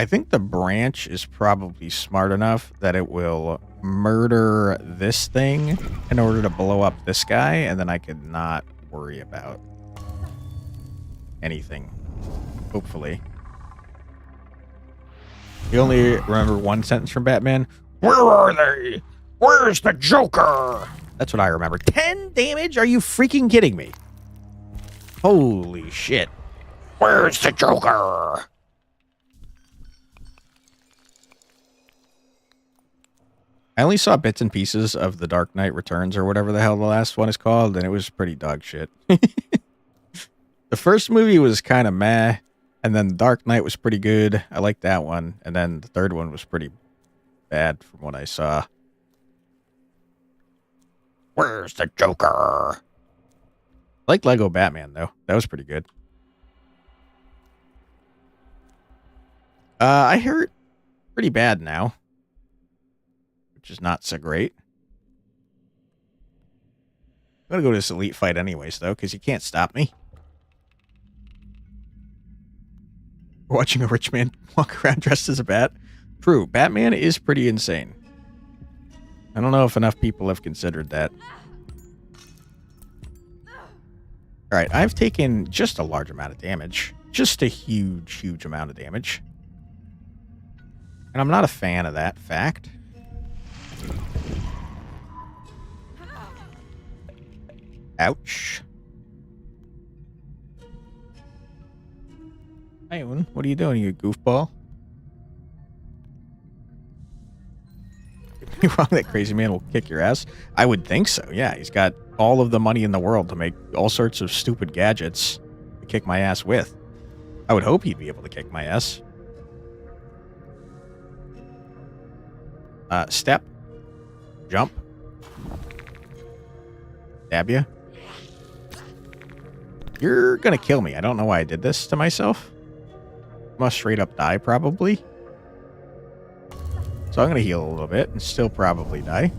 [SPEAKER 1] think the branch is probably smart enough that it will murder this thing in order to blow up this guy, and then I could not worry about anything. Hopefully. You only remember one sentence from Batman.
[SPEAKER 2] Where are they? Where's the Joker?
[SPEAKER 1] That's what I remember. 10 damage? Are you freaking kidding me? Holy shit.
[SPEAKER 2] Where's the Joker?
[SPEAKER 1] I only saw bits and pieces of The Dark Knight Returns or whatever the hell the last one is called, and it was pretty dog shit. The first movie was kind of meh, and then Dark Knight was pretty good. I liked that one, and then the third one was pretty bad from what I saw.
[SPEAKER 2] Where's the Joker?
[SPEAKER 1] I like Lego Batman, though. That was pretty good. I hurt pretty bad now, which is not so great. I'm going to go to this elite fight anyways, though, because you can't stop me. Watching a rich man walk around dressed as a bat. True, Batman is pretty insane. I don't know if enough people have considered that. Alright, I've taken just a large amount of damage. Just a huge, huge amount of damage. And I'm not a fan of that fact. Ouch. Hey, what are you doing, you goofball? You're wrong, that crazy man will kick your ass. I would think so, yeah. He's got all of the money in the world to make all sorts of stupid gadgets to kick my ass with. I would hope he'd be able to kick my ass. Step. Jump. Stab ya. You're gonna kill me. I don't know why I did this to myself. Must straight up die, probably. So I'm gonna heal a little bit and still probably die.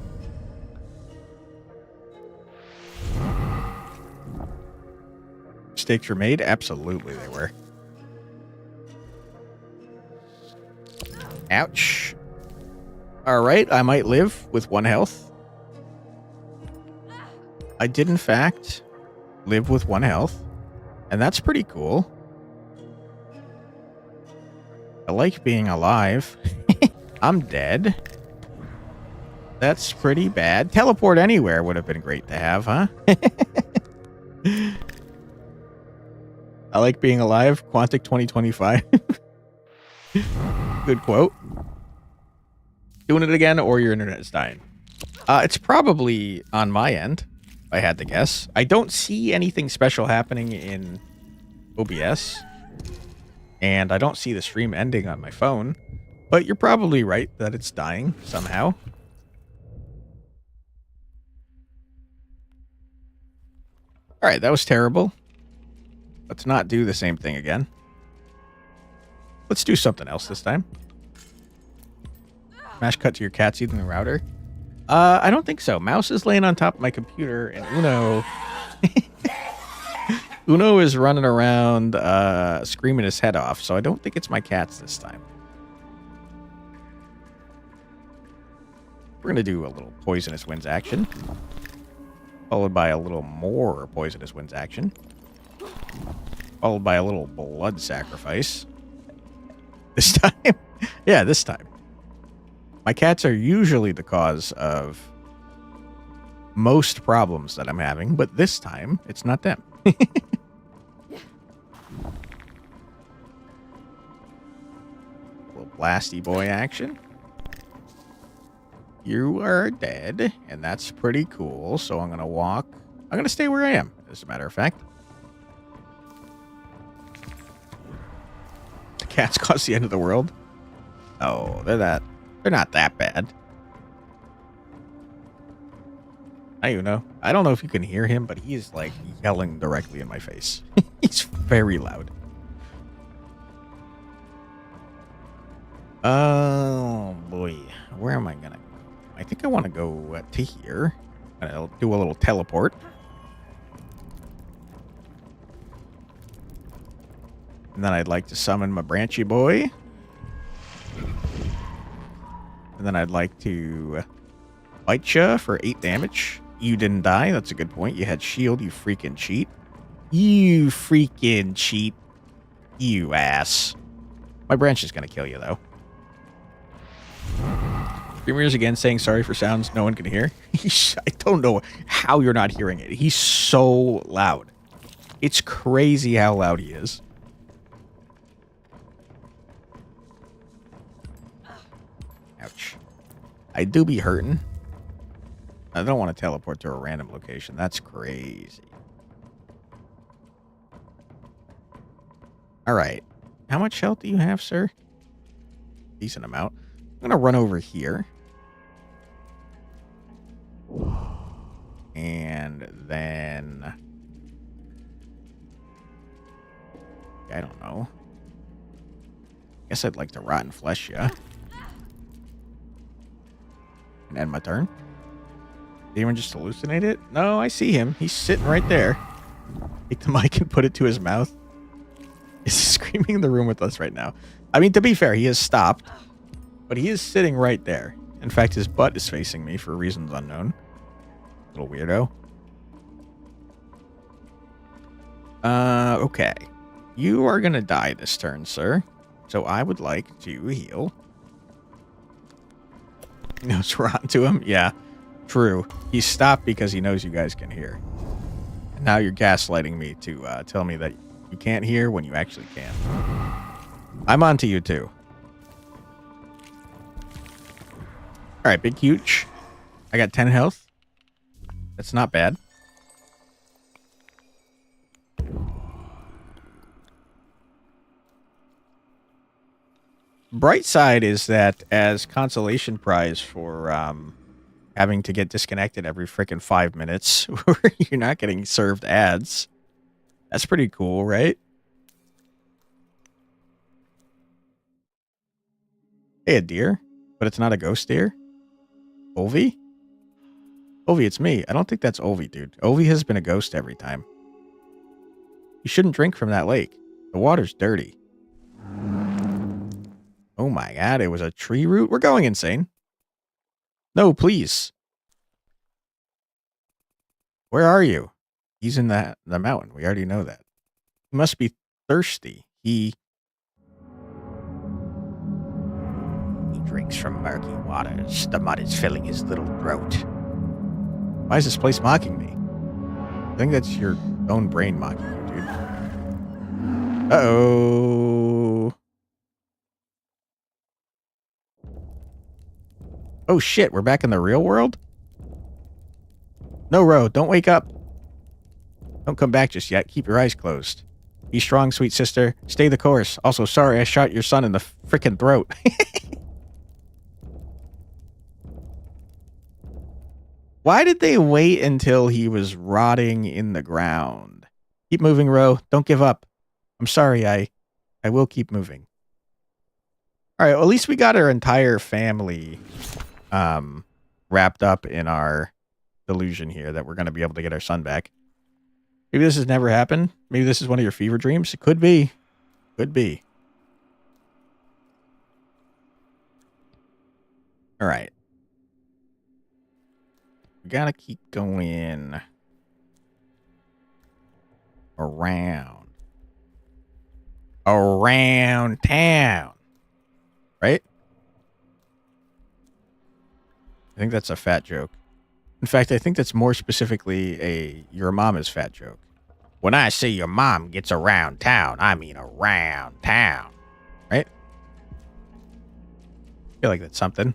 [SPEAKER 1] Mistakes were made? Absolutely they were. Ouch. Alright, I might live with 1 health. I did, in fact, live with 1 health. And that's pretty cool. I like being alive. I'm dead. That's pretty bad. Teleport anywhere would have been great to have, huh? I like being alive. Quantic 2025. Good quote. Doing it again, or your internet is dying. It's probably on my end, if I had to guess. I don't see anything special happening in OBS. And I don't see the stream ending on my phone. But you're probably right that it's dying somehow. Alright, that was terrible. Let's not do the same thing again. Let's do something else this time. Smash cut to your cat seat in the router. I don't think so. Mouse is laying on top of my computer, and Uno... Uno is running around screaming his head off, so I don't think it's my cats this time. We're going to do a little Poisonous Winds action. Followed by a little more Poisonous Winds action. Followed by a little blood sacrifice. This time? Yeah, this time. My cats are usually the cause of most problems that I'm having, but this time, it's not them. Little blasty boy action. You are dead, and that's pretty cool, so I'm going to walk. I'm going to stay where I am, as a matter of fact. The cats cause the end of the world? Oh, they're not that bad. I don't know. I don't know if you can hear him, but he's like yelling directly in my face. He's very loud. Oh boy, where am I gonna go? I think I want to go to here. I'll do a little teleport. And then I'd like to summon my branchy boy. And then I'd like to bite ya for 8 damage. You didn't die. That's a good point. You had shield, you freaking cheat. You freaking cheat. You ass. My branch is going to kill you, though. Premier's again saying sorry for sounds no one can hear. I don't know how you're not hearing it. He's so loud. It's crazy how loud he is. Ouch. I do be hurting. I don't want to teleport to a random location. That's crazy. All right. How much health do you have, sir? Decent amount. I'm going to run over here. And then... I don't know. Guess I'd like to rotten flesh ya. And end my turn. Did anyone just hallucinate it? No, I see him. He's sitting right there. Take the mic and put it to his mouth. He's screaming in the room with us right now. I mean, to be fair, he has stopped. But he is sitting right there. In fact, his butt is facing me for reasons unknown. Little weirdo. Okay. You are going to die this turn, sir. So I would like to heal. No, it's rotten to him? Yeah, true. He stopped because he knows you guys can hear. Now you're gaslighting me to tell me that you can't hear when you actually can. I'm on to you too. All right, big huge. I got 10 health. That's not bad. Bright side is that as consolation prize for having to get disconnected every freaking 5 minutes, you're not getting served ads. That's pretty cool, right? Hey, a deer, but it's not a ghost deer. Ovi? Ovi, it's me. I don't think that's Ovi, dude. Ovi has been a ghost every time. You shouldn't drink from that lake. The water's dirty. Oh my god, it was a tree root? We're going insane. No, please. Where are you? He's in the mountain. We already know that. He must be thirsty. He
[SPEAKER 2] drinks from murky waters. The mud is filling his little throat.
[SPEAKER 1] Why is this place mocking me? I think that's your own brain mocking you, dude. Uh-oh. Oh shit, we're back in the real world? No, Ro, don't wake up. Don't come back just yet. Keep your eyes closed. Be strong, sweet sister. Stay the course. Also, sorry I shot your son in the frickin' throat. Why did they wait until he was rotting in the ground? Keep moving, Ro. Don't give up. I'm sorry, I will keep moving. All right, well, at least we got our entire family wrapped up in our delusion here that we're going to be able to get our son back. Maybe this has never happened. Maybe this is one of your fever dreams. It could be. Could be. All right. We got to keep going around town. Right? I think that's a fat joke. In fact, I think that's more specifically a your mom is fat joke.
[SPEAKER 2] When I say your mom gets around town, I mean around town.
[SPEAKER 1] Right? I feel like that's something.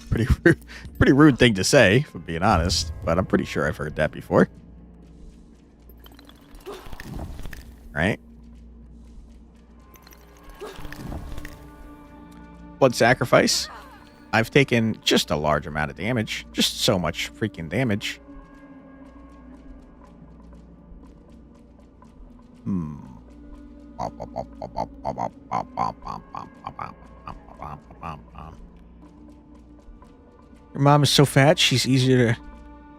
[SPEAKER 1] Pretty rude thing to say, if I'm being honest, but I'm pretty sure I've heard that before. Right? Blood sacrifice. I've taken just a large amount of damage. Just so much freaking damage. Your mom is so fat, she's easier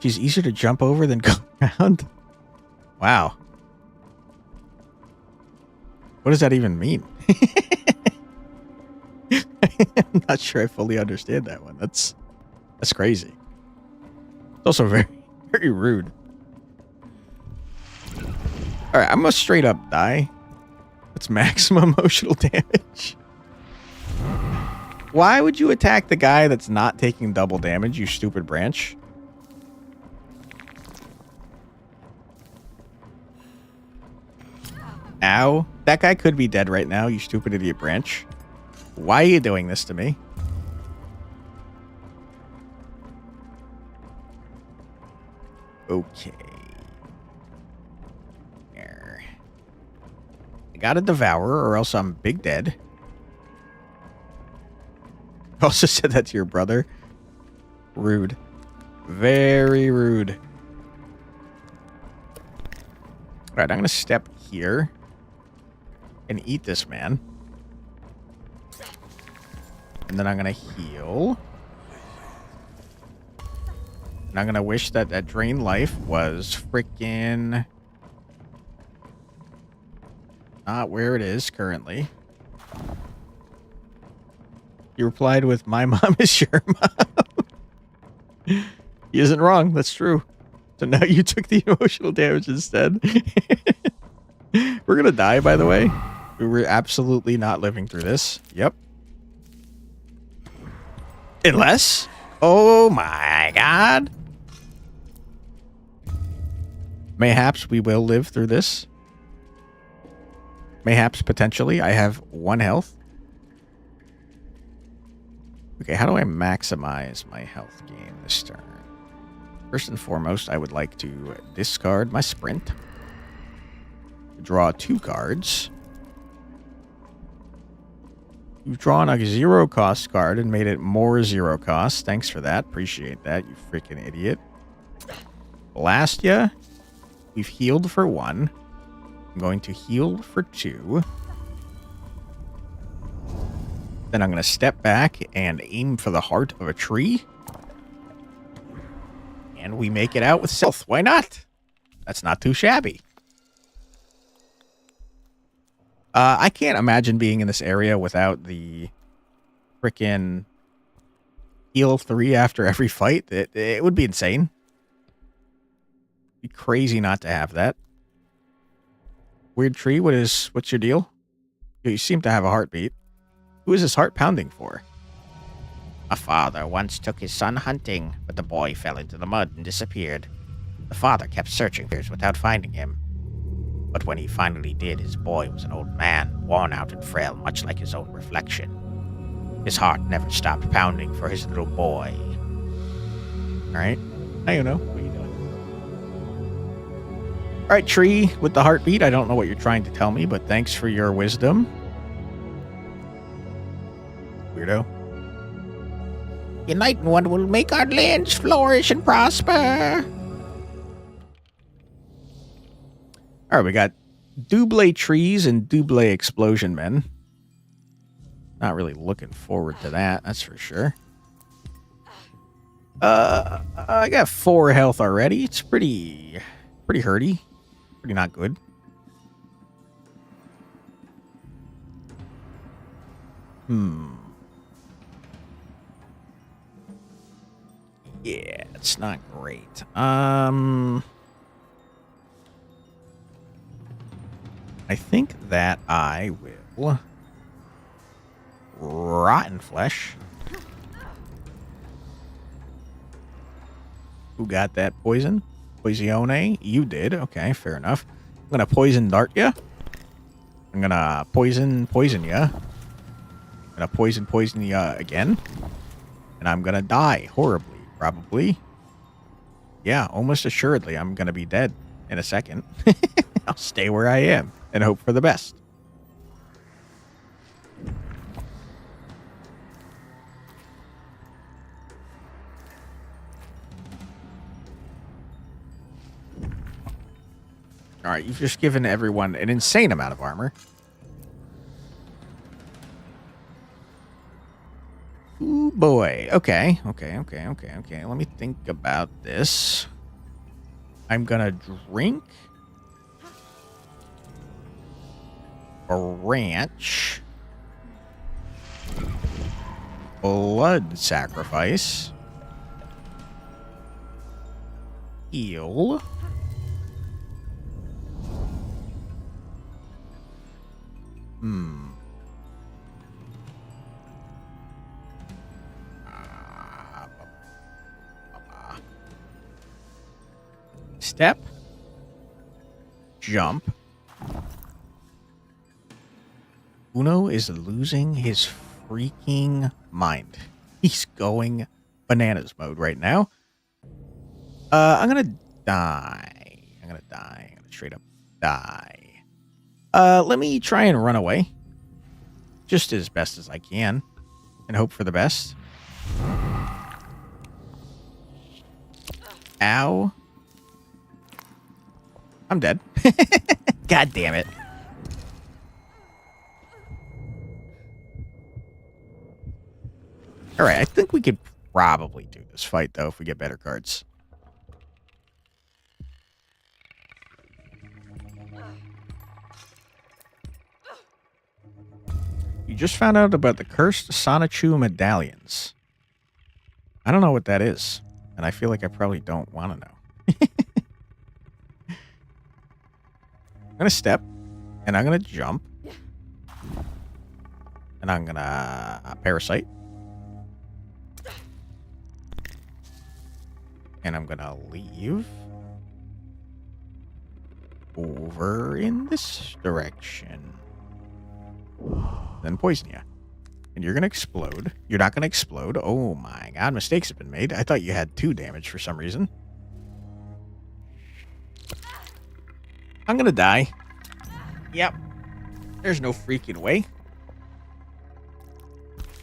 [SPEAKER 1] to jump over than go around. Wow. What does that even mean? I'm not sure I fully understand that one. That's crazy. It's also very, very rude. All right, I'm gonna straight up die. That's maximum emotional damage. Why would you attack the guy that's not taking double damage, you stupid branch? Ow. That guy could be dead right now, you stupid idiot branch. Why are you doing this to me? Okay. There. I gotta devour or else I'm big dead. I also said that to your brother. Rude. Very rude. Alright, I'm gonna step here and eat this man. And then I'm going to heal. And I'm going to wish that that drain life was freaking not where it is currently. You replied with, my mom is your mom. He isn't wrong. That's true. So now you took the emotional damage instead. We're going to die, by the way. We're absolutely not living through this. Yep. Unless, oh my god. Mayhaps we will live through this. Mayhaps potentially. I have 1 health. Okay, how do I maximize my health gain this turn? First and foremost, I would like to discard my sprint. Draw 2 cards. You've drawn a 0-cost card and made it more 0 cost. Thanks for that. Appreciate that, you freaking idiot. Last ya, we've healed for 1. I'm going to heal for 2. Then I'm going to step back and aim for the heart of a tree. And we make it out with stealth. Why not? That's not too shabby. I can't imagine being in this area without the frickin' heal 3 after every fight. It would be insane. It'd be crazy not to have that. Weird tree, what's your deal? You seem to have a heartbeat. Who is this heart pounding for?
[SPEAKER 2] A father once took his son hunting, but the boy fell into the mud and disappeared. The father kept searching for years without finding him. But when he finally did, his boy was an old man, worn out and frail, much like his own reflection. His heart never stopped pounding for his little boy.
[SPEAKER 1] Alright. Now you know. What are you doing? Alright, tree with the heartbeat. I don't know what you're trying to tell me, but thanks for your wisdom. Weirdo.
[SPEAKER 2] Unite one will make our lands flourish and prosper.
[SPEAKER 1] Alright, we got double trees and double explosion men. Not really looking forward to that, that's for sure. I got 4 health already. It's pretty hurty. Pretty not good. Yeah, it's not great. I think that I will rotten flesh. Who got that poison? Poisione? You did. Okay, fair enough. I'm gonna poison dart ya. I'm gonna poison ya. I'm gonna poison ya again. And I'm gonna die horribly, probably. Yeah, almost assuredly I'm gonna be dead in a second. I'll stay where I am and hope for the best. Alright, you've just given everyone an insane amount of armor. Ooh, boy. Okay. Let me think about this. I'm gonna drink a ranch. Blood sacrifice. Heal. Step. Jump. Uno is losing his freaking mind. He's going bananas mode right now. I'm gonna die. I'm gonna straight up die. Let me try and run away. Just as best as I can. And hope for the best. Ow. I'm dead. God damn it. Alright, I think we could probably do this fight, though, if we get better cards. You just found out about the cursed Sonichu medallions. I don't know what that is, and I feel like I probably don't want to know. I'm going to step, and I'm going to jump, and I'm going to parasite, and I'm going to leave, over in this direction. Then poison you. And you're going to explode. You're not going to explode. Oh my god, mistakes have been made. I thought you had 2 damage for some reason. I'm going to die. Yep. There's no freaking way.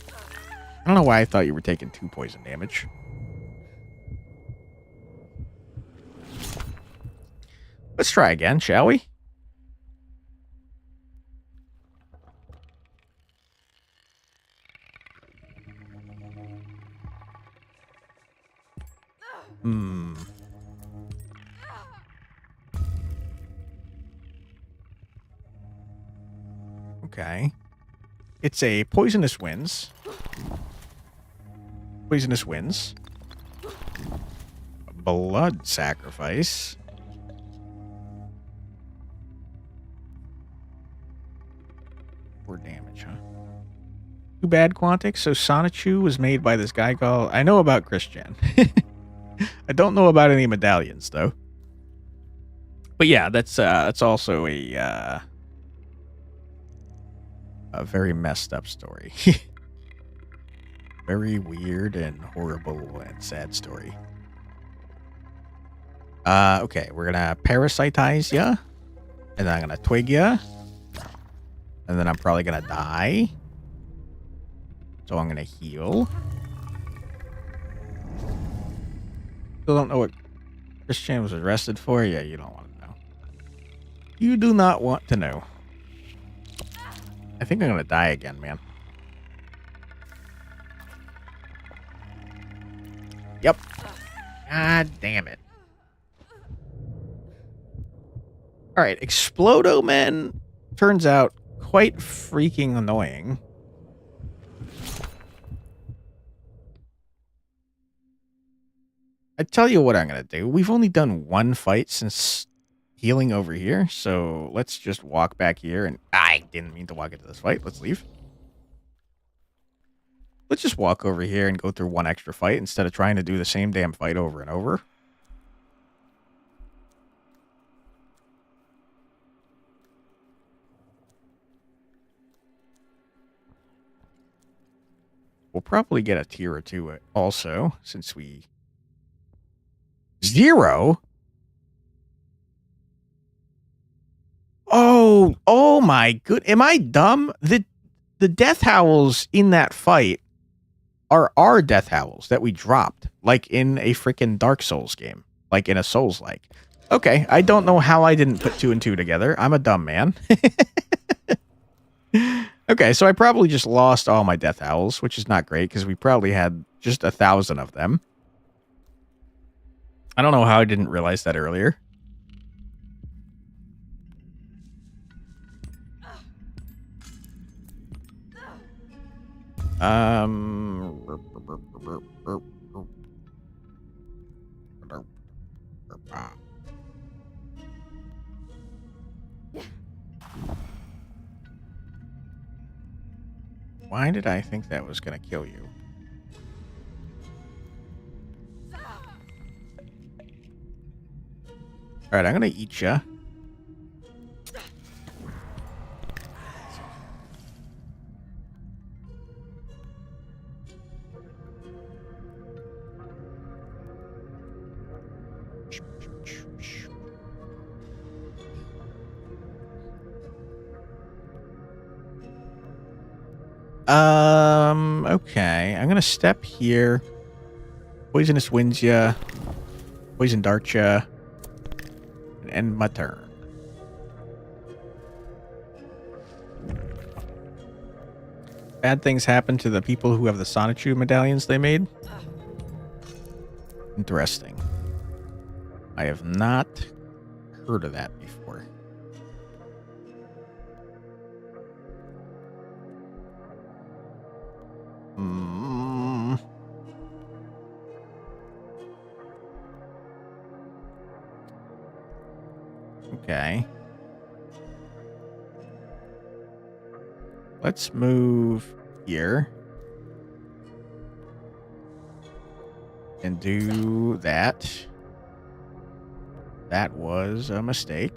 [SPEAKER 1] I don't know why I thought you were taking 2 poison damage. Let's try again, shall we? Okay. It's a poisonous winds. Poisonous winds. Blood sacrifice. For damage, huh? Too bad, Quantic. So Sonichu was made by this guy called... I know about Christian. I don't know about any medallions, though. But yeah, that's also a very messed up story. Very weird and horrible and sad story. Okay, we're gonna parasitize ya, and then I'm gonna twig ya, and then I'm probably gonna die. So I'm gonna heal. Still don't know what Christian was arrested for. Yeah, you don't want to know. You do not want to know. I think I'm gonna die again, man. Yep. God damn it. Alright, Explodo Men turns out quite freaking annoying. I tell you what I'm gonna do. We've only done 1 fight since healing over here, so let's just walk back here and... I didn't mean to walk into this fight. Let's leave. Let's just walk over here and go through 1 extra fight instead of trying to do the same damn fight over and over. We'll probably get a tier or 2 also, since we... 0? Oh my good. Am I dumb? The death howls in that fight are our death howls that we dropped, like in a freaking Dark Souls game, like in a Soulslike. Okay, I don't know how I didn't put 2 and 2 together. I'm a dumb man. Okay, so I probably just lost all my death howls, which is not great because we probably had just 1,000 of them. I don't know how I didn't realize that earlier. Why did I think that was going to kill you? Alright, I'm going to eat ya. Okay. I'm gonna step here. Poisonous winds ya. Poison dart ya. And end my turn. Bad things happen to the people who have the Sonichu medallions they made. Interesting. I have not heard of that before. Okay. Let's move here. And do that. That was a mistake.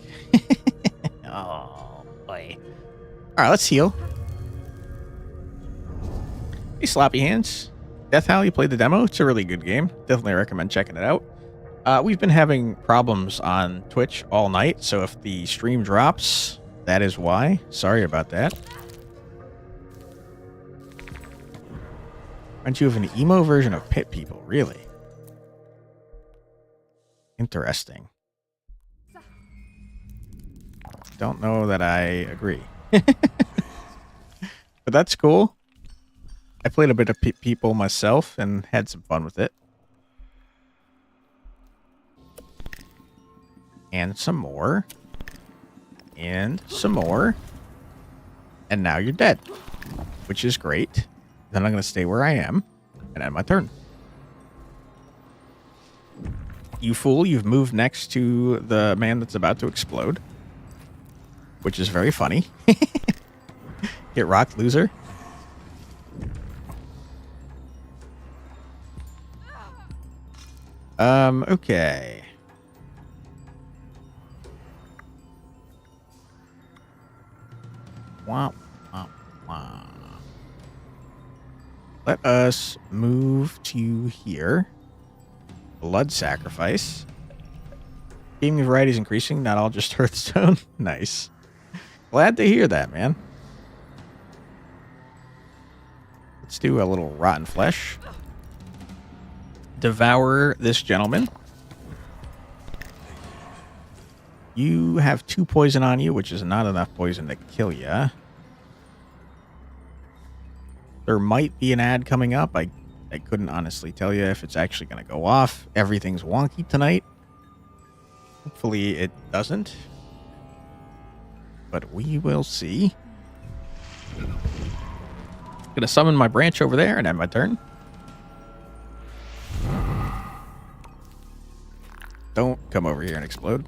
[SPEAKER 2] Oh, boy.
[SPEAKER 1] All right, let's heal. Hey, Sloppy Hands. Death Howl, you played the demo. It's a really good game. Definitely recommend checking it out. We've been having problems on Twitch all night, so if the stream drops, that is why. Sorry about that. Aren't you of an emo version of Pit People? Really? Interesting. Don't know that I agree. But that's cool. I played a bit of Pit People myself and had some fun with it. And some more. And some more. And now you're dead. Which is great. Then I'm going to stay where I am. And end my turn. You fool, you've moved next to the man that's about to explode. Which is very funny. Get rocked, loser. Okay. Wah, wah, wah. Let us move to here. Blood sacrifice. Gaming variety is increasing, not all just Hearthstone. Nice. Glad to hear that, man. Let's do a little rotten flesh. Devour this gentleman. You have 2 poison on you, which is not enough poison to kill you. There might be an ad coming up. I couldn't honestly tell you if it's actually going to go off. Everything's wonky tonight. Hopefully it doesn't. But we will see. Gonna summon my branch over there and end my turn. Don't come over here and explode.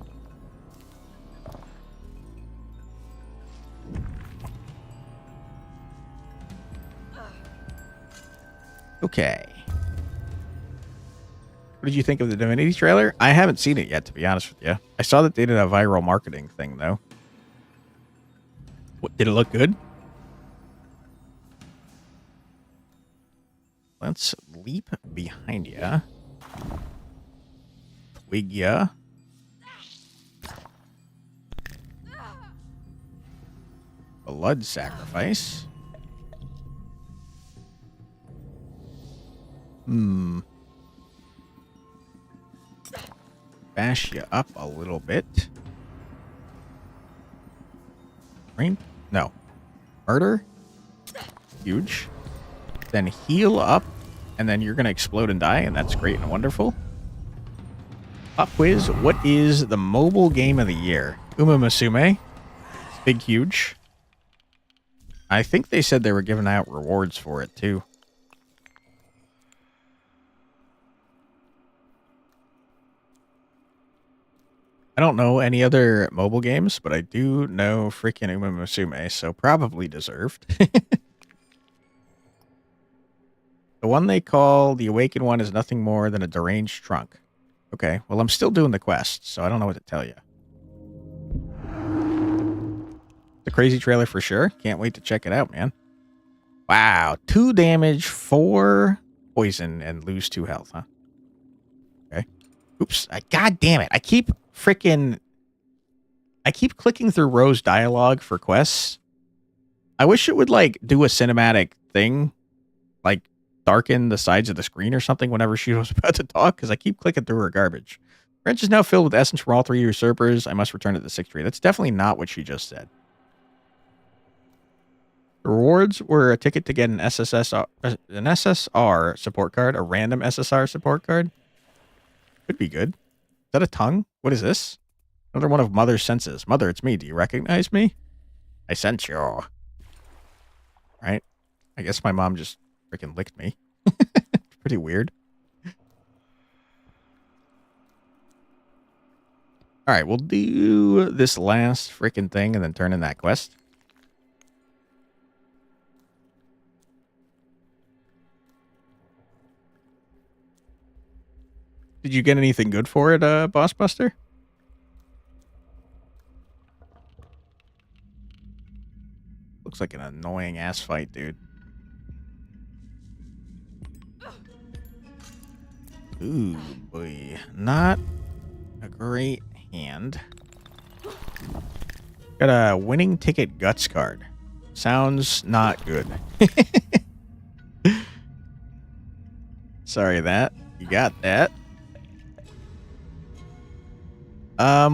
[SPEAKER 1] Okay. What did you think of the Divinity trailer? I haven't seen it yet, to be honest with you. I saw that they did a viral marketing thing, though. What, did it look good? Let's leap behind ya. Twig ya. Blood sacrifice. Bash you up a little bit. Rain? No. Murder? Huge. Then heal up, and then you're going to explode and die, and that's great and wonderful. Pop quiz, what is the mobile game of the year? Uma Musume. Big, huge. I think they said they were giving out rewards for it, too. I don't know any other mobile games, but I do know freaking Uma Musume, so probably deserved. The one they call the Awakened One is nothing more than a deranged trunk. Okay, well, I'm still doing the quest, so I don't know what to tell you. The crazy trailer for sure. Can't wait to check it out, man. Wow, 2 damage, 4 poison, and lose 2 health, huh? Okay. Oops. God damn it. I keep clicking through Rose dialogue for quests. I wish it would, like, do a cinematic thing. Like, darken the sides of the screen or something whenever she was about to talk, because I keep clicking through her garbage. Branch is now filled with essence from all 3 usurpers. I must return to the 6th tree. That's definitely not what she just said. The rewards were a ticket to get an SSR support card, a random SSR support card. Could be good. Is that a tongue? What is this? Another one of Mother's senses. Mother, it's me. Do you recognize me? I sense you. Right? I guess my mom just freaking licked me. Pretty weird. Alright, we'll do this last freaking thing and then turn in that quest. Did you get anything good for it, Boss Buster? Looks like an annoying ass fight, dude. Ooh, boy. Not a great hand. Got a winning ticket guts card. Sounds not good. Sorry that. You got that.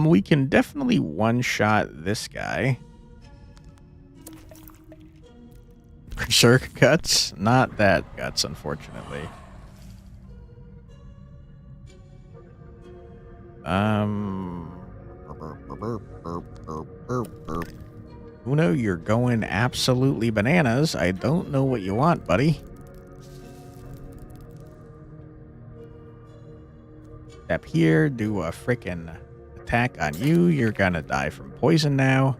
[SPEAKER 1] We can definitely one-shot this guy. Berserk guts? Not that guts, unfortunately. Uno, you're going absolutely bananas. I don't know what you want, buddy. Step here, do a frickin' attack on you. You're gonna die from poison now.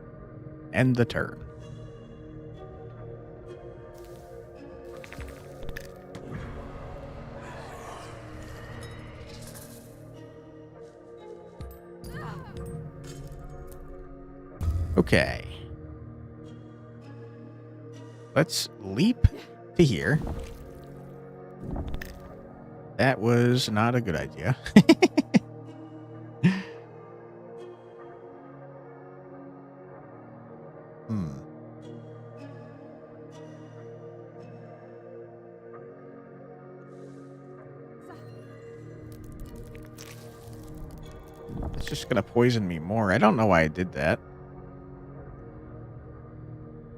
[SPEAKER 1] End the turn. Okay. Let's leap to here. That was not a good idea. It's just gonna poison me more. I don't know why I did that.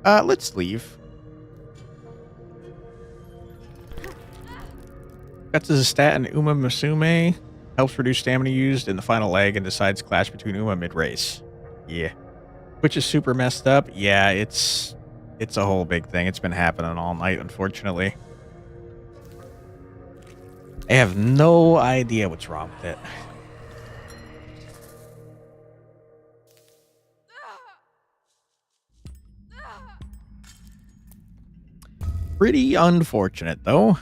[SPEAKER 1] Let's leave. Guts is a stat in Uma Musume. Helps reduce stamina used in the final leg and decides clash between Uma mid-race. Yeah. Which is super messed up. Yeah, it's a whole big thing. It's been happening all night, unfortunately. I have no idea what's wrong with it. Pretty unfortunate, though.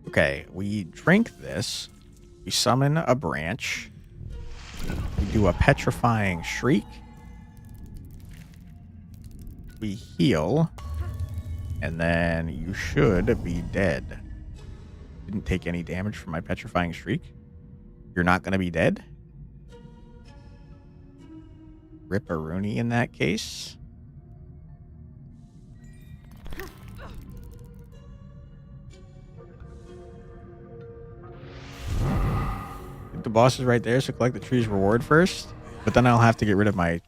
[SPEAKER 1] Okay, we drink this. We summon a branch. We do a petrifying shriek. We heal. And then you should be dead. Didn't take any damage from my petrifying shriek. You're not going to be dead? Rip-a-rooney in that case. The boss is right there, so collect the tree's reward first. But then I'll have to get rid of my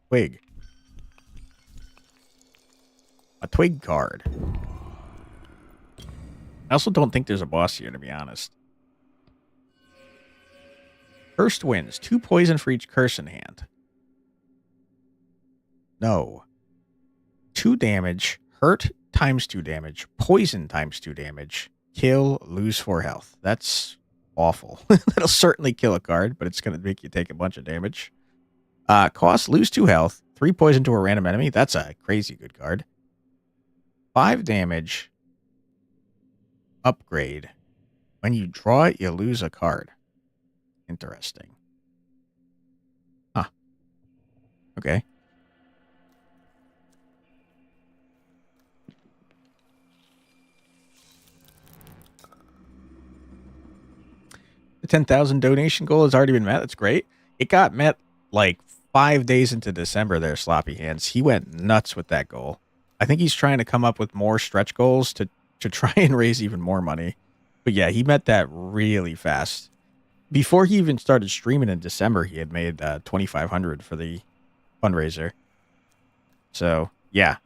[SPEAKER 1] twig. A twig card. I also don't think there's a boss here, to be honest. Cursed wins. 2 poison for each curse in hand. No. 2 damage. Hurt times 2 damage. Poison times 2 damage. Kill, lose 4 health. That's awful. That'll certainly kill a card, but it's going to make you take a bunch of damage. Cost, lose 2 health. 3 poison to a random enemy. That's a crazy good card. 5 damage. Upgrade. When you draw it, you lose a card. Interesting. Huh. Okay. The 10,000 donation goal has already been met. That's great. It got met like 5 days into December there, Sloppy Hands. He went nuts with that goal. I think he's trying to come up with more stretch goals to try and raise even more money. But yeah, he met that really fast. Before he even started streaming in December, he had made $2,500 for the fundraiser. So yeah,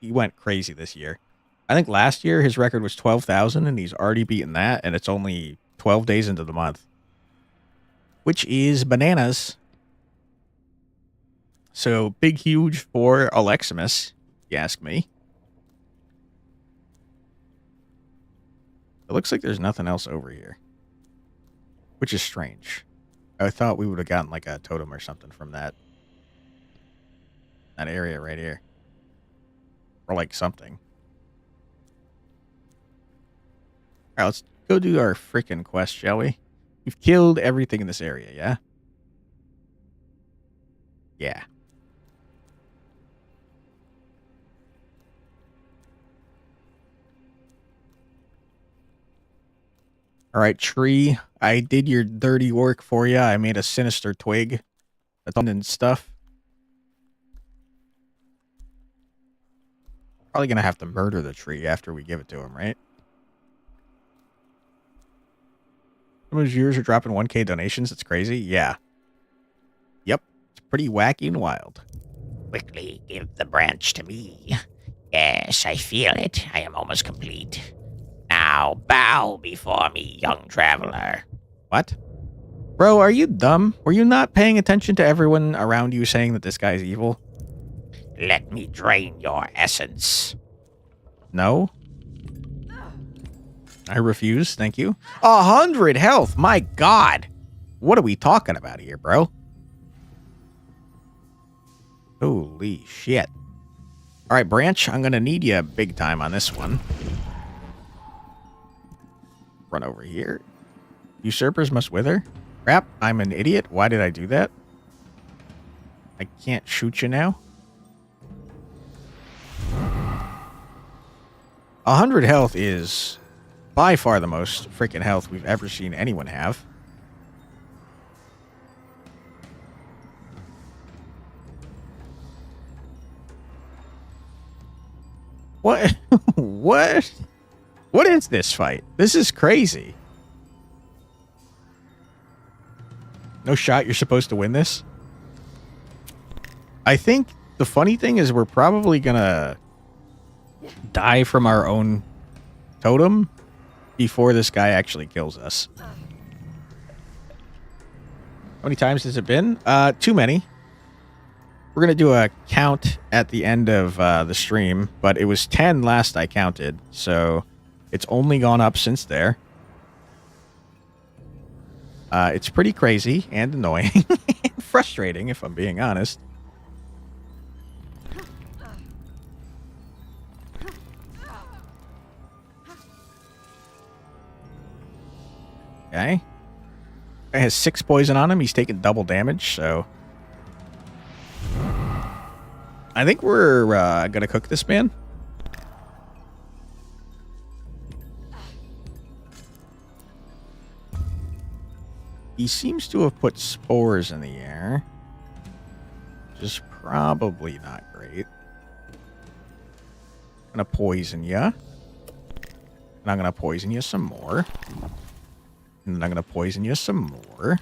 [SPEAKER 1] he went crazy this year. I think last year his record was 12,000 and he's already beaten that, and it's only 12 days into the month. Which is bananas. So big, huge for Aleximus, if you ask me. It looks like there's nothing else over here. Which is strange. I thought we would have gotten like a totem or something from that area right here. Or like something. Alright, let's go do our freaking quest, shall we? We've killed everything in this area, yeah? Yeah. All right, tree. I did your dirty work for you. I made a sinister twig. And stuff. Probably gonna have to murder the tree after we give it to him, right? Some of his viewers are dropping 1K donations. It's crazy. Yeah. Yep. It's pretty wacky and wild.
[SPEAKER 2] Quickly give the branch to me. Yes, I feel it. I am almost complete. Now bow before me, young traveler.
[SPEAKER 1] What? Bro, are you dumb? Were you not paying attention to everyone around you saying that this guy's evil?
[SPEAKER 2] Let me drain your essence.
[SPEAKER 1] No? I refuse, thank you. 100 health, my god! What are we talking about here, bro? Holy shit. Alright, Branch, I'm gonna need you big time on this one. Run over here. Usurpers must wither. Crap, I'm an idiot. Why did I do that? I can't shoot you now. 100 health is by far the most freaking health we've ever seen anyone have. What? What? What is this fight? This is crazy. No shot you're supposed to win this? I think the funny thing is we're probably gonna die from our own totem before this guy actually kills us. How many times has it been? Too many. We're gonna do a count at the end of the stream, but it was 10 last I counted, so it's only gone up since there. It's pretty crazy and annoying. Frustrating, if I'm being honest. Okay. Guy has 6 poison on him. He's taking double damage, so... I think we're gonna cook this man. He seems to have put spores in the air, which is probably not great. I'm gonna poison you. And I'm gonna poison you some more. And then I'm gonna poison you some more.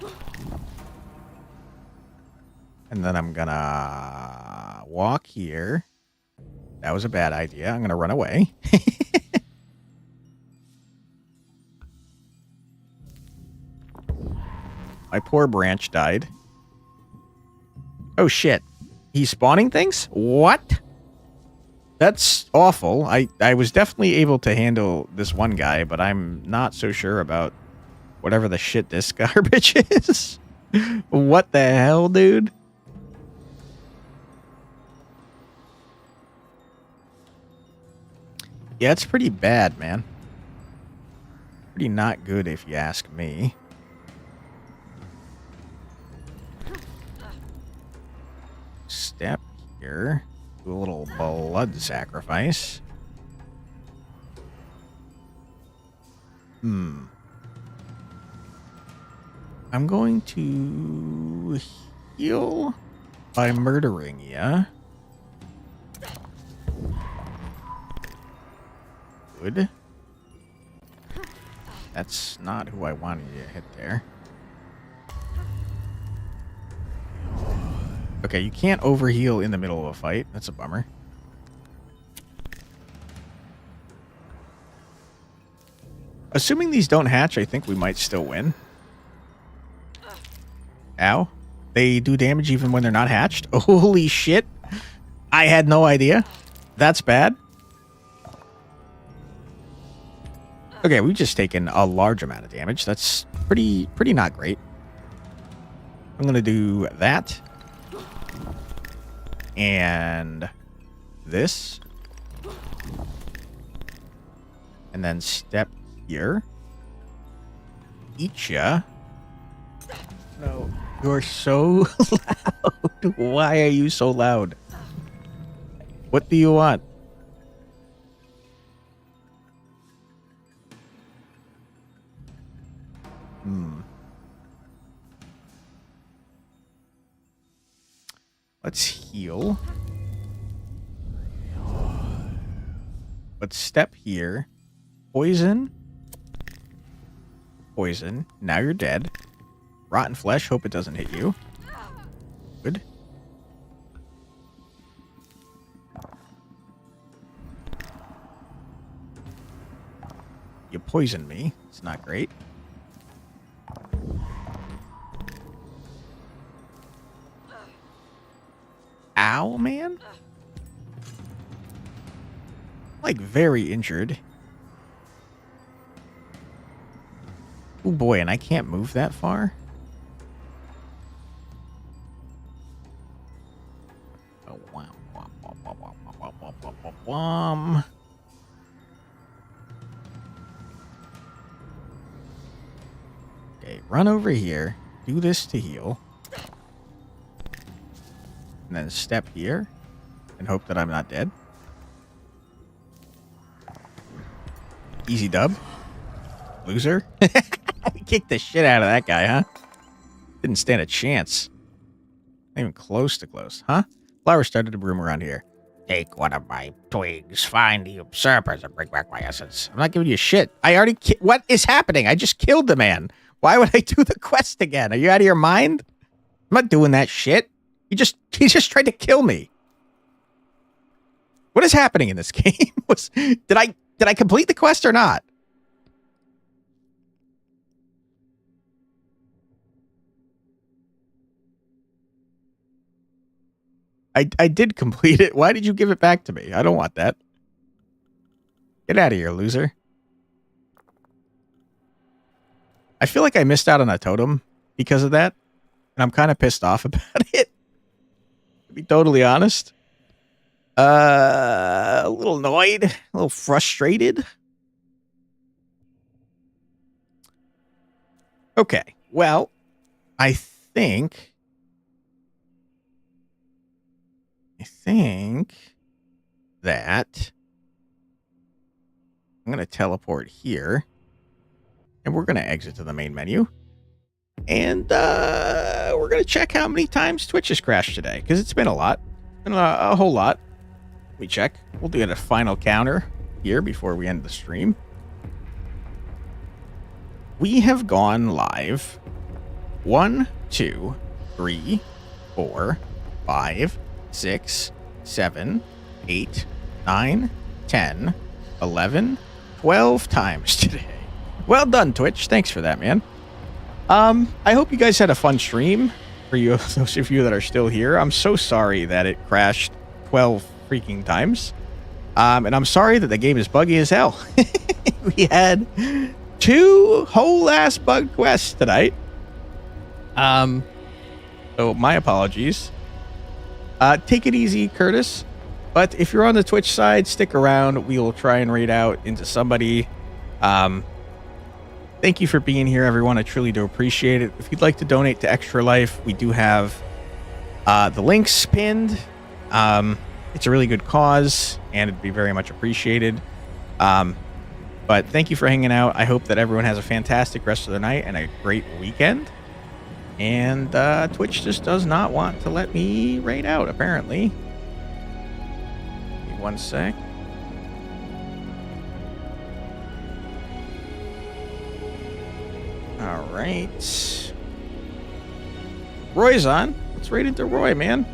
[SPEAKER 1] And then I'm gonna walk here. That was a bad idea. I'm gonna run away. My poor branch died. Oh shit. He's spawning things? What? That's awful. I was definitely able to handle this one guy, but I'm not so sure about whatever the shit this garbage is. What the hell, dude? Yeah, it's pretty bad, man. Pretty not good if you ask me. Step here. Do a little blood sacrifice. I'm going to heal by murdering ya. Good. That's not who I wanted you to hit there. Okay, you can't overheal in the middle of a fight. That's a bummer. Assuming these don't hatch, I think we might still win. Ow. They do damage even when they're not hatched? Holy shit. I had no idea. That's bad. Okay, we've just taken a large amount of damage. That's pretty not great. I'm going to do that. And this. And then step here. Eat ya. No, you're so loud. Why are you so loud? What do you want? Let's heal. Let's step here. Poison. Poison. Now you're dead. Rotten flesh. Hope it doesn't hit you. Good. You poisoned me. It's not great. Ow, man? Like, very injured. Oh boy, and I can't move that far? Oh, wow. Okay, run over here. Do this to heal. And then step here. And hope that I'm not dead. Easy dub. Loser. We kicked the shit out of that guy, huh? Didn't stand a chance. Not even close to close, huh? Flowers started to bloom around here.
[SPEAKER 2] Take one of my twigs, find the usurpers, and bring back my essence.
[SPEAKER 1] I'm not giving you shit. I already what is happening? I just killed the man. Why would I do the quest again? Are you out of your mind? I'm not doing that shit. He just tried to kill me. What is happening in this game? Did I complete the quest or not? I did complete it. Why did you give it back to me? I don't want that. Get out of here, loser. I feel like I missed out on a totem because of that. And I'm kind of pissed off about it. To be totally honest. A little annoyed. A little frustrated. Okay. Well, I think that I'm going to teleport here. And we're going to exit to the main menu. And we're going to check how many times Twitch has crashed today. Because it's been a lot. Been a whole lot. Let me check. We'll do a final counter here before we end the stream. We have gone live 1, 2, 3, 4, 5, 6, 7, 8, 9, 10, 11, 12 times today. Well done, Twitch. Thanks for that, man. I hope you guys had a fun stream. For you, those of you that are still here, I'm so sorry that it crashed 12 freaking times. And I'm sorry that the game is buggy as hell. We had 2 whole ass bug quests tonight. So my apologies. Take it easy, Curtis. But if you're on the Twitch side, stick around. We will try and raid out into somebody. Thank you for being here, everyone. I truly do appreciate it. If you'd like to donate to Extra Life, we do have the links pinned. It's a really good cause, and it'd be very much appreciated. But thank you for hanging out. I hope that everyone has a fantastic rest of the night and a great weekend. And Twitch just does not want to let me raid out, apparently. Give me 1 sec. All right. Roy's on. Let's raid into Roy, man.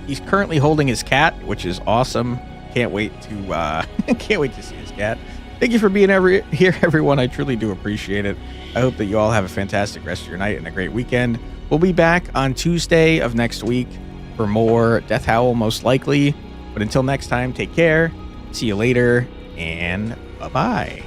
[SPEAKER 1] He's currently holding his cat, which is awesome. Can't wait to can't wait to see his cat. Thank you for being here, everyone. I truly do appreciate it. I hope that you all have a fantastic rest of your night and a great weekend. We'll be back on Tuesday of next week for more Death Howl, most likely. But until next time, take care. See you later, and bye-bye.